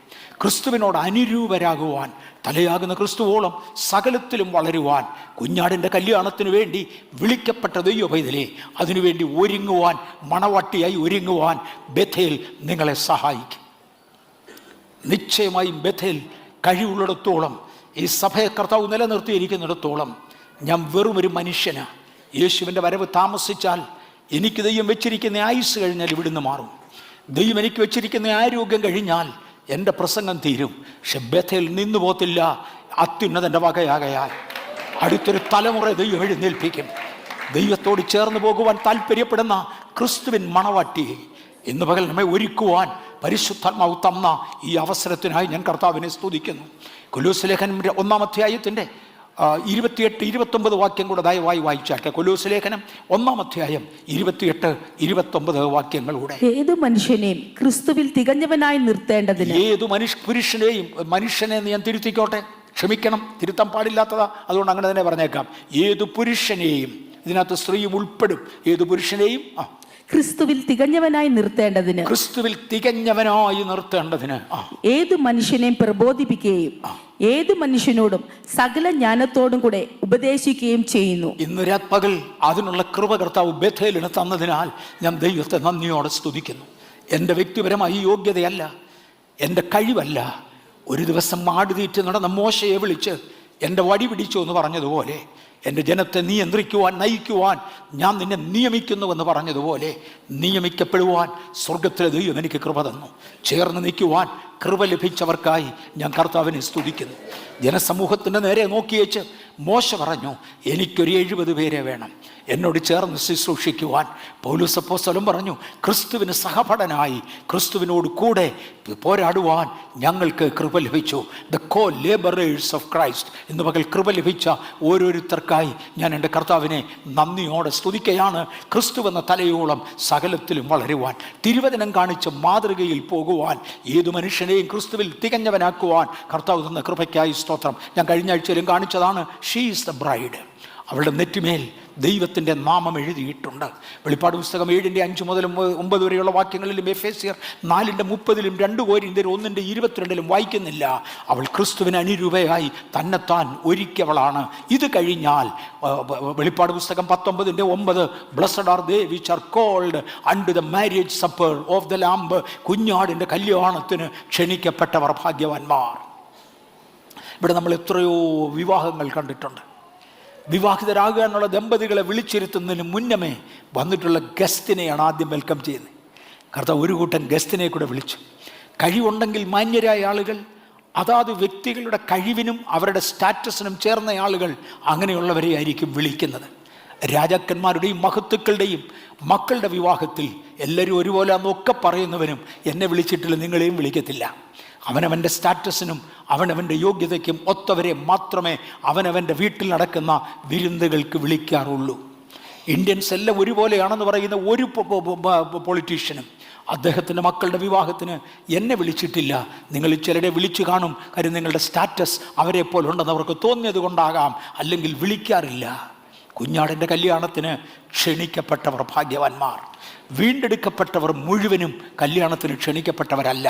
ക്രിസ്തുവിനോട് അനുരൂപരാകുവാൻ തലയാകുന്ന ക്രിസ്തുവോളം സകലത്തിലും വളരുവാൻ കുഞ്ഞാടിൻ്റെ കല്യാണത്തിന് വേണ്ടി വിളിക്കപ്പെട്ട ദൈവപൈതലേ, അതിനുവേണ്ടി ഒരുങ്ങുവാൻ, മണവാട്ടിയായി ഒരുങ്ങുവാൻ ബേഥേൽ നിങ്ങളെ സഹായിക്കും. നിശ്ചയമായും ബേഥേൽ കഴിവുള്ളിടത്തോളം, ഈ സഭയെ കർത്താവ് നിലനിർത്തിയിരിക്കുന്നിടത്തോളം ഞാൻ വെറുമൊരു മനുഷ്യനാണ്. യേശുവിൻ്റെ വരവ് താമസിച്ചാൽ എനിക്ക് ദൈവം വെച്ചിരിക്കുന്ന ആയുസ് കഴിഞ്ഞാൽ ഇവിടുന്ന് മാറും. ദൈവം എനിക്ക് വെച്ചിരിക്കുന്ന ആരോഗ്യം കഴിഞ്ഞാൽ എൻ്റെ പ്രസംഗം തീരും. പക്ഷെ ബേഥേൽ നിന്നു പോകത്തില്ല. അത്യുന്നതൻ്റെ വകയാകയാൽ അടുത്തൊരു തലമുറ ദൈവം എഴുന്നേൽപ്പിക്കും. ദൈവത്തോട് ചേർന്ന് പോകുവാൻ താല്പര്യപ്പെടുന്ന ക്രിസ്തുവിൻ മണവാട്ടിയെ ഇന്ന് പകൽ നമ്മെ ഒരുക്കുവാൻ പരിശുദ്ധാത്മാവ് തന്ന ഈ അവസരത്തിനായി ഞാൻ കർത്താവിനെ സ്തുതിക്കുന്നു. കൊലോസ്യ ലേഖനം 1-ാം അധ്യായത്തിൻ്റെ 28-29 വാക്യം കൂടെ ദയവായി വായിച്ചാട്ടെ. കൊലോസ്യ ലേഖനം 1-ാം അധ്യായം 28-29 വാക്യങ്ങളൂടെ. ഏതു മനുഷ്യനെയും ക്രിസ്തുവിൽ തികഞ്ഞവനായി നിർത്തേണ്ടതിന്. ഏതു പുരുഷനെയും, മനുഷ്യനെ ഞാൻ തിരുത്തിക്കോട്ടെ, ക്ഷമിക്കണം, തിരുത്താൻ പാടില്ലാത്തതാ, അതുകൊണ്ട് അങ്ങനെ തന്നെ പറഞ്ഞേക്കാം. ഏതു പുരുഷനെയും, ഇതിനകത്ത് സ്ത്രീയും ഉൾപ്പെടും, ഏതു പുരുഷനെയും ക്രിസ്തുവിൽ തികഞ്ഞവനായി നിർത്തേണ്ടതിന്. ക്രിസ്തുവിൽ തികഞ്ഞവനായി നിർത്തേണ്ടതിന് ഏതു മനുഷ്യനെയും പ്രബോധിപ്പിക്കുകയും ഏതു മനുഷ്യനോടും സകല ജ്ഞാനത്തോടും കൂടെ ഉപദേശിക്കുകയും ചെയ്യുന്നു. ഇന്ന് രാത്പകൽ അതിനുള്ള കൃപ കർത്താവ് ബേഥേലിന് തന്നതിനാൽ ഞാൻ ദൈവത്തെ നന്ദിയോടെ സ്തുതിക്കുന്നു. എൻ്റെ വ്യക്തിപരമായ യോഗ്യതയല്ല, എൻ്റെ കഴിവല്ല. ഒരു ദിവസം മാടുതീറ്റ് നടന്ന മോശയെ വിളിച്ച് എൻ്റെ വടി പിടിച്ചു എന്ന് പറഞ്ഞതുപോലെ, എൻ്റെ ജനത്തെ നിയന്ത്രിക്കുവാൻ, നയിക്കുവാൻ ഞാൻ നിന്നെ നിയമിക്കുന്നുവെന്ന് പറഞ്ഞതുപോലെ നിയമിക്കപ്പെടുവാൻ സ്വർഗത്തിലെ ദൈവം എനിക്ക് കൃപ തന്നു. ചേർന്ന് നിൽക്കുവാൻ കൃപ ലഭിച്ചവർക്കായി ഞാൻ കർത്താവിനെ സ്തുതിക്കുന്നു. ജനസമൂഹത്തിൻ്റെ നേരെ നോക്കിയേച്ച് മോശ പറഞ്ഞു, എനിക്കൊരു 70 പേരെ വേണം എന്നോട് ചേർന്ന് ശുശ്രൂഷിക്കുവാൻ. പൗലോസ് അപ്പോസ്തലൻ പറഞ്ഞു, ക്രിസ്തുവിന് സഹപഠനായി ക്രിസ്തുവിനോട് കൂടെ പോരാടുവാൻ ഞങ്ങൾക്ക് കൃപ ലഭിച്ചു. The co labourers of Christ എന്ന് പകൽ കൃപ ലഭിച്ച ഓരോരുത്തർക്കായി ഞാൻ എൻ്റെ കർത്താവിനെ നന്ദിയോടെ സ്തുതിക്കുകയാണ്. ക്രിസ്തുവെന്ന തലയോളം സകലത്തിലും വളരുവാൻ, തിരുവചനം കാണിച്ച മാതൃകയിൽ പോകുവാൻ, ഏതു മനുഷ്യനെയും ക്രിസ്തുവിൽ തികഞ്ഞവനാക്കുവാൻ കർത്താവ് തന്ന കൃപയ്ക്കായി സ്തോത്രം. ഞാൻ കഴിഞ്ഞ ആഴ്ചയിലും കാണിച്ചതാണ്. She is the bride. അവളുടെ നെറ്റിമേൽ ദൈവത്തിൻ്റെ നാമം എഴുതിയിട്ടുണ്ട്. വെളിപ്പാട് പുസ്തകം 7-5 മുതൽ 9 വരെയുള്ള വാക്യങ്ങളിലും എഫേസ്യർ 4:30-ലും 2 കൊരിന്ത്യർ 1:22-ലും വായിക്കുന്നില്ല. അവൾ ക്രിസ്തുവിന് അനുരൂപയായി തന്നെത്താൻ ഒരുക്കിയവളാണ്. ഇത് കഴിഞ്ഞാൽ വെളിപ്പാട് പുസ്തകം 19:9 blessed are they which are called unto the marriage supper of the lamb. കുഞ്ഞാടിൻ്റെ കല്യാണത്തിന് ക്ഷണിക്കപ്പെട്ടവർ ഭാഗ്യവാന്മാർ. ഇവിടെ നമ്മൾ എത്രയോ വിവാഹങ്ങൾ കണ്ടിട്ടുണ്ട്. വിവാഹിതരാകുക എന്നുള്ള ദമ്പതികളെ വിളിച്ചിരുത്തുന്നതിന് മുന്നമേ വന്നിട്ടുള്ള ഗസ്റ്റിനെയാണ് ആദ്യം വെൽക്കം ചെയ്യുന്നത്. കർത്താവ് ഒരു കൂട്ടം ഗസ്റ്റിനെ കൂടെ വിളിച്ചു. കഴിവുണ്ടെങ്കിൽ മാന്യരായ ആളുകൾ, അതാത് വ്യക്തികളുടെ കഴിവിനും അവരുടെ സ്റ്റാറ്റസിനും ചേർന്ന ആളുകൾ അങ്ങനെയുള്ളവരെ ആയിരിക്കും വിളിക്കുന്നത്. രാജാക്കന്മാരുടെയും മഹത്തുക്കളുടെയും മക്കളുടെ വിവാഹത്തിൽ എല്ലാവരും ഒരുപോലെ അന്നൊക്കെ പറയുന്നവനും എന്നെ വിളിച്ചിട്ടില്ല, നിങ്ങളെയും വിളിക്കത്തില്ല. അവനവൻ്റെ സ്റ്റാറ്റസിനും അവനവൻ്റെ യോഗ്യതയ്ക്കും ഒത്തവരെ മാത്രമേ അവനവൻ്റെ വീട്ടിൽ നടക്കുന്ന വിരുന്നുകൾക്ക് വിളിക്കാറുള്ളൂ. ഇന്ത്യൻസ് എല്ലാം ഒരുപോലെയാണെന്ന് പറയുന്ന ഒരു പൊളിറ്റീഷ്യനും അദ്ദേഹത്തിൻ്റെ മക്കളുടെ വിവാഹത്തിന് എന്നെ വിളിച്ചിട്ടില്ല. നിങ്ങൾ ചിലരെ വിളിച്ചു കാണും, കാര്യം നിങ്ങളുടെ സ്റ്റാറ്റസ് അവരെ പോലെ ഉണ്ടെന്ന് അവർക്ക് തോന്നിയത് കൊണ്ടാകാം, അല്ലെങ്കിൽ വിളിക്കാറില്ല. കുഞ്ഞാടിൻ്റെ കല്യാണത്തിന് ക്ഷണിക്കപ്പെട്ടവർ ഭാഗ്യവാന്മാർ. വീണ്ടെടുക്കപ്പെട്ടവർ മുഴുവനും കല്യാണത്തിന് ക്ഷണിക്കപ്പെട്ടവരല്ല.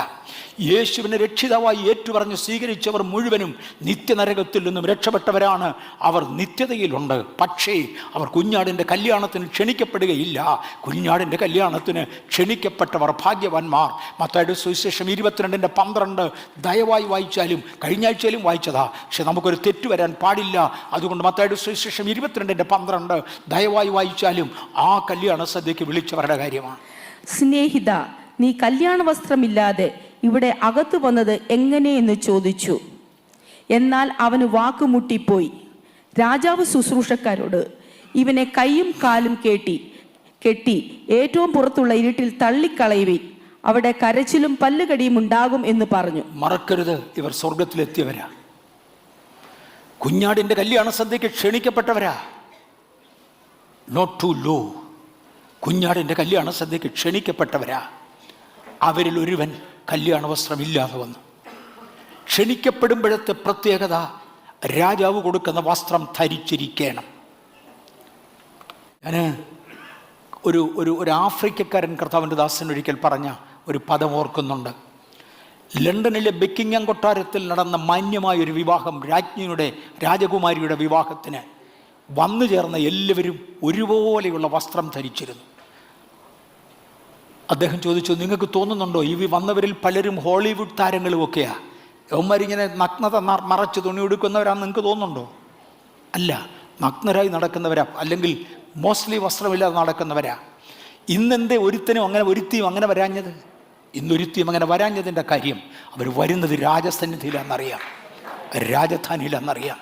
യേശുവിനെ രക്ഷിതാവായി ഏറ്റുപറഞ്ഞ് സ്വീകരിച്ചവർ മുഴുവനും നിത്യനരകത്തിൽ നിന്നും രക്ഷപ്പെട്ടവരാണ്. അവർ നിത്യതയിലുണ്ട്. പക്ഷേ അവർ കുഞ്ഞാടിൻ്റെ കല്യാണത്തിന് ക്ഷണിക്കപ്പെടുകയില്ല. കുഞ്ഞാടിൻ്റെ കല്യാണത്തിന് ക്ഷണിക്കപ്പെട്ടവർ ഭാഗ്യവാന്മാർ. മത്തായിയുടെ സുവിശേഷം 22:12 ദയവായി വായിച്ചാലും, കഴിഞ്ഞ ആഴ്ചയിലും വായിച്ചതാ, പക്ഷെ നമുക്കൊരു തെറ്റ് വരാൻ പാടില്ല. അതുകൊണ്ട് മത്തായിയുടെ സുവിശേഷം 22:12 ദയവായി വായിച്ചാലും ആ കല്യാണ സദ്യക്ക് വിളിച്ചവരുടെ കാര്യമാണ്. സ്നേഹിത, നീ കല്യാണ വസ്ത്രമില്ലാതെ ഇവിടെ അകത്തു വന്നത് എങ്ങനെയെന്ന് ചോദിച്ചു. എന്നാൽ അവന് വാക്കുമുട്ടിപ്പോയി. രാജാവ് ശുശ്രൂഷക്കാരോട്, ഇവനെ കൈയും കാലും കെട്ടി ഏറ്റവും പുറത്തുള്ള ഇരുട്ടിൽ തള്ളിക്കളയുവിൻ, അവിടെ കരച്ചിലും പല്ലുകടിയും ഉണ്ടാകും എന്ന് പറഞ്ഞു. മറക്കരുത്, ഇവർ സ്വർഗത്തിലെത്തിയവരാ. കുഞ്ഞാടിൻ്റെ കല്യാണ സദ്യക്ക് ക്ഷണിക്കപ്പെട്ടവരാ. Not to law. കുഞ്ഞാടിൻ്റെ കല്യാണ സദ്യക്ക് ക്ഷണിക്കപ്പെട്ടവരാ. അവരിൽ ഒരുവൻ കല്യാണ വസ്ത്രമില്ലാതെ വന്നു. ക്ഷണിക്കപ്പെടുമ്പോഴത്തെ പ്രത്യേകത, രാജാവ് കൊടുക്കുന്ന വസ്ത്രം ധരിച്ചിരിക്കണം. ഞാൻ ഒരു ആഫ്രിക്കക്കാരൻ കർത്താവിൻ്റെ ദാസൻ ഒരിക്കൽ പറഞ്ഞ ഒരു പദം ഓർക്കുന്നുണ്ട്. ലണ്ടനിലെ ബക്കിംഗ്ഹാം കൊട്ടാരത്തിൽ നടന്ന മാന്യമായൊരു വിവാഹം, രാജകുമാരിയുടെ വിവാഹത്തിന് വന്നു ചേർന്ന എല്ലാവരും ഒരുപോലെയുള്ള വസ്ത്രം ധരിച്ചിരുന്നു. അദ്ദേഹം ചോദിച്ചു, നിങ്ങൾക്ക് തോന്നുന്നുണ്ടോ ഈ വന്നവരിൽ പലരും ഹോളിവുഡ് താരങ്ങളുമൊക്കെയാ? യവന്മാരിങ്ങനെ നഗ്നത മറച്ച് തുണി ഉടുക്കുന്നവരാണെന്ന് നിങ്ങൾക്ക് തോന്നുന്നുണ്ടോ? അല്ല, നഗ്നരായി നടക്കുന്നവരാ, അല്ലെങ്കിൽ മോസ്റ്റ്ലി വസ്ത്രമില്ലാതെ നടക്കുന്നവരാ. ഇന്നെന്തേ ഒരുത്തിയും അങ്ങനെ വരാഞ്ഞത്? ഇന്നൊരുത്തിയും അങ്ങനെ വരാഞ്ഞതിൻ്റെ കാര്യം, അവർ വരുന്നത് രാജസന്നിധിയിലാണെന്നറിയാം, രാജധാനിയിലാണെന്നറിയാം.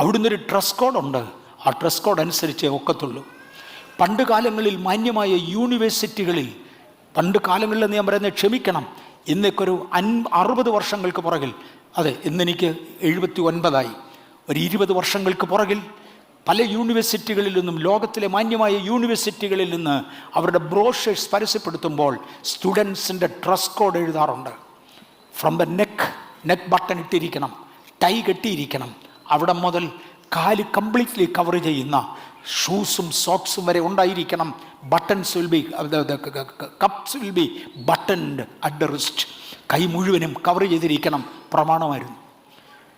അവിടുന്ന് ഒരു ഡ്രസ് കോഡുണ്ട്. ആ ഡ്രസ് കോഡ് അനുസരിച്ചേ ഒക്കത്തുള്ളൂ. പണ്ട് കാലങ്ങളിൽ മാന്യമായ യൂണിവേഴ്സിറ്റികളിൽ, പണ്ട് കാലങ്ങളിൽ ഞാൻ പറയുന്നത് ക്ഷമിക്കണം, ഇന്നേക്കൊരു 60 വർഷങ്ങൾക്ക് പുറകിൽ, അതെ ഇന്നെനിക്ക് 79 ഒരു 20 വർഷങ്ങൾക്ക് പുറകിൽ പല യൂണിവേഴ്സിറ്റികളിൽ നിന്നും, ലോകത്തിലെ മാന്യമായ യൂണിവേഴ്സിറ്റികളിൽ നിന്ന് അവരുടെ ബ്രോഷേഴ്സ് പരസ്യപ്പെടുത്തുമ്പോൾ സ്റ്റുഡൻസിൻ്റെ ഡ്രസ് കോഡ് എഴുതാറുണ്ട്. ഫ്രം ദ നെക്ക് ബട്ടൺ ഇട്ടിരിക്കണം, ടൈ കെട്ടിയിരിക്കണം, അവിടെ മുതൽ കാല് കംപ്ലീറ്റ്ലി കവർ ചെയ്യുന്ന ഷൂസും സോക്സും വരെ ഉണ്ടായിരിക്കണം. Buttons will be cuffs will be buttoned at the wrist. കൈ മുഴുവനും കവർ ചെയ്തിരിക്കണം പ്രമാണമായിരുന്നു.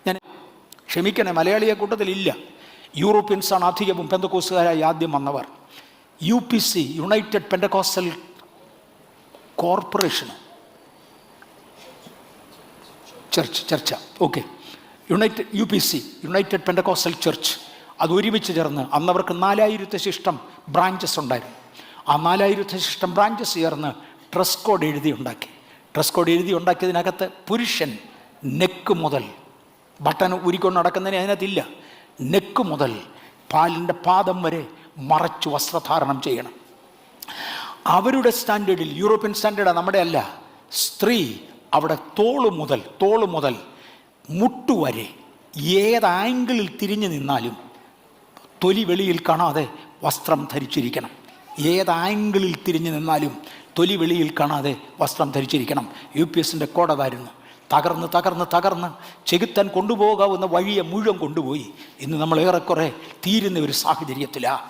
ഞാൻ ക്ഷമിക്കണേ, മലയാളിയെ കൂട്ടത്തിലില്ല. യൂറോപ്യൻസാണ് അധികവും പെന്തക്കോസ്തുകാരായി ആദ്യം വന്നവർ. UPC, യുണൈറ്റഡ് പെന്തക്കോസ്റ്റൽ കോർപ്പറേഷൻ ചർച്ച, okay, UPC, United Pentecostal church, അത് ഒരുമിച്ച് ചേർന്ന്, അന്നവർക്ക് 4000 ശിഷ്ടം ബ്രാഞ്ചസ് ഉണ്ടായിരുന്നു. ആ 4000 ശിഷ്ടം ബ്രാഞ്ചസ് ചേർന്ന് ഡ്രസ് കോഡ് എഴുതി ഉണ്ടാക്കിയതിനകത്ത് പുരുഷൻ നെക്ക് മുതൽ, ബട്ടൺ ഉരിക്കൊണ്ട് നടക്കുന്നതിന് അതിനകത്തില്ല, നെക്ക് മുതൽ പാലിൻ്റെ പാദം വരെ മറച്ച് വസ്ത്രധാരണം ചെയ്യണം. അവരുടെ സ്റ്റാൻഡേർഡിൽ, യൂറോപ്യൻ സ്റ്റാൻഡേർഡാണ്, നമ്മുടെ അല്ല. സ്ത്രീ അവിടെ തോള് മുതൽ മുട്ടുവരെ ഏത് ആംഗിളിൽ തിരിഞ്ഞു നിന്നാലും തൊലി വെളിയിൽ കാണാതെ വസ്ത്രം ധരിച്ചിരിക്കണം. ഏത് ആംഗിളിൽ തിരിഞ്ഞു നിന്നാലും തൊലി വെളിയിൽ കാണാതെ വസ്ത്രം ധരിച്ചിരിക്കണം. UPSൻ്റെ കോടതായിരുന്നു. തകർന്ന് ചെകുത്താൻ കൊണ്ടുപോകാവുന്ന വഴിയെ മുഴുവൻ കൊണ്ടുപോയി. ഇന്ന് നമ്മൾ ഏറെക്കുറെ തീരുന്ന ഒരു സാഹചര്യത്തിലാണ്.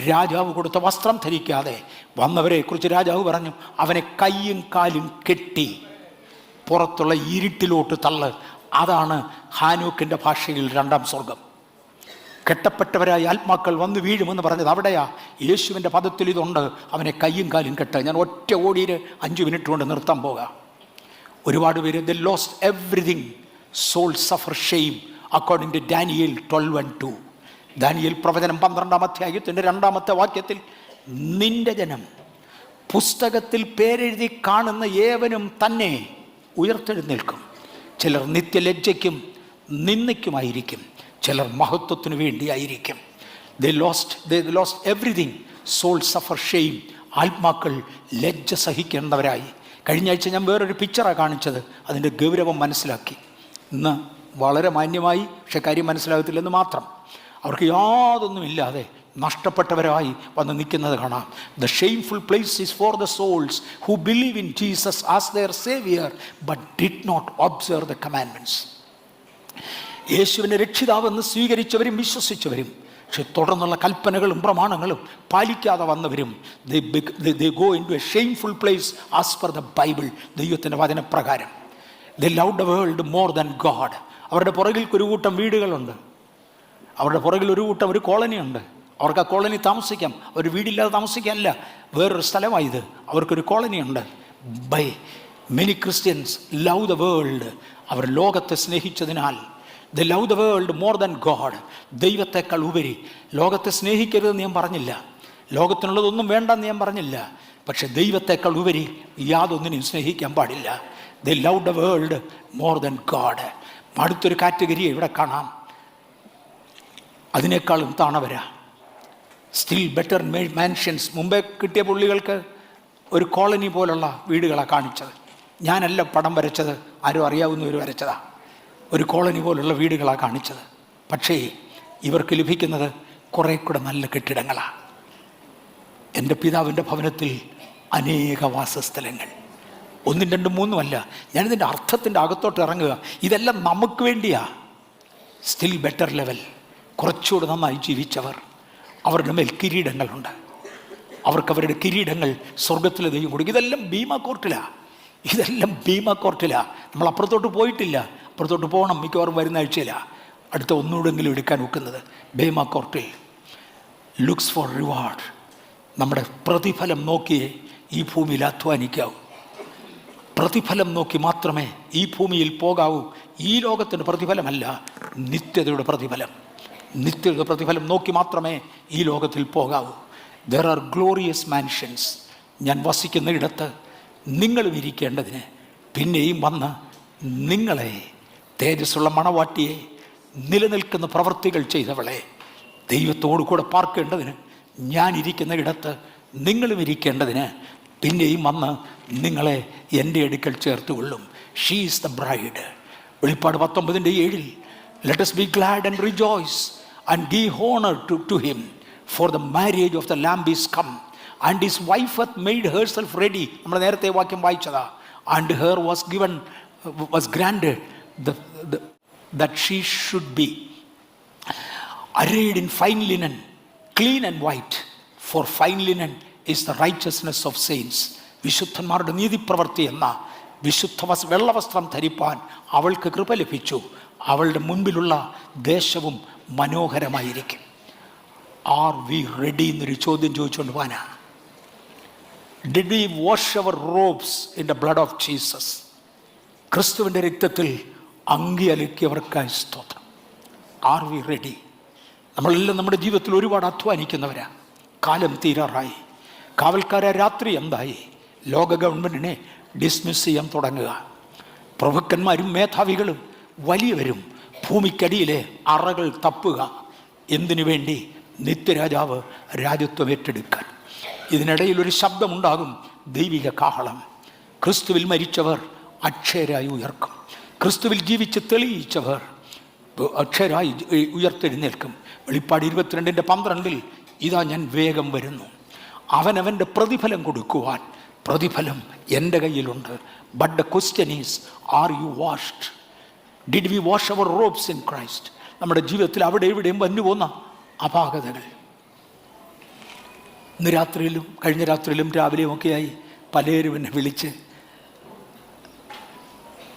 രാജാവ് കൊടുത്ത വസ്ത്രം ധരിക്കാതെ വന്നവരെ കുറിച്ച് രാജാവ് പറഞ്ഞു, അവനെ കൈയും കാലും കെട്ടി പുറത്തുള്ള ഇരുട്ടിലോട്ട് തള്ള്. അതാണ് ഹാനോക്കിൻ്റെ ഭാഷയിൽ 2ാം സ്വർഗം. കെട്ടപ്പെട്ടവരായ ആത്മാക്കൾ വന്ന് വീഴുമെന്ന് പറഞ്ഞത് അവിടെയാ. യേശുവിൻ്റെ പദത്തിൽ ഇതുണ്ട്, അവനെ കയ്യും കാലും കെട്ട്. ഞാൻ ഒറ്റ ഓടിയിൽ 5 മിനിറ്റ് കൊണ്ട് നിർത്താൻ പോകാം. ഒരുപാട് പേര് they lost everything, soul suffer shame according to Daniel 12:2. ദാനിയേൽ പ്രവചനം 12-ാം അധ്യായത്തിൻ്റെ 2-ാമത്തെ വാക്യത്തിൽ, നിന്റെ ജനം പുസ്തകത്തിൽ പേരെഴുതി കാണുന്ന ഏവനും തന്നെ ഉയർത്തെഴുന്നേൽക്കും. ചിലർ നിത്യലജ്ജയ്ക്കും നിന്ദയ്ക്കുമായിരിക്കും, ചിലർ മഹത്വത്തിനു വേണ്ടിയായിരിക്കും. They lost everything. Soul suffer shame. ആത്മാക്കൾ ലജ്ജ സഹിക്കേണ്ടവരായി. കഴിഞ്ഞ ആഴ്ച ഞാൻ വേറൊരു പിക്ചറാണ് കാണിച്ചത്, അതിൻ്റെ ഗൗരവം മനസ്സിലാക്കി. ഇന്ന് വളരെ മാന്യമായി, പക്ഷെ കാര്യം മനസ്സിലാകത്തില്ലെന്ന് മാത്രം. അവർക്ക് യാതൊന്നുമില്ലാതെ നഷ്ടപ്പെട്ടവരായി വന്ന് നിൽക്കുന്നത് കാണാം. The shameful place is for the souls who believe in Jesus as their Savior but did not observe the commandments. യേശുവിനെ രക്ഷിതാവെന്ന് സ്വീകരിച്ചവരും വിശ്വസിച്ചവരും, പക്ഷെ തുടർന്നുള്ള കൽപ്പനകളും പ്രമാണങ്ങളും പാലിക്കാതെ വന്നവരും, they go into a shameful place as per the Bible. ദൈവത്തിൻ്റെ വചനപ്രകാരം. They loved the world more than God. അവരുടെ പുറകിൽ ഒരു കൂട്ടം വീടുകളുണ്ട്, അവരുടെ പുറകിൽ ഒരു കൂട്ടം ഒരു കോളനിയുണ്ട്. അവർക്ക് ആ കോളനി താമസിക്കാം, ഒരു വീടില്ലാതെ താമസിക്കാനല്ല, വേറൊരു സ്ഥലമായത്. അവർക്കൊരു കോളനിയുണ്ട്. By many Christians love the world. അവർ ലോകത്തെ സ്നേഹിച്ചതിനാൽ the love the world more than God. ദൈവത്തെക്കാൾ ഉപരി. ലോകത്തെ സ്നേഹിക്കരുതെന്ന് ഞാൻ പറഞ്ഞില്ല, ലോകത്തിനുള്ളതൊന്നും വേണ്ടെന്ന് ഞാൻ പറഞ്ഞില്ല, പക്ഷെ ദൈവത്തെക്കാൾ ഉപരി യാതൊന്നിനെയും സ്നേഹിക്കാൻ പാടില്ല. The love the world more than God. അടുത്തൊരു കാറ്റഗറിയെ ഇവിടെ കാണാം, അതിനേക്കാളും താണവരാ. Still better mansions. മുമ്പേ കിട്ടിയ പുള്ളികൾക്ക് ഒരു കോളനി പോലുള്ള വീടുകളാണ് കാണിച്ചത്. ഞാനല്ല പടം വരച്ചത്, ആരും അറിയാവുന്നവർ വരച്ചതാ. ഒരു കോളനി പോലുള്ള വീടുകളാണ് കാണിച്ചത്. പക്ഷേ ഇവർക്ക് ലഭിക്കുന്നത് കുറേ കൂടെ നല്ല കെട്ടിടങ്ങളാണ്. എൻ്റെ പിതാവിൻ്റെ ഭവനത്തിൽ അനേക വാസസ്ഥലങ്ങൾ, 1, 2, 3 അല്ല. ഞാനിതിൻ്റെ അർത്ഥത്തിൻ്റെ അകത്തോട്ട് ഇറങ്ങുക. ഇതെല്ലാം നമുക്ക് വേണ്ടിയാ. Still better level. കുറച്ചുകൂടെ നന്നായി ജീവിച്ചവർ, അവരുടെ മേൽ കിരീടങ്ങളുണ്ട്. അവർക്ക് അവരുടെ കിരീടങ്ങൾ സ്വർഗത്തിലെ ദൈവം കൊടുക്കും. ഇതെല്ലാം ഭീമ കോർട്ടിലാണ്, ഇതെല്ലാം ഭീമ കോർട്ടിലാണ്. നമ്മൾ അപ്പുറത്തോട്ട് പോയിട്ടില്ല, അപ്പുറത്തോട്ട് പോകണം. മിക്കവാറും വരുന്ന ആഴ്ചയിലാണ് അടുത്ത ഒന്നുകൂടെങ്കിലും എടുക്കാൻ ഒക്കുന്നത്. ഭീമ കോർട്ടിൽ ലുക്സ് ഫോർ റിവാർഡ്. നമ്മുടെ പ്രതിഫലം നോക്കിയേ ഈ ഭൂമിയിൽ അധ്വാനിക്കാവൂ. പ്രതിഫലം നോക്കി മാത്രമേ ഈ ഭൂമിയിൽ പോകാവൂ. ഈ ലോകത്തിൻ്റെ പ്രതിഫലമല്ല, നിത്യതയുടെ പ്രതിഫലം. നിത്യയുടെ പ്രതിഫലം നോക്കി മാത്രമേ ഈ ലോകത്തിൽ പോകാവൂ. There are glorious mansions. ഞാൻ വസിക്കുന്ന ഇടത്ത് നിങ്ങളും ഇരിക്കേണ്ടതിന്, പിന്നെയും വന്ന് നിങ്ങളെ, തേജസ്സുള്ള മണവാട്ടിയെ, നിലനിൽക്കുന്ന പ്രവൃത്തികൾ ചെയ്തവളെ, ദൈവത്തോടു കൂടെ പാർക്കേണ്ടതിന്, ഞാൻ ഇരിക്കുന്ന ഇടത്ത് നിങ്ങളും ഇരിക്കേണ്ടതിന്, പിന്നെയും വന്ന് നിങ്ങളെ എൻ്റെ അടുക്കൽ ചേർത്തുകൊള്ളും. She is the bride. വെളിപ്പാട് 19:7 Let us be glad and rejoice and give honor to him, for the marriage of the Lamb is come, and his wife hath made herself ready. നമ്മൾ നേരത്തെ വാക്യം വായിച്ചതാ. And her was granted that she should be arrayed in fine linen, clean and white, for fine linen is the righteousness of saints. വിശുദ്ധന്മാരുടെ നീതിപ്രവൃത്തി എന്ന വിശുദ്ധ വെള്ളവസ്ത്രം ധരിപ്പാൻ അവൾക്ക് കൃപ ലഭിച്ചു. അവളുടെ മുൻപിലുള്ള ദേശവും മനോഹരമായിരിക്കും. ആർ വി റെഡി എന്നൊരു ചോദ്യം ചോദിച്ചുകൊണ്ട് പോകാനാ. Did we wash our robes in the blood of Jesus? ക്രിസ്തുവിൻ്റെ രക്തത്തിൽ അങ്കി അലക്കിയവർക്കായി സ്തോത്രം. Are we ready? നമ്മളെല്ലാം നമ്മുടെ ജീവിതത്തിൽ ഒരുപാട് അധ്വാനിക്കുന്നവരാ. കാലം തീരാറായി. കാവൽക്കാര രാത്രി എന്തായി? ലോക ഗവൺമെൻറ്റിനെ ഡിസ്മിസ് ചെയ്യാൻ തുടങ്ങുക. പ്രഭുക്കന്മാരും മേധാവികളും വലിയവരും ഭൂമിക്കടിയിലെ അറകൾ തപ്പുക. എന്തിനു വേണ്ടി? നിത്യരാജാവ് രാജ്യത്വം ഏറ്റെടുക്കാൻ. ഇതിനിടയിൽ ഒരു ശബ്ദമുണ്ടാകും, ദൈവിക കാഹളം. ക്രിസ്തുവിൽ മരിച്ചവർ അക്ഷയരായി ഉയർക്കും. ക്രിസ്തുവിൽ ജീവിച്ച് തെളിയിച്ചവർ അക്ഷയരായി ഉയർത്തെഴുന്നേൽക്കും. വെളിപ്പാട് 22:12 ഇതാ ഞാൻ വേഗം വരുന്നു, അവനവൻ്റെ പ്രതിഫലം കൊടുക്കുവാൻ. പ്രതിഫലം എൻ്റെ കയ്യിലുണ്ട്. But the question is, are you washed? Did we wash our robes in Christ? നമ്മുടെ ജീവിതത്തിൽ അവിടെ ഇവിടെയും വന്നുപോകുന്ന അപാകതകൾ, ഇന്ന് രാത്രിയിലും കഴിഞ്ഞ രാത്രിയിലും രാവിലെയും ഒക്കെയായി പലരും എന്നെ വിളിച്ച്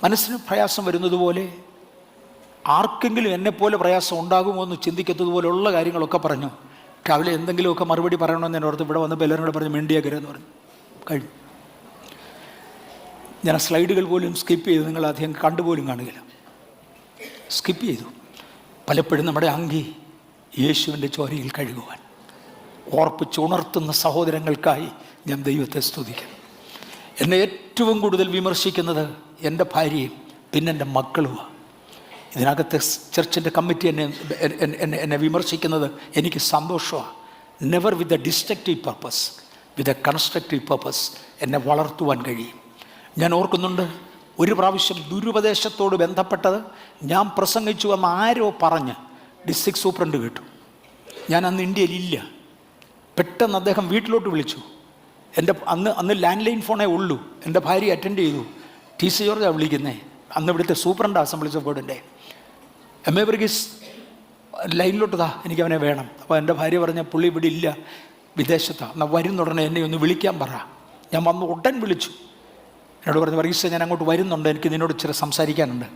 മനസ്സിന് പ്രയാസം വരുന്നത് പോലെ, ആർക്കെങ്കിലും എന്നെപ്പോലെ പ്രയാസം ഉണ്ടാകുമോ എന്ന് ചിന്തിക്കത്തത് പോലെയുള്ള കാര്യങ്ങളൊക്കെ പറഞ്ഞു. രാവിലെ എന്തെങ്കിലുമൊക്കെ മറുപടി പറയണമെന്ന് എന്നോർത്ത് ഇവിടെ വന്ന് എല്ലാവരും കൂടെ പറഞ്ഞ് മിണ്ടിയാക്കരുതെന്ന് പറഞ്ഞു. കഴിഞ്ഞു. ഞാൻ ആ സ്ലൈഡുകൾ പോലും സ്കിപ്പ് ചെയ്തു. നിങ്ങൾ അധികം കണ്ടുപോലും കാണുകയില്ല. സ്കിപ്പ് ചെയ്തു. പലപ്പോഴും നമ്മുടെ അങ്കി യേശുവിൻ്റെ ചോരയിൽ കഴുകുവാൻ ഓർപ്പിച്ചുണർത്തുന്ന സഹോദരങ്ങൾക്കായി ഞാൻ ദൈവത്തെ സ്തുതിക്കുന്നു. എന്നെ ഏറ്റവും കൂടുതൽ വിമർശിക്കുന്നത് എൻ്റെ ഭാര്യയും പിന്നെ എൻ്റെ മക്കളുമാണ്. ഇതിനകത്തെ ചർച്ചിൻ്റെ കമ്മിറ്റി എന്നെ വിമർശിക്കുന്നത് എനിക്ക് സന്തോഷമാണ്. Never with a destructive purpose, with a constructive purpose എന്നെ വളർത്തുവാൻ കഴിയും. ഞാൻ ഓർക്കുന്നുണ്ട്, ഒരു പ്രാവശ്യം ദുരുപദേശത്തോട് ബന്ധപ്പെട്ടത് ഞാൻ പ്രസംഗിച്ചു എന്ന് ആരോ പറഞ്ഞ് ഡിസ്ട്രിക്ട് സൂപ്രണ്ട് കേട്ടു. ഞാൻ അന്ന് ഇന്ത്യയിലില്ല. പെട്ടെന്ന് അദ്ദേഹം വീട്ടിലോട്ട് വിളിച്ചു. എൻ്റെ അന്ന് ലാൻഡ് ലൈൻ ഫോണേ ഉള്ളൂ. എൻ്റെ ഭാര്യ അറ്റൻഡ് ചെയ്തു. TC ജോർജാണ് വിളിക്കുന്നത്. അന്ന് ഇവിടുത്തെ സൂപ്രണ്ട് അസംബ്ലീസ് ഓഫ് ഗോഡിൻ്റെ. MA വർഗീസ് ലൈനിലോട്ട് താ, എനിക്ക് അവനെ വേണം. അപ്പോൾ എൻ്റെ ഭാര്യ പറഞ്ഞ പുള്ളി ഇവിടെ ഇല്ല, വിദേശത്താണ്. എന്നാൽ വരുന്നുടനെ എന്നെ ഒന്ന് വിളിക്കാൻ പറ. ഞാൻ വന്ന് ഉടൻ വിളിച്ചു. എന്നോട് പറഞ്ഞു, വർഗീസ് ഞാൻ അങ്ങോട്ട് വരുന്നുണ്ട്, എനിക്ക് നിന്നോട് ഇച്ചിരി സംസാരിക്കാനുണ്ട്.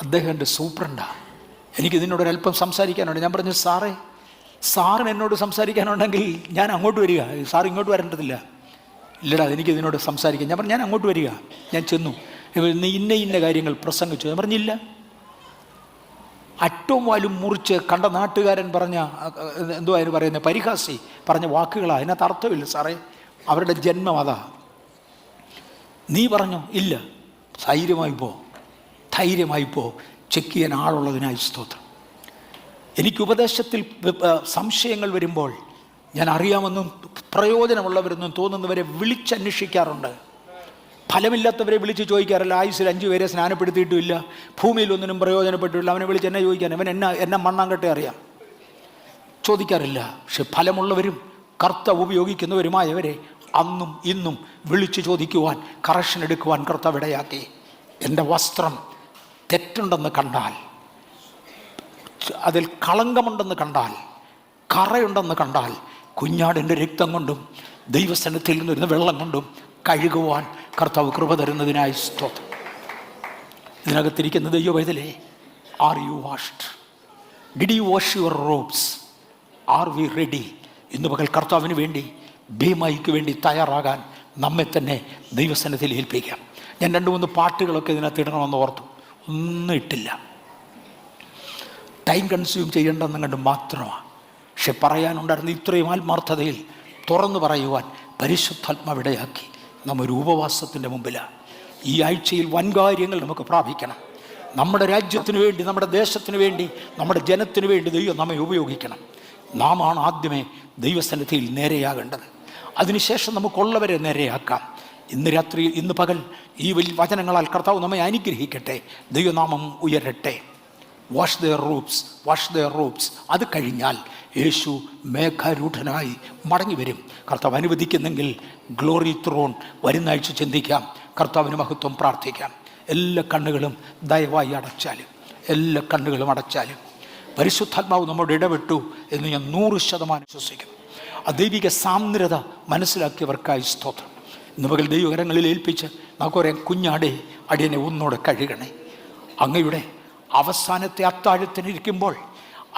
അദ്ദേഹം എൻ്റെ സൂപ്രണ്ടാണ്, എനിക്ക് നിന്നോടൊരല്പം സംസാരിക്കാനുണ്ട്. ഞാൻ പറഞ്ഞു, സാറിന് എന്നോട് സംസാരിക്കാനുണ്ടെങ്കിൽ ഞാൻ അങ്ങോട്ട് വരിക, സാർ ഇങ്ങോട്ട് വരേണ്ടതില്ല. ഇല്ലടാ, എനിക്ക് ഇതിനോട് സംസാരിക്കാം. ഞാൻ പറഞ്ഞു, ഞാൻ അങ്ങോട്ട് വരിക. ഞാൻ ചെന്നു. നീ ഇന്ന കാര്യങ്ങൾ പ്രസംഗിച്ചു. ഞാൻ പറഞ്ഞില്ല. അറ്റവും വാലും മുറിച്ച് കണ്ട നാട്ടുകാരൻ പറഞ്ഞ എന്തോ അതിന് പറയുന്നത്, പരിഹാസി പറഞ്ഞ വാക്കുകളാണ്. അതിനകത്ത് അർത്ഥമില്ല സാറേ, അവരുടെ ജന്മം അതാ. നീ പറഞ്ഞു ഇല്ല, ധൈര്യമായി പോ, ചെക്ക് ചെയ്യാൻ ആളുള്ളതിനായി സ്തോത്രം. എനിക്ക് ഉപദേശത്തിൽ സംശയങ്ങൾ വരുമ്പോൾ ഞാൻ അറിയാമെന്നും പ്രയോജനമുള്ളവരെന്നും തോന്നുന്നവരെ വിളിച്ചന്വേഷിക്കാറുണ്ട്. ഫലമില്ലാത്തവരെ വിളിച്ച് ചോദിക്കാറില്ല. ആയുസ്സിൽ 5 പേരെ സ്നാനപ്പെടുത്തിയിട്ടുമില്ല, ഭൂമിയിൽ ഒന്നിനും പ്രയോജനപ്പെട്ടില്ല. അവനെ വിളിച്ച് എന്നെ ചോദിക്കാൻ, അവൻ എന്നെ മണ്ണാങ്കട്ടെ അറിയാം. ചോദിക്കാറില്ല. പക്ഷെ ഫലമുള്ളവരും കർത്താവ് ഉപയോഗിക്കുന്നവരുമായവരെ അന്നും ഇന്നും വിളിച്ചു ചോദിക്കുവാൻ, കറക്ഷൻ എടുക്കുവാൻ കർത്താവ് ഇടയാക്കി. എൻ്റെ വസ്ത്രം തെറ്റുണ്ടെന്ന് കണ്ടാൽ, അതിൽ കളങ്കമുണ്ടെന്ന് കണ്ടാൽ, കറയുണ്ടെന്ന് കണ്ടാൽ, കുഞ്ഞാടിൻ്റെ രക്തം കൊണ്ടും ദൈവസന്നിധിയിൽ നിന്ന് വരുന്ന വെള്ളം കൊണ്ടും കഴുകുവാൻ കർത്താവ് കൃപ തരുന്നതിനായി സ്തോത്രം. ഇതിനകത്തിരിക്കുന്ന ദൈവവേദലേ, are you washed? Did you wash your robes? Are we ready? ഇന്ന് പകൽ കർത്താവിന് വേണ്ടി, ഭീമായിക്ക് വേണ്ടി തയ്യാറാകാൻ നമ്മെ തന്നെ ദൈവസന്നിധിയിൽ ഏൽപ്പിക്കാം. ഞാൻ 2-3 പാട്ടുകളൊക്കെ ഇതിനകത്ത് ഇടണമെന്ന് ഓർത്തു, ഒന്നും ഇട്ടില്ല. ടൈം കൺസ്യൂം ചെയ്യേണ്ടെന്നും കണ്ട് മാത്രമാണ്. പക്ഷെ പറയാനുണ്ടായിരുന്ന ഇത്രയും ആത്മാർത്ഥതയിൽ തുറന്നു പറയുവാൻ പരിശുദ്ധാത്മാവിടയാക്കി. നമ്മൊരു ഉപവാസത്തിൻ്റെ മുമ്പിലാണ്. ഈ ആഴ്ചയിൽ വൻകാര്യങ്ങൾ നമുക്ക് പ്രാപിക്കണം. നമ്മുടെ രാജ്യത്തിന് വേണ്ടി, നമ്മുടെ ദേശത്തിന് വേണ്ടി, നമ്മുടെ ജനത്തിന് വേണ്ടി ദൈവം നമ്മെ ഉപയോഗിക്കണം. നാമാണ് ആദ്യമേ ദൈവസന്നിധിയിൽ നേരെയാകേണ്ടത്. അതിനുശേഷം നമുക്കുള്ളവരെ നേരെയാക്കാം. ഇന്ന് രാത്രി, ഇന്ന് പകൽ ഈ വലിയ വചനങ്ങളാൽ കർത്താവ് നമ്മെ അനുഗ്രഹിക്കട്ടെ. ദൈവനാമം ഉയരട്ടെ. Wash there റൂപ്സ്. അത് കഴിഞ്ഞാൽ യേശു മേഘാരൂഢനായി മടങ്ങി വരും. കർത്താവ് അനുവദിക്കുന്നെങ്കിൽ ഗ്ലോറി ത്രോൺ വരുന്ന ആഴ്ച ചിന്തിക്കാം. കർത്താവിന് മഹത്വം പ്രാർത്ഥിക്കാം. എല്ലാ കണ്ണുകളും ദയവായി അടച്ചാലും പരിശുദ്ധാത്മാവ് നമ്മോട് ഇടപെട്ടു എന്ന് ഞാൻ 100% വിശ്വസിക്കുന്നു. ആ ദൈവിക സാന്ദ്രത മനസ്സിലാക്കിയവർക്കായി സ്തോത്രം. ഇന്ന് പകൽ ദൈവകരങ്ങളിൽ ഏൽപ്പിച്ച് നമുക്കൊരു കുഞ്ഞാടെ അടിയനെ ഒന്നോടെ കഴുകണേ. അങ്ങയുടെ അവസാനത്തെ അത്താഴത്തിനിരിക്കുമ്പോൾ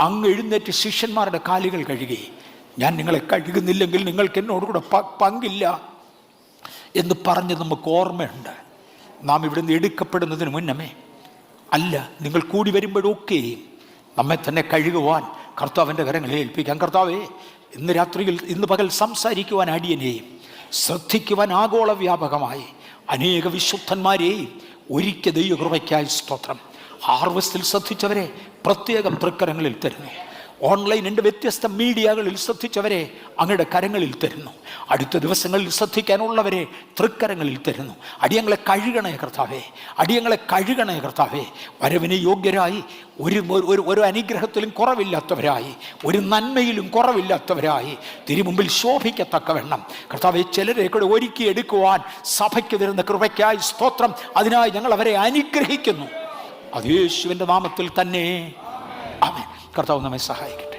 അങ്ങ് എഴുന്നേറ്റ് ശിഷ്യന്മാരുടെ കാലുകൾ കഴുകി, ഞാൻ നിങ്ങളെ കഴുകുന്നില്ലെങ്കിൽ നിങ്ങൾക്ക് എന്നോടുകൂടെ പങ്കില്ല എന്ന് പറഞ്ഞ് നമുക്ക് ഓർമ്മയുണ്ട്. നാം ഇവിടുന്ന് എടുക്കപ്പെടുന്നതിന് മുന്നമേ അല്ല, നിങ്ങൾ കൂടി വരുമ്പോഴൊക്കെയും നമ്മെ തന്നെ കഴുകുവാൻ കർത്താവിൻ്റെ കരങ്ങളെ ഏൽപ്പിക്കാം. കർത്താവേ, ഇന്ന് രാത്രിയിൽ, ഇന്ന് പകൽ സംസാരിക്കുവാൻ അടിയനെയും ശ്രദ്ധിക്കുവാൻ ആഗോള വ്യാപകമായി അനേക വിശുദ്ധന്മാരെയും ഒരുക്കിയ ദൈവകൃപയ്ക്കായി സ്തോത്രം. ഹാർവസ്റ്റിൽ ശ്രദ്ധിച്ചവരെ പ്രത്യേകം തൃക്കരങ്ങളിൽ തരുന്നു. ഓൺലൈനിൻ്റെ വ്യത്യസ്ത മീഡിയകളിൽ ശ്രദ്ധിച്ചവരെ അങ്ങയുടെ കരങ്ങളിൽ തരുന്നു. അടുത്ത ദിവസങ്ങളിൽ ശ്രദ്ധിക്കാനുള്ളവരെ തൃക്കരങ്ങളിൽ തരുന്നു. അടിയങ്ങളെ കഴുകണേ കർത്താവേ. വരവിന് യോഗ്യരായി, ഒരു അനുഗ്രഹത്തിലും കുറവില്ലാത്തവരായി, ഒരു നന്മയിലും കുറവില്ലാത്തവരായി തിരുമുമ്പിൽ ശോഭിക്കത്തക്കവണ്ണം കർത്താവെ ചിലരെ കൂടെ ഒരുക്കിയെടുക്കുവാൻ സഭയ്ക്ക് തരുന്ന കൃപയ്ക്കായി സ്തോത്രം. അതിനായി ഞങ്ങൾ അവരെ അനുഗ്രഹിക്കുന്നു. അത് യേശുവിൻ്റെ നാമത്തിൽ തന്നെ. ആമേൻ. കർത്താവ് നമ്മെ സഹായിക്കട്ടെ.